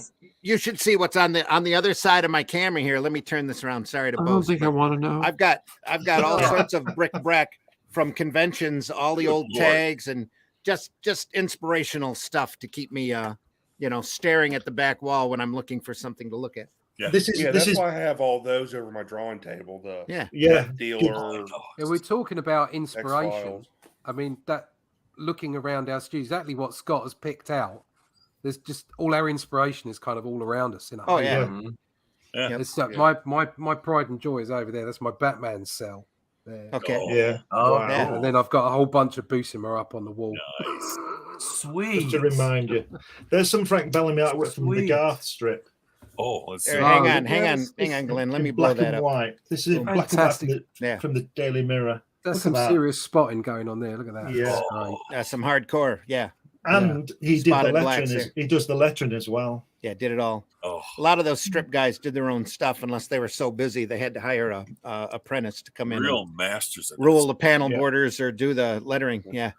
should see what's on the other side of my camera here. Let me turn this around. Sorry to boast. I don't think I want to know. I've got all sorts of bric-a-brac from conventions, all the old tags, and just inspirational stuff to keep me staring at the back wall when I'm looking for something to look at. Yeah, that's why I have all those over my drawing table. Dealer. We're talking about inspiration. X-Files. I mean, that looking around our studio, exactly what Scott has picked out. There's just all our inspiration is kind of all around us. It's my pride and joy is over there. That's my Batman cell. There. Okay. And then I've got a whole bunch of Buscema up on the wall. Nice. Sweet. Just to remind you, there's some Frank Bellamy artwork from the Garth strip. Oh, let's see. Hang on, Glenn. Let me blow that up. White. This is black and white from the Daily Mirror. There's some serious spotting going on there. Look at that. Yeah, some hardcore. Yeah. And he did the lettering. He does the lettering as well. Yeah, did it all. Oh. A lot of those strip guys did their own stuff unless they were so busy they had to hire a apprentice to come in. Real masters. Rule the panel borders or do the lettering. Yeah.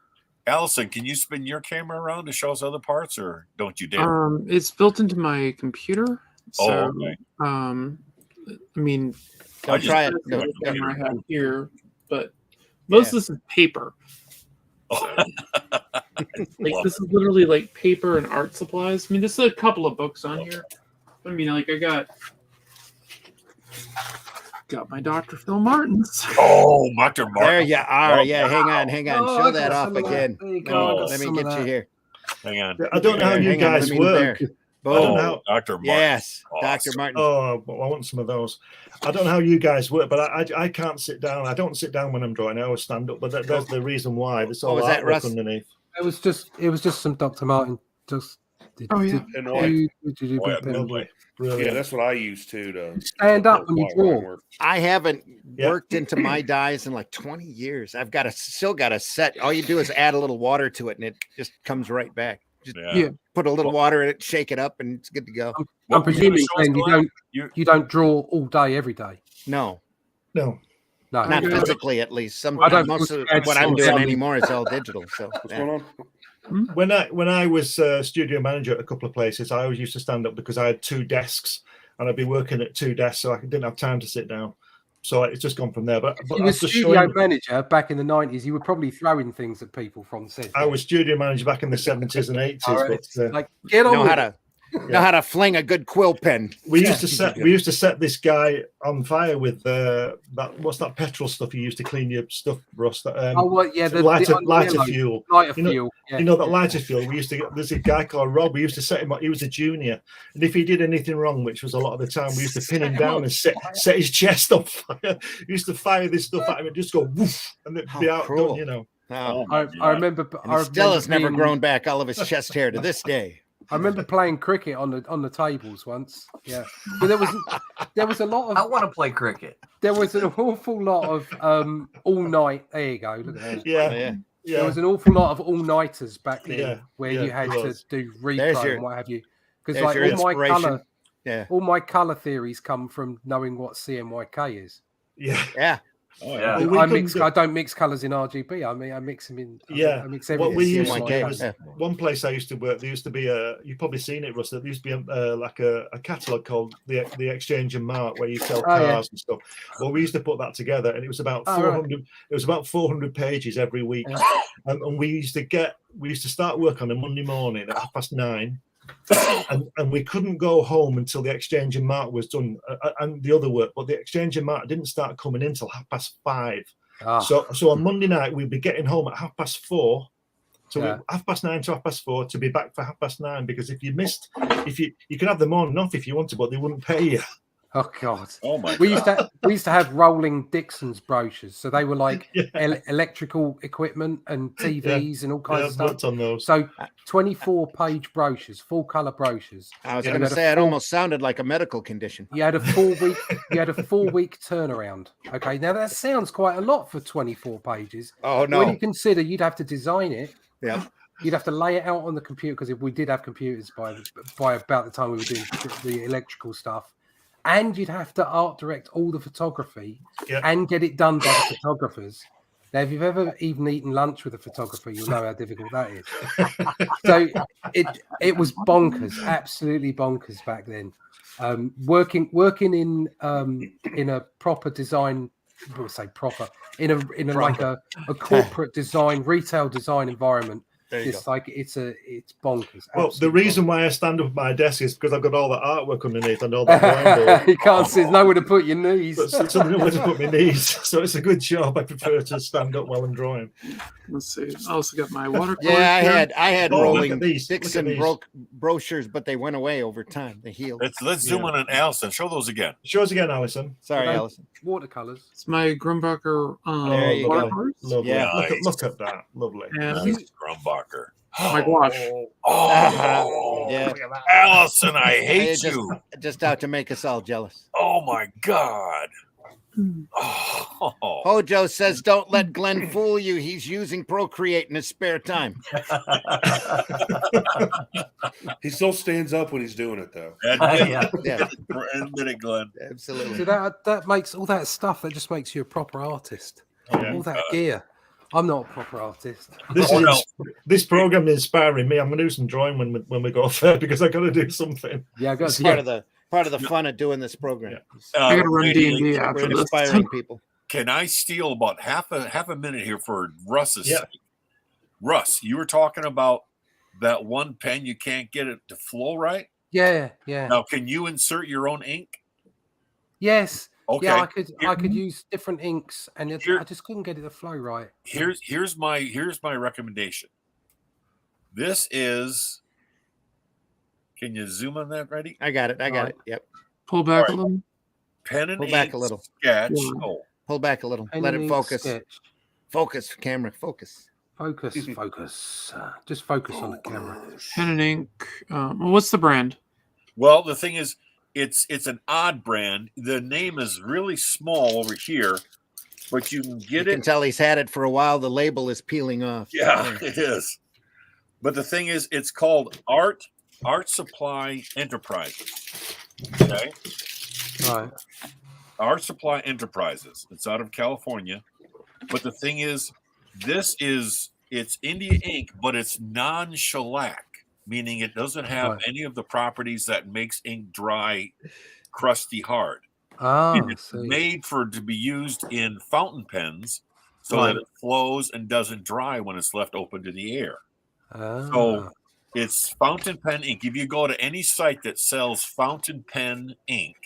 Allison, can you spin your camera around to show us other parts, or don't you dare? It's built into my computer. So, okay. I mean, I'll try it. The camera I have here, but most of this is paper. This is literally like paper and art supplies. I mean, this is a couple of books on here. I mean, like I got my Dr. Phil Martins. Oh, Dr. Martin. There you are. Hang on. Oh, show that off again. Let me get you here. Hang on. I don't know how you guys work. Oh, Dr. Martin. Yes, awesome. Dr. Martin. Oh, I want some of those. I don't know how you guys work, but I can't sit down. I don't sit down when I'm drawing. I always stand up. But that's the reason why. There's all that artwork underneath. It was just some Dr. Martin. Yeah, that's what I use too to stand up when you draw. I haven't worked into my dies in like 20 years. I've still got a set. All you do is add a little water to it, and it just comes right back. Just put a little water in it, shake it up, and it's good to go. I'm presuming you don't draw all day every day. No, not physically at least. Most of what I'm doing anymore is all digital. So what's going on? When I was studio manager at a couple of places, I always used to stand up because I had 2 desks and I'd be working at 2 desks, so I didn't have time to sit down. So it's just gone from there. But you were studio manager back in the 90s. You were probably throwing things at people from set. I was studio manager back in the 70s and 80s. Right. But like, get on with it. Know how to fling a good quill pen. We used to set this guy on fire with what's that petrol stuff you used to clean your stuff, Russ? The lighter fuel. Fuel. Yeah, you know that lighter fuel. We used to get. There's a guy called Rob. We used to set him up. He was a junior, and if he did anything wrong, which was a lot of the time, we used to pin him down and set his chest on fire. We used to fire this stuff at him and just go woof, and it'd be out done. You know. I remember. He still has never grown back all of his chest hair to this day. I remember playing cricket on the tables once. Yeah, but there was a lot of. I want to play cricket. There was an awful lot of all night. There you go. Look at that. Yeah. There was an awful lot of all nighters back then, where you had to do replay and what have you. Because like all my color theories come from knowing what CMYK is. Yeah. Oh, yeah. I don't mix colors in RGB. I mean, I mix them in. I mix everything. What we used to do was, one place I used to work. There used to be you've probably seen it, Russ. There used to be like a catalog called the Exchange and Mart, where you sell cars and stuff. Well, we used to put that together, and it was about 400. Right. It was about 400 pages every week, and we used to start work on a Monday morning at 9:30. And we couldn't go home until the Exchange and Mart was done and the other work, but the Exchange and Mart didn't start coming in until 5:30. So on Monday night we'd be getting home at 4:30. So 9:30 to 4:30 to be back for 9:30, because if you missed, you could have the morning off if you wanted, but they wouldn't pay you. Oh God! Oh my! We used to have rolling Dixon's brochures, so they were like electrical equipment and TVs and all kinds of stuff. On those. So 24-page brochures, full color brochures. I was going to say it almost sounded like a medical condition. You had a 4-week. You had a 4-week turnaround. Okay, now that sounds quite a lot for 24 pages. Oh no! When you consider you'd have to design it. Yeah. You'd have to lay it out on the computer, because if we did have computers by about the time we were doing the electrical stuff. And you'd have to art direct all the photography and get it done by the photographers. Now, if you've ever even eaten lunch with a photographer, you'll know how difficult that is. So it was bonkers, absolutely bonkers back then. Working in a proper design, we'll say proper, in a like a corporate design, retail design environment. It's like it's bonkers. Well, the reason why I stand up at my desk is because I've got all the artwork underneath and all that. You can't see. There's nowhere to put your knees. There's nowhere to put my knees. So it's a good job. I prefer to stand up while I'm drawing. Let's see. I also got my watercolor. Yeah, I had rolling Dixon brochures, but they went away over time. They healed. Let's zoom in on Allison. Show those again. Show us again, Allison. Sorry, Allison. Watercolors. It's my Grumbacher watercolors. Lovely. Yeah, nice. Look at that. Lovely. Nice Grumbacher. My gosh. Yeah. Allison, I hate you. Just out to make us all jealous. Oh my God. Hojo says, don't let Glenn fool you. He's using Procreate in his spare time. He still stands up when he's doing it, though. Admit it, Glenn. Absolutely. So that makes all that stuff. That just makes you a proper artist. All that gear. I'm not a proper artist. This program is inspiring me. I'm going to do some drawing when we go off there, because I got to do something. Yeah, I got part of the fun of doing this program. I got to run D&D after this. Inspiring people. Can I steal about half a minute here for Russ's sake? Russ, you were talking about that one pen, you can't get it to flow right? Yeah. Now, can you insert your own ink? Yes. Okay. Yeah, I could use different inks, and I just couldn't get it to flow right. Here's my recommendation. This is. Can you zoom on that? Ready? I got it. Yep. Pull back a little. Pen and pull back a little. Sketch. Yeah. Oh. Pull back a little. Pen Let it focus. Sketch. Focus, camera. Focus. Focus. Just focus on the camera. Pen and ink. What's the brand? Well, the thing is, it's an odd brand. The name is really small over here, but you can get it. You can tell he's had it for a while. The label is peeling off. Yeah, it is. But the thing is, it's called Art Supply Enterprises. Okay. Right. Art Supply Enterprises. It's out of California. But the thing is, it's India ink, but it's non-shellac, meaning it doesn't have any of the properties that makes ink dry, crusty, hard. And it's made to be used in fountain pens so that it flows and doesn't dry when it's left open to the air. So it's fountain pen ink. If you go to any site that sells fountain pen ink,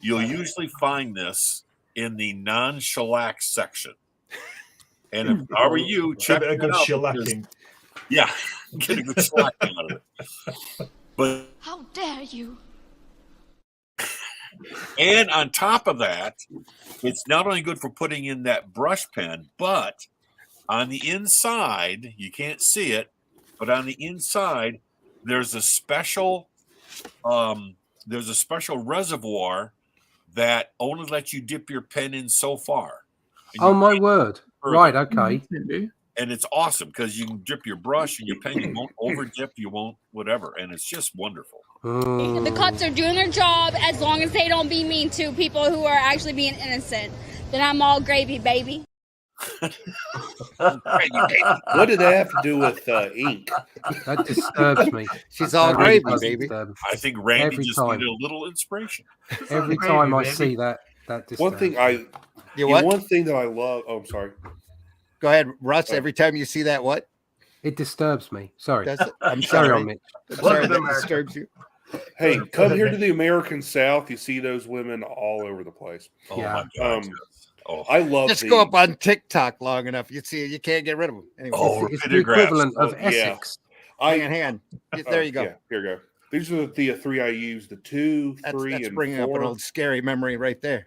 you'll usually find this in the non-shellac section. And if I were you, check it a good shellacking. Yeah, get a good shellacking out of it. But how dare you? And on top of that, it's not only good for putting in that brush pen, but on the inside, you can't see it, but on the inside, there's a special reservoir that only lets you dip your pen in so far. Oh my word! Right, okay. And it's awesome because you can dip your brush and your pen. You won't over dip, you won't whatever, and it's just wonderful. The cops are doing their job as long as they don't be mean to people who are actually being innocent. Then I'm all gravy, baby. What did that have to do with ink? That disturbs me. She's all gravy, baby. I think Randy needed a little inspiration. Every time I see that disturbs one thing me. One thing that I love. Oh, I'm sorry. Go ahead, Russ. Every time you see that, what? It disturbs me. Sorry. I'm sorry. Mitch. I'm sorry that disturbs you. Hey, come here to the American South. You see those women all over the place. Oh my God. I love. Just go up on TikTok long enough. You see, you can't get rid of them. Anyway, it's the equivalent of Essex. Hang on. There you go. Yeah, here you go. These are the three I use: the 2, 3, that's and bringing 4. up an old scary memory right there.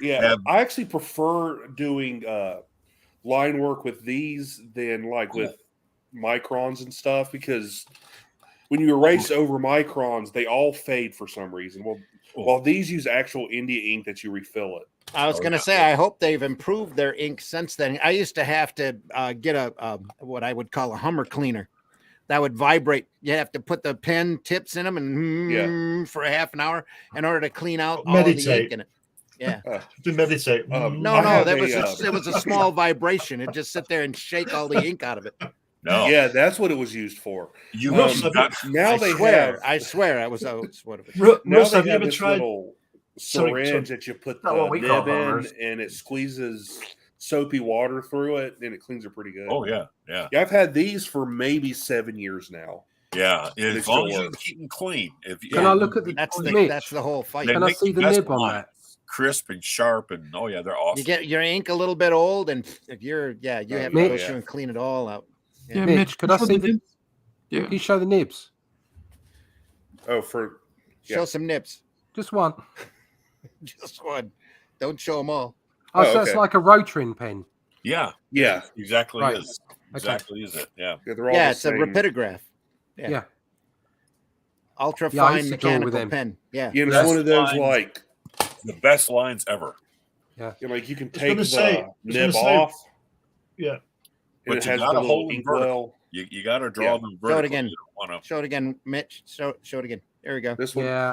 Yeah. I actually prefer doing line work with these than like with microns and stuff because when you erase over microns, they all fade for some reason. Well, while these use actual India ink that you refill it. I was going to say, I hope they've improved their ink since then. I used to have to get a what I would call a Hummer cleaner that would vibrate. You have to put the pen tips in them and for a half an hour in order to clean out all of the ink in it. Yeah. To meditate. No, it was a small vibration. It just sit there and shake all the ink out of it. No. Yeah, that's what it was used for. I swear I was what it was. Now they have this little syringe that you put the nib in and it squeezes soapy water through it and it cleans it pretty good. Oh yeah. I've had these for maybe 7 years now. Yeah, as long as you can keep them clean. Can I look at the that's the whole fight. Can I see the nib on that? Crisp and sharp and they're awesome. You get your ink a little bit old and if you have to go through and clean it all out. Yeah, Mitch, could I see the nibs? Yeah. Can you show the nibs? Oh, show some nibs. Just one. Just one. Don't show them all. Oh, so it's like a Rotring pen. Yeah. Exactly right. is. Exactly is it. Yeah. It's a rapidograph. Yeah. Ultra fine mechanical pen. Yeah. It's one of those like the best lines ever. Yeah. Like you can take the nib off. Yeah. But it you has got to the hold them vertical. You got to draw them vertical. Show it again. Show it again, Mitch. Show it again. There we go. This one. Yeah.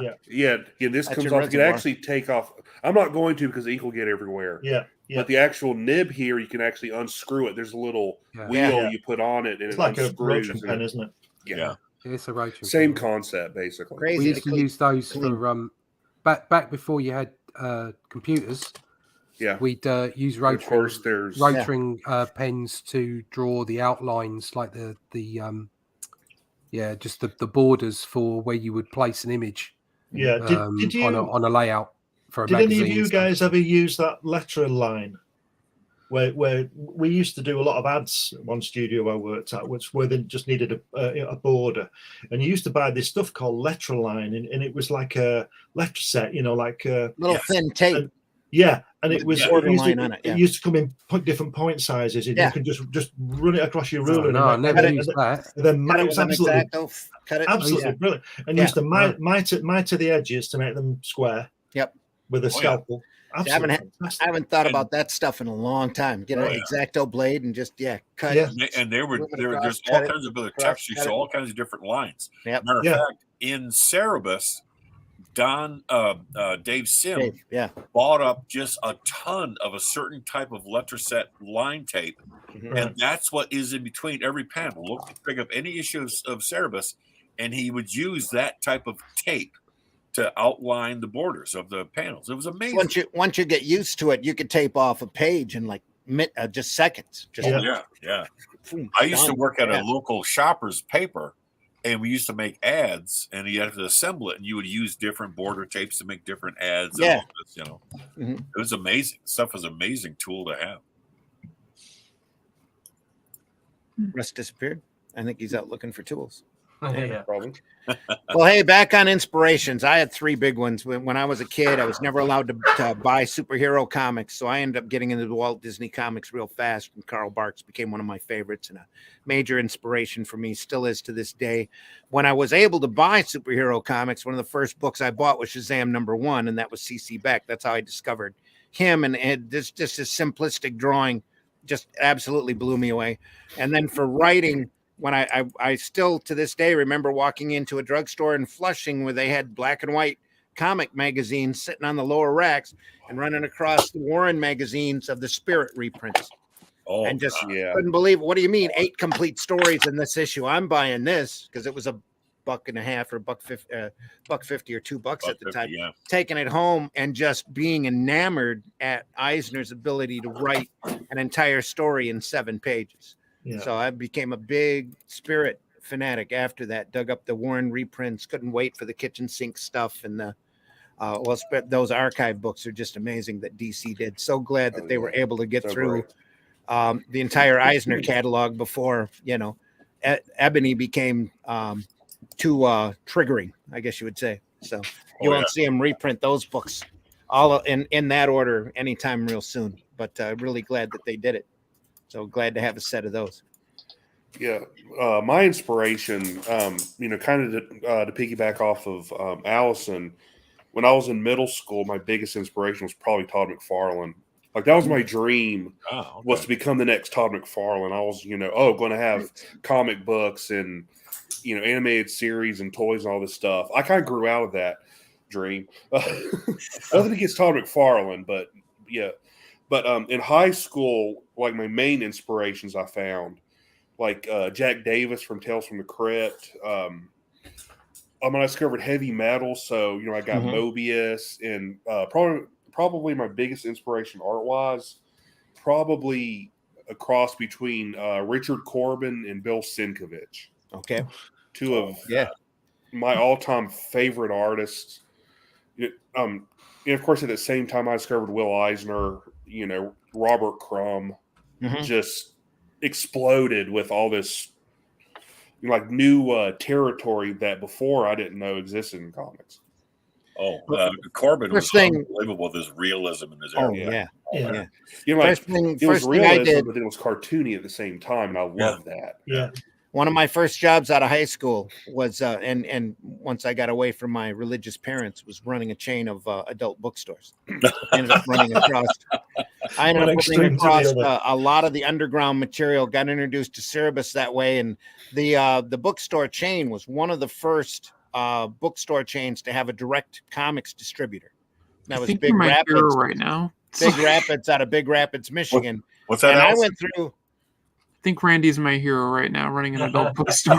This comes off. You can actually take off. I'm not going to because the ink will get everywhere. Yeah. But the actual nib here, you can actually unscrew it. There's a little wheel you put on it, and it's like a Rotring pen, isn't it? Yeah. It's a Rotring. Same concept, basically. Crazy. We used to use those for back before you had computers. Yeah, we'd use Rotring. Of course, there's Rotring pens to draw the outlines, like just the borders for where you would place an image. Yeah, did you on a layout for a did magazine? Did any of you guys ever use that letter line? Where we used to do a lot of ads at one studio I worked at, where they just needed a border, and you used to buy this stuff called letter line, and it was like a letter set, like a little thin tape. And it was it used to come in different point sizes, and you can just run it across your ruler. I never used that. And then it's absolutely brilliant. And you used to mite to the edges to make them square. Yep, with a scalpel. I haven't thought about that stuff in a long time. Get an X-Acto blade and just cut. Yeah. And there's all kinds of other textures, so all kinds of different lines. Yep. Matter of fact, in Cerebus, Dave Sim bought up just a ton of a certain type of letter set line tape, and that's what is in between every panel. Pick up any issue of Cerebus, and he would use that type of tape to outline the borders of the panels. It was amazing. Once you get used to it, you could tape off a page in like just seconds. Yeah. I used to work at a local shopper's paper, and we used to make ads, and you had to assemble it, and you would use different border tapes to make different ads. Yeah. And all this, It was amazing. Stuff was an amazing tool to have. Russ disappeared. I think he's out looking for tools. Yeah, probably. Well, hey, back on inspirations. I had 3 big ones. When I was a kid, I was never allowed to buy superhero comics, so I ended up getting into the Walt Disney comics real fast, and Carl Barks became one of my favorites and a major inspiration for me, still is to this day. When I was able to buy superhero comics, one of the first books I bought was Shazam #1, and that was C.C. Beck. That's how I discovered him, and just his simplistic drawing just absolutely blew me away. And then for writing, when I still to this day remember walking into a drugstore in Flushing where they had black and white comic magazines sitting on the lower racks and running across the Warren magazines of the Spirit reprints. And just couldn't believe it. What do you mean 8 complete stories in this issue? I'm buying this because it was $1.50 or $1.50 or $2 at the time. Yeah. Taking it home and just being enamored at Eisner's ability to write an entire story in 7 pages. Yeah. So I became a big Spirit fanatic after that. Dug up the Warren reprints. Couldn't wait for the kitchen sink stuff and the those archive books are just amazing that DC did. So glad that they were able to get through the entire Eisner catalog before Ebony became too triggering, I guess you would say. So you won't see him reprint those books all in that order anytime real soon. But really glad that they did it. So glad to have a set of those. Yeah, my inspiration, kind of to piggyback off of Allison, when I was in middle school, my biggest inspiration was probably Todd McFarlane. Like that was my dream, was to become the next Todd McFarlane. I was, going to have comic books and, animated series and toys and all this stuff. I kind of grew out of that dream. Nothing against Todd McFarlane, but yeah. But in high school, like my main inspirations I found, like Jack Davis from Tales from the Crypt. I discovered heavy metal, so I got Mobius, and probably my biggest inspiration art-wise, probably a cross between Richard Corbin and Bill Sienkiewicz. Okay, 2 of my all-time favorite artists. And of course, at the same time, I discovered Will Eisner. Robert Crumb just exploded with all this new territory that before I didn't know existed in comics. Corbin was unbelievable with his realism in his art. Yeah. First thing I did, but it was cartoony at the same time, and I loved that. Yeah. One of my first jobs out of high school was, and once I got away from my religious parents, was running a chain of adult bookstores. I ended up running across a lot of the underground material. Got introduced to Cerebus that way, and the bookstore chain was one of the first bookstore chains to have a direct comics distributor. That was Big Rapids right now. Big Rapids out of Big Rapids, Michigan. What's that? And I went through. I think Randy's my hero right now, running an adult bookstore.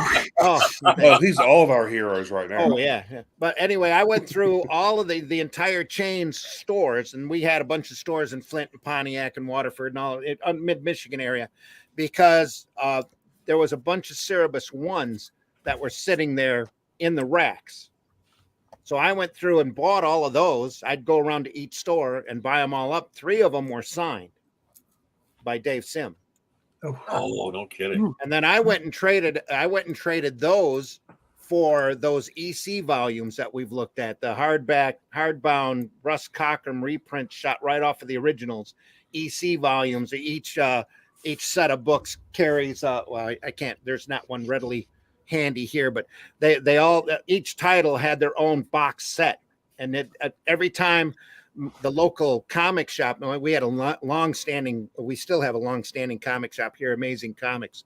He's all of our heroes right now. Oh yeah. But anyway, I went through all of the entire chain's stores, and we had a bunch of stores in Flint and Pontiac and Waterford and all mid-Michigan area, because there was a bunch of Cerebus ones that were sitting there in the racks. So I went through and bought all of those. I'd go around to each store and buy them all up. 3 of them were signed by Dave Sim. Oh, no kidding. And then I went and traded those for those EC volumes that we've looked at, the hardbound Russ Cockram reprint shot right off of the originals, EC volumes. Each set of books carries I can't, there's not one readily handy here, but they all, each title had their own box set, and every time the local comic shop, we had we still have a long-standing comic shop here, Amazing Comics.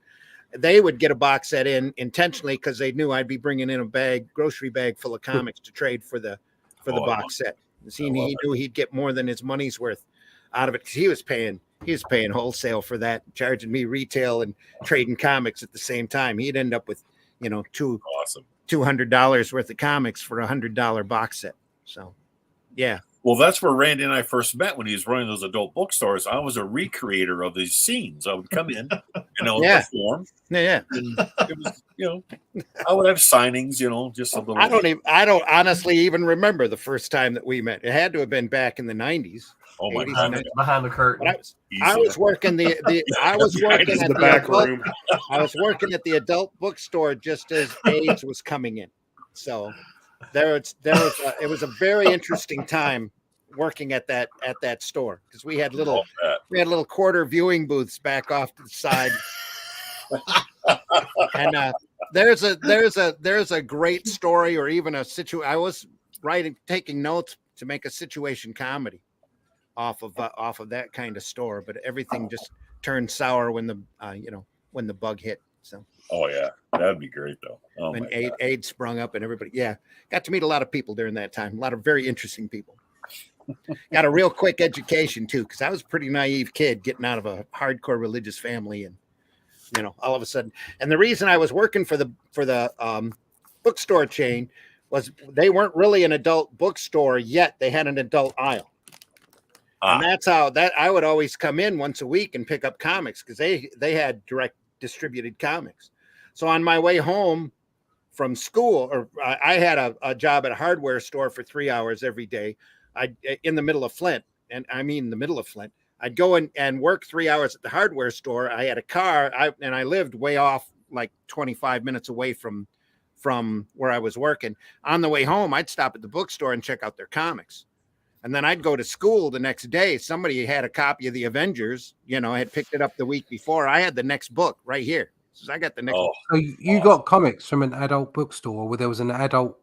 They would get a box set in intentionally because they knew I'd be bringing in a grocery bag full of comics to trade for the box set. He knew he'd get more than his money's worth out of it, because he was paying wholesale for that, charging me retail and trading comics at the same time. He'd end up with $200 worth of comics for $100 box set. So, yeah. Well, that's where Randy and I first met when he was running those adult bookstores. I was a recreator of these scenes. I would come in and I would perform. Yeah. And it was, I would have signings, just a little. I don't honestly even remember the first time that we met. It had to have been back in the 90s. Oh my 80s, God. Behind the curtain. I was working I was working at the back adult, room. I was working at the adult bookstore just as AIDS was coming in. So it was a very interesting time working at that store, because we had little quarter viewing booths back off to the side. And there's a great story, or even a situation. I was taking notes to make a situation comedy off of that kind of store, but everything just turned sour when the bug hit. So. Oh yeah, that'd be great though. Oh, when AIDS sprung up and everybody, got to meet a lot of people during that time. A lot of very interesting people. Got a real quick education too, because I was a pretty naive kid getting out of a hardcore religious family, and all of a sudden. And the reason I was working for the bookstore chain was they weren't really an adult bookstore yet. They had an adult aisle. And that's how I would always come in once a week and pick up comics, because they had direct distributed comics. So on my way home from school, or I had a job at a hardware store for 3 hours every day. In the middle of Flint, and I mean the middle of Flint. I'd go in and work 3 hours at the hardware store. I had a car, and I lived way off, like 25 minutes away from where I was working. On the way home, I'd stop at the bookstore and check out their comics. And then I'd go to school the next day. Somebody had a copy of the Avengers, I had picked it up the week before. I had the next book right here. So I got the next book. So you got comics from an adult bookstore where there was an adult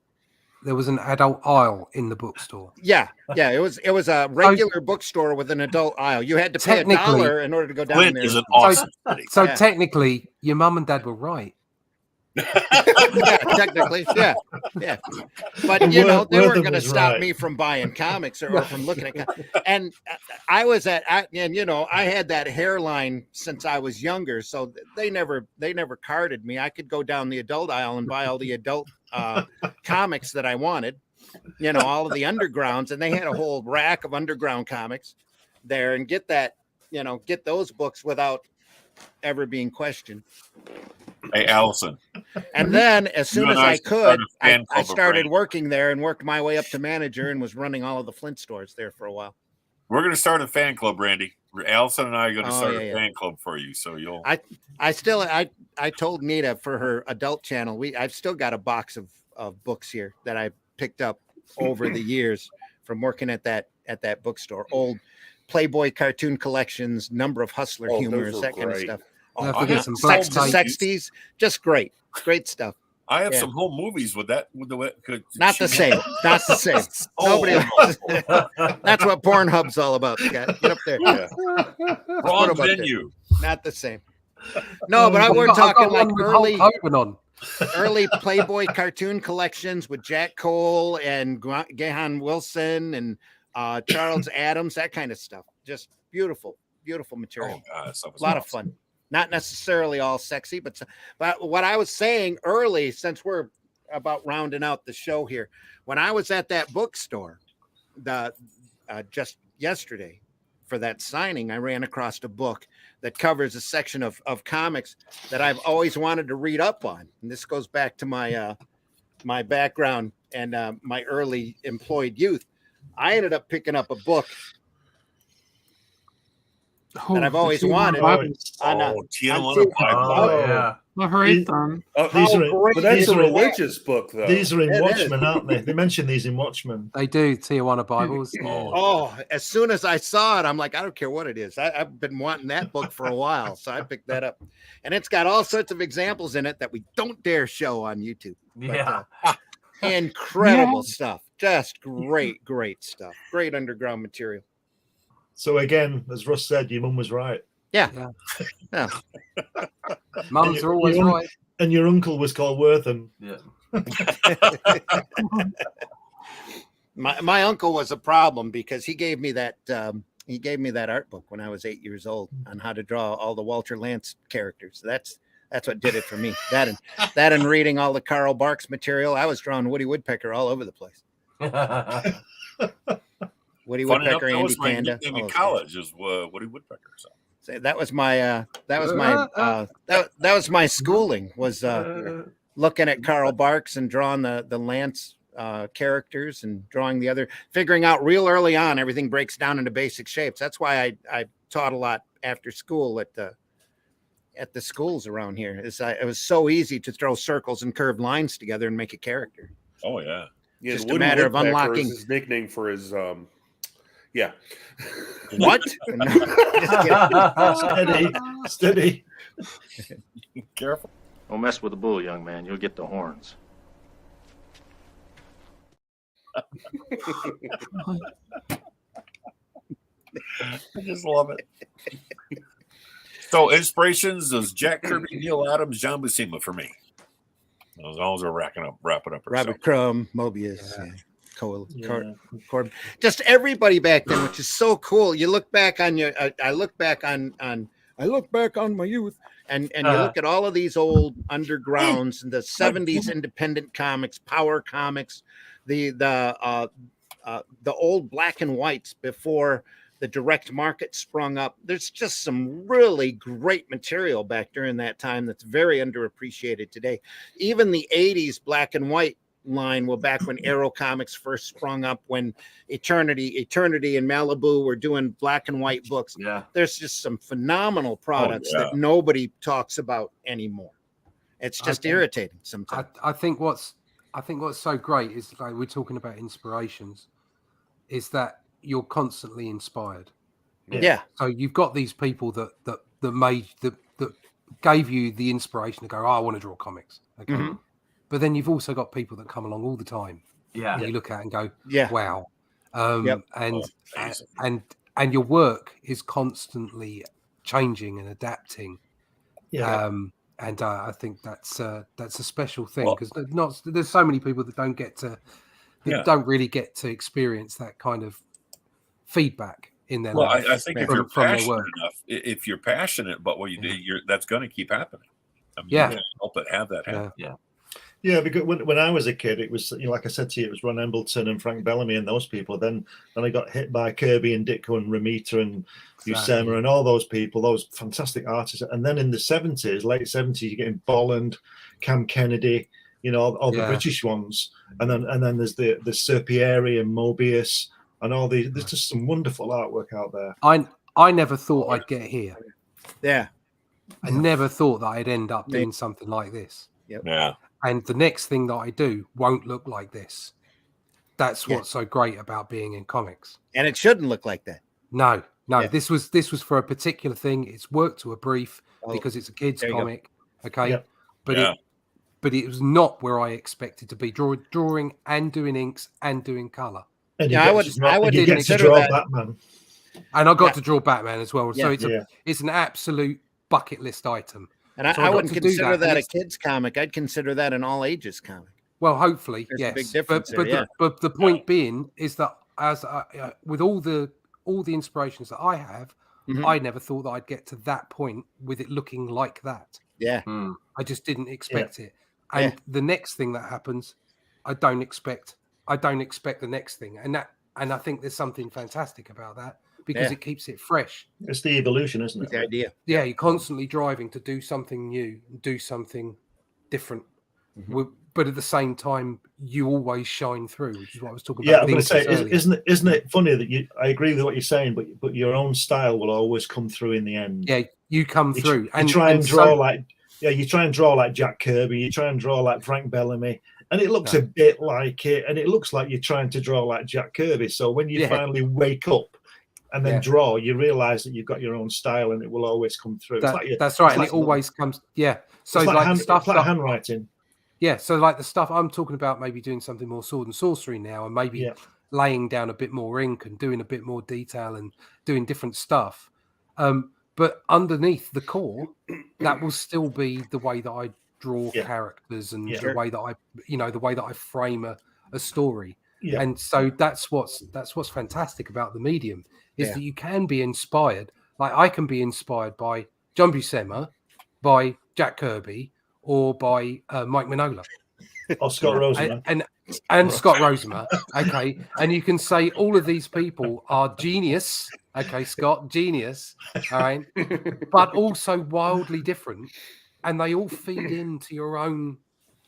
aisle in the bookstore. Yeah. It was a regular bookstore with an adult aisle. You had to pay $1 in order to go down Flint there. is an awesome city. So technically, your mum and dad were right. Technically, yeah. But they weren't going to stop me from buying comics or from looking at. And I had that hairline since I was younger, so they never carded me. I could go down the adult aisle and buy all the adult comics that I wanted. All of the undergrounds, and they had a whole rack of underground comics there, and get those books without ever being questioned. Hey, Allison. And then as soon as I could, I started working there and worked my way up to manager, and was running all of the Flint stores there for a while. We're going to start a fan club, Randy. Allison and I are going to start a fan club for you. So you'll. I told Nita for her adult channel, I've still got a box of books here that I picked up over the years from working at that bookstore. Old Playboy cartoon collections, number of Hustler humors, that kind of stuff. Sex to Sexties, just great stuff. I have some home movies with that. Not the same. Nobody. That's what Pornhub's all about, Scott. Get up there. Wrong venue. Not the same. No, but we're talking like early Playboy cartoon collections with Jack Cole and Gahan Wilson and Charles Adams, that kind of stuff. Just beautiful material. Oh, God, a lot of fun. Not necessarily all sexy, but what I was saying early, since we're about rounding out the show here, when I was at that bookstore, just yesterday for that signing, I ran across a book that covers a section of comics that I've always wanted to read up on. And this goes back to my background and my early employed youth. I ended up picking up a book that I've always wanted. Yeah. But that's a religious book, though. These are in Watchmen, aren't they? They mention these in Watchmen. They do, Tijuana Bibles. Oh, as soon as I saw it, I'm like, I don't care what it is. I've been wanting that book for a while, so I picked that up. And it's got all sorts of examples in it that we don't dare show on YouTube. Yeah. Incredible stuff. Just great stuff. Great underground material. So again, as Russ said, your mum was right. Yeah. Mums are always right. And your uncle was called Wortham. Yeah. My uncle was a problem because he gave me that art book when I was 8 years old on how to draw all the Walter Lantz characters. That's what did it for me. That and reading all the Carl Barks material. I was drawing Woody Woodpecker all over the place. Woody Funny enough, Woodpecker, that Andy was my Panda. nickname all in those guys. college is Woody Woodpecker. So. That was my that was my schooling, was looking at Carl Barks and drawing the Lance characters and drawing the other, figuring out real early on everything breaks down into basic shapes. That's why I taught a lot after school at the schools around here. It was so easy to throw circles and curved lines together and make a character. Oh yeah, Yeah, just the a matter of Woodpecker unlocking. is his nickname for his yeah. What? Steady. Careful. Don't mess with the bull, young man. You'll get the horns. I just love it. So inspirations is Jack Kirby, Neil Adams, John Buscema for me. As long as we're wrapping up. Robert Crumb, Mobius, Corbin, just everybody back then, which is so cool. You look back on I look back on my youth, and you look at all of these old undergrounds and the 70s independent comics, Power Comics, the old black and whites before the direct market sprung up. There's just some really great material back during that time that's very underappreciated today. Even the 80s black and white line, well, back when Arrow Comics first sprung up, when Eternity and Malibu were doing black and white books. Yeah, there's just some phenomenal products that nobody talks about anymore. It's just irritating sometimes. I think what's so great is, like, we're talking about inspirations, is that you're constantly inspired. Yeah. So you've got these people that gave you the inspiration to go, I want to draw comics. Okay. Mm-hmm. But then you've also got people that come along all the time. Yeah. And you look at and go, yeah, wow. And your work is constantly changing and adapting. Yeah. And I think that's a special thing, because there's so many people that don't really get to experience that kind of feedback in their life. I think if you're passionate enough, if you're passionate about what you do, that's going to keep happening. I mean, you can't help but have that happen. Yeah, because when I was a kid, it was, like I said to you, it was Ron Embleton and Frank Bellamy and those people. Then I got hit by Kirby and Ditko and Ramita and Buscema and all those people, those fantastic artists. And then in the 70s, late 70s, you're getting Bolland, Cam Kennedy, all the British ones. And then there's the Serpieri and Mobius and all these. There's just some wonderful artwork out there. I never thought I'd get here. Yeah. I never thought that I'd end up doing something like this. Yep. Yeah. And the next thing that I do won't look like this. That's what's so great about being in comics. And it shouldn't look like that. No. This was for a particular thing. It's worked to a brief because it's a kid's comic. Okay. Yep. But it was not where I expected to be. Drawing and doing inks and doing color. And I would consider that. Batman. And I got to draw Batman as well. So it's an absolute bucket list item. And I wouldn't consider that a kid's comic. I'd consider that an all ages comic. Well, hopefully, There's yes. a big difference but the point being is that as with all the inspirations that I have, I never thought that I'd get to that point with it looking like that. Yeah. I just didn't expect it. And the next thing that happens, I don't expect the next thing. And I think there's something fantastic about that, because it keeps it fresh. It's the evolution, isn't it? The idea. Yeah, you're constantly driving to do something new, do something different. But at the same time, you always shine through, which is what I was talking about. Yeah, I'm going to say, isn't it funny that I agree with what you're saying, but your own style will always come through in the end. Yeah, you come through. You try and draw like Jack Kirby, you try and draw like Frank Bellamy, and it looks a bit like it, and it looks like you're trying to draw like Jack Kirby. So when you finally wake up and then draw, you realize that you've got your own style, and it will always come through. That's right, and it always comes. Yeah, so it's like handwriting. Yeah, so like the stuff I'm talking about, maybe doing something more sword and sorcery now, and maybe laying down a bit more ink and doing a bit more detail and doing different stuff. But underneath the core, that will still be the way that I draw characters and the way that I frame a story. Yeah. And so that's what's fantastic about the medium is that you can be inspired. Like I can be inspired by John Buscema, by Jack Kirby, or by Mike Mignola, or Scott Rosen. and Scott Rosemer. Okay, and you can say all of these people are genius. Okay, Scott, genius. All right, but also wildly different, and they all feed into your own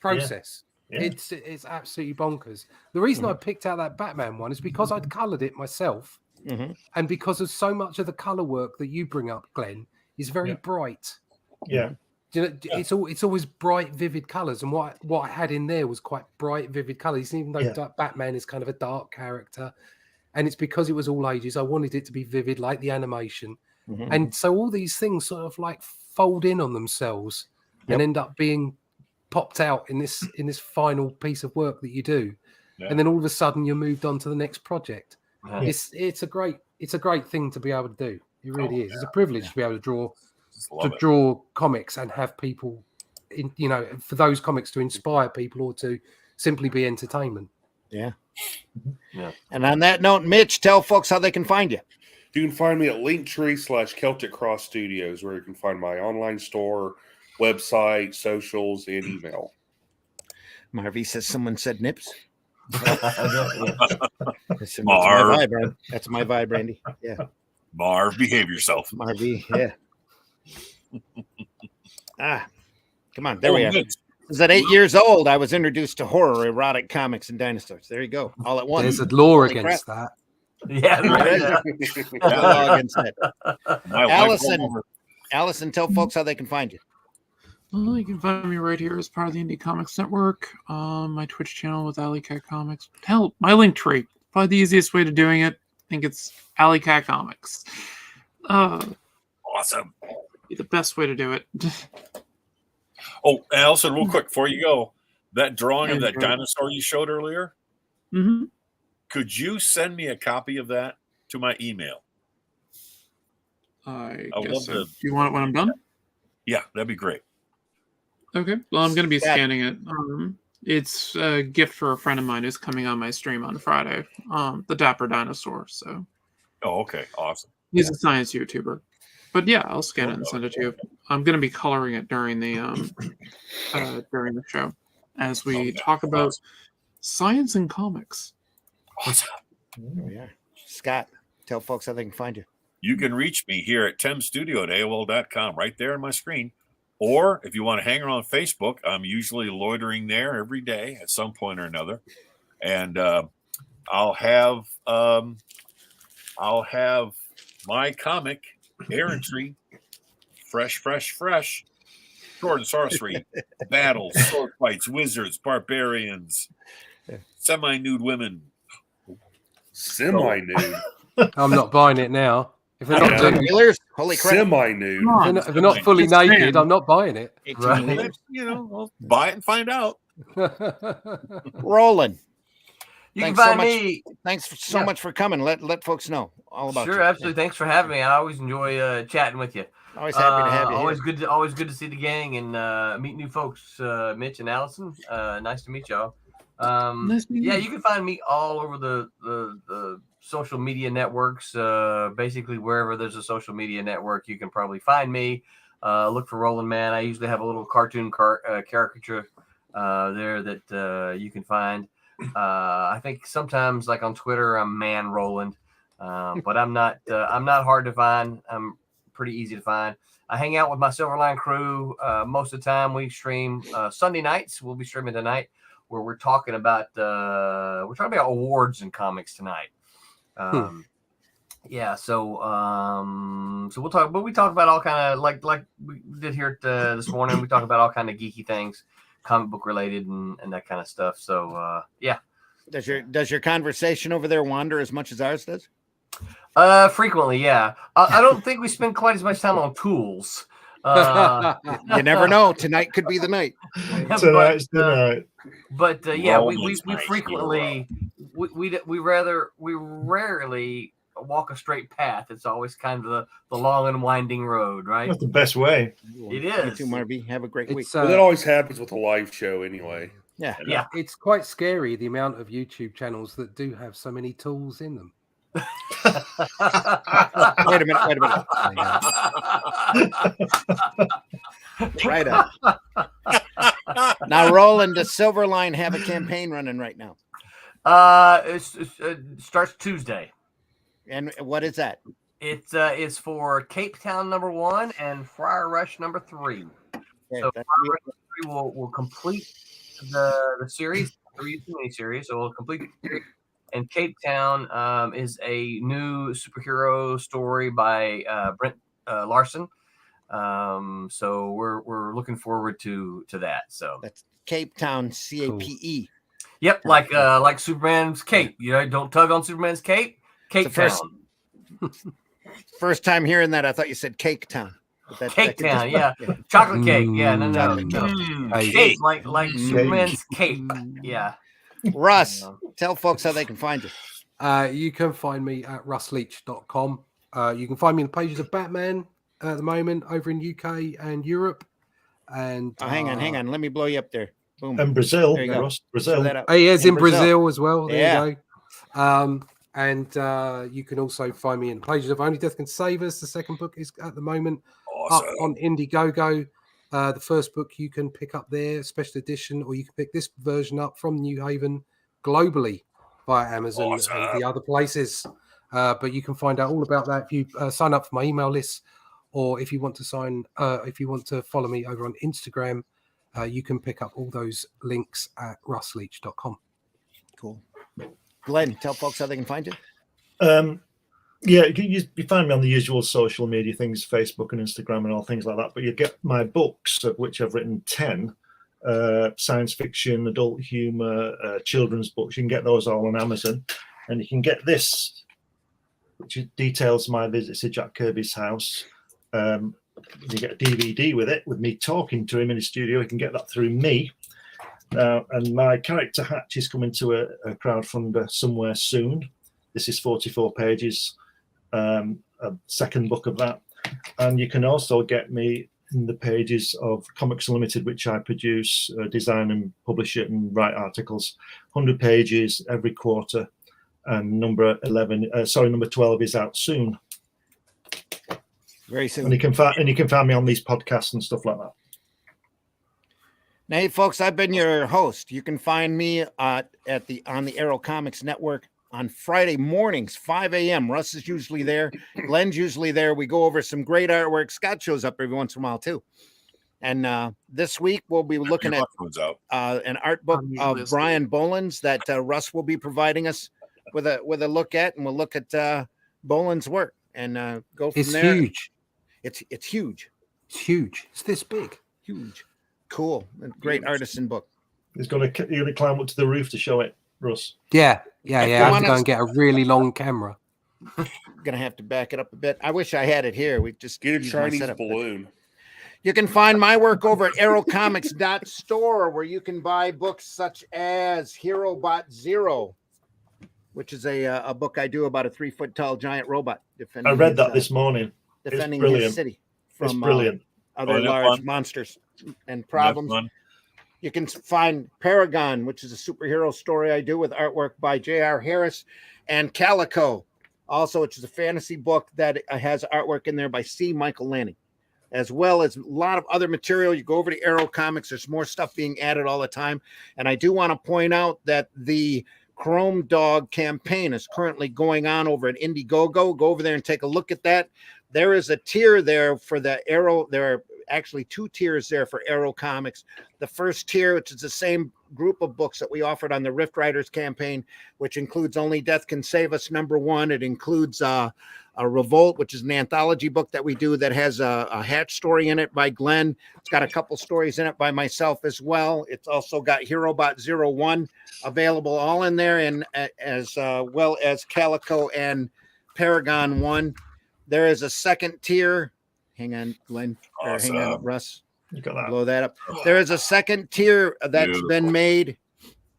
process. Yeah. It's absolutely bonkers. The reason I picked out that Batman one is because I'd coloured it myself, and because of so much of the colour work that you bring up, Glenn, is very bright. Yeah. You know, it's always bright, vivid colours, and what I had in there was quite bright, vivid colours. Even though Batman is kind of a dark character, and it's because it was all ages. I wanted it to be vivid, like the animation, and so all these things sort of like fold in on themselves and end up being popped out in this final piece of work that you do, and then all of a sudden you're moved on to the next project. It's a great thing to be able to do. It really is. It's a privilege to be able to draw comics and have people, for those comics to inspire people or to simply be entertainment. Yeah. And on that note, Mitch, tell folks how they can find you. You can find me at Linktree/Celtic Cross Studios, where you can find my online store, website, socials, and email. Marvy says someone said nips. Marv. That's my vibe, Randy. Yeah. Marv, behave yourself. Marvy, yeah. Come on, there we are. Because at 8 years old, I was introduced to horror, erotic comics, and dinosaurs. There you go, all at once. There's a law against that. Yeah, law against that. Allison, tell folks how they can find you. Well, you can find me right here as part of the Indie Comics Network. My Twitch channel with Alley Cat Comics. Hell, my link tree. Probably the easiest way to doing it. I think it's Alley Cat Comics. Awesome. Be the best way to do it. Oh, and also, real quick before you go, that drawing of that dinosaur you showed earlier. Could you send me a copy of that to my email? I guess so. Do you want it when I'm done? Yeah, that'd be great. Okay. Well, I'm going to be scanning it. It's a gift for a friend of mine who's coming on my stream on Friday. The Dapper Dinosaur. So. Oh, okay. Awesome. He's a science YouTuber. But yeah, I'll scan it and send it to you. I'm going to be coloring it during the show as we talk about science and comics. Awesome. Oh, yeah. Scott, tell folks how they can find you. You can reach me here at timstudio@AOL.com, right there on my screen. Or if you want to hang around Facebook, I'm usually loitering there every day at some point or another. And I'll have my comic errantry, fresh, sword and sorcery, battles, sword fights, wizards, barbarians, semi-nude women. Semi-nude. I'm not buying it now. If they're not doing holy crap. Semi-nude. If they're not fully naked, I'm not buying it. Right. I'll buy it and find out. Roland. You can find me. Thanks so much for coming. Let folks know all about you. Sure, absolutely. Thanks for having me. I always enjoy chatting with you. Always happy to have you. Always good to see the gang and meet new folks. Mitch and Allison. Nice to meet y'all. Nice meeting you. You can find me all over the social media networks. Basically, wherever there's a social media network, you can probably find me. Look for Roland Man. I usually have a little cartoon caricature there that you can find. I think sometimes, like on Twitter, I'm Man Roland, but I'm not hard to find. I'm pretty easy to find. I hang out with my Silverline crew most of the time. We stream Sunday nights. We'll be streaming tonight, where we're talking about awards and comics tonight. Yeah, so we'll talk, but we talk about all kind of like we did here this morning. We talk about all kind of geeky things, comic book related and that kind of stuff. So yeah. Does your conversation over there wander as much as ours does? Frequently, yeah. I don't think we spend quite as much time on tools. You never know. Tonight could be the night. Tonight's the night. But yeah, we frequently we rarely walk a straight path. It's always kind of the long and winding road, right? That's the best way. It is. You too, Marby. Have a great week. Well, that always happens with a live show anyway. Yeah. Yeah. It's quite scary, the amount of YouTube channels that do have so many tools in them. Wait a minute. Right up. Now, Roland, does Silverline have a campaign running right now? It starts Tuesday. And what is that? It's for Cape Town #1 and Friar Rush #3. Okay, so Friar Rush #3 will complete the series, the mini series. So we'll complete the series. And Cape Town is a new superhero story by Brent Larson. So we're looking forward to that. So that's Cape Town, CAPE. Yep, like Superman's cape. You know, don't tug on Superman's cape. Cape Town. First time hearing that, I thought you said Cake Town. Cake Town, yeah. Chocolate cake. Yeah, no. Cake. Cape, like Superman's cape. Yeah. Russ, tell folks how they can find you. You can find me at russleach.com. You can find me in the pages of Batman at the moment over in UK and Europe. And hang on. Let me blow you up there. Boom. And Brazil. There you go. Russ, Brazil. He is in Brazil as well. There you go. And you can also find me in the pages of Only Death Can Save Us. The second book is at the moment up on Indiegogo. The first book you can pick up there, special edition, or you can pick this version up from New Haven globally via Amazon and the other places. But you can find out all about that if you sign up for my email list, or if you want to follow me over on Instagram, you can pick up all those links at russleach.com. Cool. Glenn, tell folks how they can find you. You find me on the usual social media things, Facebook and Instagram and all things like that. But you get my books, of which I've written 10, science fiction, adult humor, children's books. You can get those all on Amazon. And you can get this, which details my visits to Jack Kirby's house. You get a DVD with it, with me talking to him in the studio. You can get that through me. And my character Hatch is coming to a crowdfunder somewhere soon. This is 44 pages, a second book of that. And you can also get me in the pages of Comics Unlimited, which I produce, design and publish it and write articles. 100 pages every quarter. And number 12 is out soon. Very soon. And you can find me on these podcasts and stuff like that. Now, hey, folks, I've been your host. You can find me on the Arrow Comics Network on Friday mornings, 5 a.m. Russ is usually there. Glenn's usually there. We go over some great artwork. Scott shows up every once in a while, too. And this week, we'll be looking at an art book of Brian Boland's that Russ will be providing us with a look at, and we'll look at Boland's work and go from there. Huge. It's huge. It's huge. It's this big. Huge. Cool. Great artisan book. You're going to climb up to the roof to show it, Russ. Yeah. I have to go and get a really long camera. Gonna have to back it up a bit. I wish I had it here. We just get a Chinese balloon. You can find my work over at arrowcomics.store, where you can buy books such as HeroBot Zero, which is a book I do about a 3-foot tall giant robot defending. I read that this morning. Defending his city from other large monsters and problems. You can find Paragon, which is a superhero story I do with artwork by J.R. Harris, and Calico, also, which is a fantasy book that has artwork in there by C. Michael Lanning, as well as a lot of other material. You go over to Arrow Comics, there's more stuff being added all the time. And I do want to point out that the Chrome Dog campaign is currently going on over at Indiegogo. Go over there and take a look at that. There is a tier there for the Arrow. There are actually 2 tiers there for Arrow Comics. The first tier, which is the same group of books that we offered on the Rift Riders campaign, which includes Only Death Can Save Us #1. It includes a Revolt, which is an anthology book that we do that has a Hatch story in it by Glenn. It's got a couple stories in it by myself as well. It's also got HeroBot 01 available all in there, and as well as Calico and Paragon 1. There is a second tier. Hang on, Glenn. Hang on, Russ. You got that. Blow that up. There is a second tier that's been made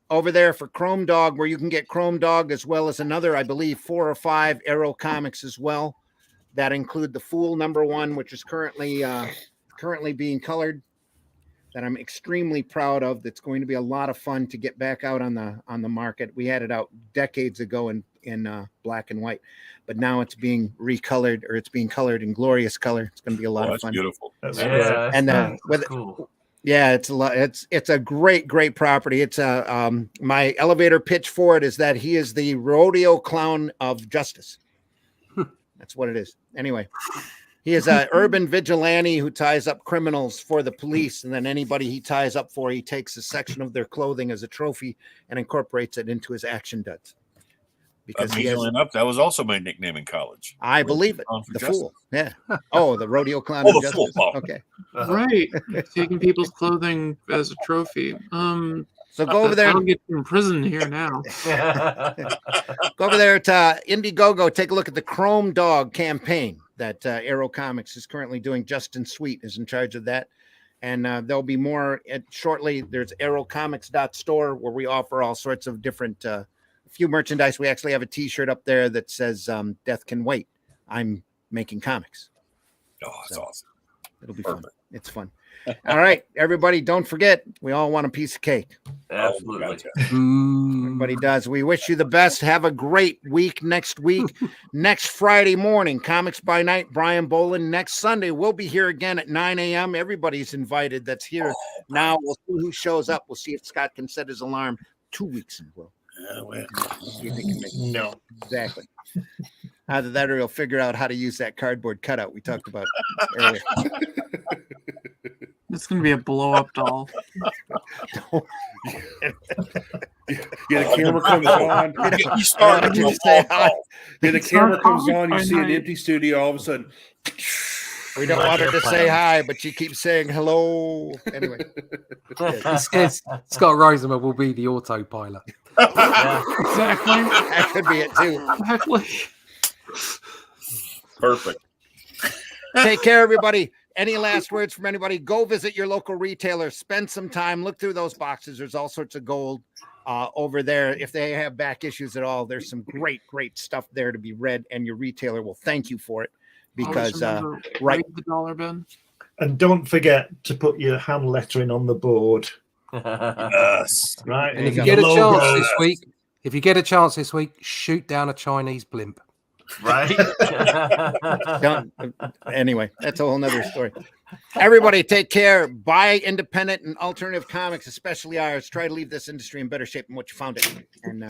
over there for Chrome Dog, where you can get Chrome Dog as well as another, I believe, 4 or 5 Arrow comics as well, that include the Fool #1, which is currently being colored, that I'm extremely proud of. That's going to be a lot of fun to get back out on the market. We had it out decades ago in black and white, but now it's being recolored, or it's being colored in glorious color. It's going to be a lot of fun. Beautiful. And cool. Yeah, it's a lot. It's a great property. It's my elevator pitch for it is that he is the rodeo clown of justice. That's what it is. Anyway, he is an urban vigilante who ties up criminals for the police, and then anybody he ties up for, he takes a section of their clothing as a trophy and incorporates it into his action duds. Because enough, that was also my nickname in college. I believe it. The Fool. Yeah. Oh, the rodeo clown of the justice. Fool. Okay. Right. Taking people's clothing as a trophy. So go over there. I'll get in prison here now. Go over there to Indiegogo. Take a look at the Chrome Dog campaign that Arrow Comics is currently doing. Justin Sweet is in charge of that. And there'll be more shortly. There's arrowcomics.store where we offer all sorts of different few merchandise. We actually have a t-shirt up there that says Death Can Wait. I'm making comics. Oh, that's awesome. It'll be fun. It's fun. All right, everybody, don't forget, we all want a piece of cake. Absolutely. Everybody does. We wish you the best. Have a great week next week. Next Friday morning, Comics by Night, Brian Boland. Next Sunday, we'll be here again at 9 a.m. Everybody's invited that's here now. We'll see who shows up. We'll see if Scott can set his alarm 2 weeks in a row. See if he can make it. No. Exactly. Either that or he'll figure out how to use that cardboard cutout we talked about earlier. It's going to be a blow-up doll. The camera comes on. You started the camera comes on. You see an empty studio. All of a sudden, we don't want her to say hi, but she keeps saying hello. Anyway, Scott Rosenberg will be the autopilot. Exactly. That could be it too. Exactly. Perfect. Take care, everybody. Any last words from anybody? Go visit your local retailer. Spend some time. Look through those boxes. There's all sorts of gold over there. If they have back issues at all, there's some great stuff there to be read, and your retailer will thank you for it because right the dollar bin. And don't forget to put your hand lettering on the board. Yes. Right. And if you get a chance this week, shoot down a Chinese blimp. Right. Anyway, that's a whole nother story. Everybody take care. Buy independent and alternative comics, especially ours. Try to leave this industry in better shape than what you found it. And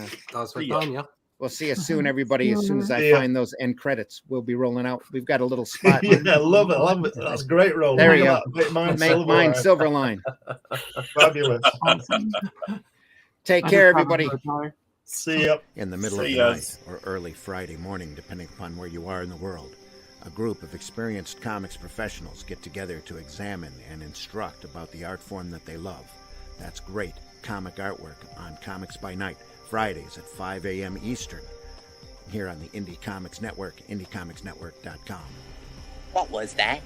we'll see you soon, everybody. As soon as I find those end credits, we'll be rolling out. We've got a little spot. Yeah, love it. That's a great roll. There you go. Make mine silver line. Fabulous. Take care, everybody. See ya. In the middle of the night or early Friday morning, depending upon where you are in the world, a group of experienced comics professionals get together to examine and instruct about the art form that they love. That's great comic artwork on Comics by Night, Fridays at 5 a.m. Eastern, here on the Indie Comics Network, indiecomicsnetwork.com. What was that?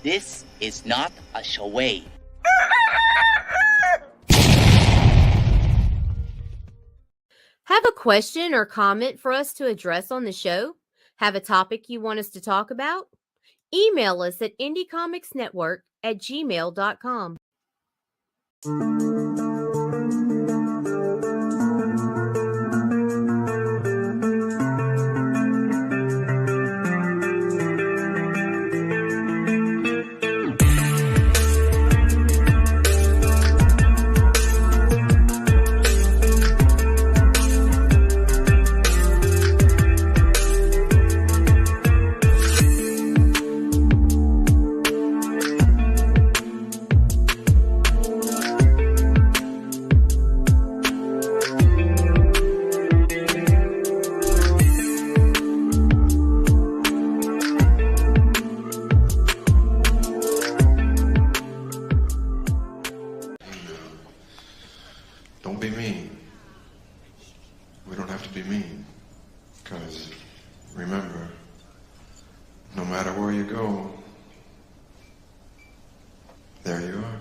This is not a charade. Have a question or comment for us to address on the show? Have a topic you want us to talk about? Email us at indiecomicsnetwork@gmail.com. Don't be mean. We don't have to be mean. Because remember, no matter where you go, there you are.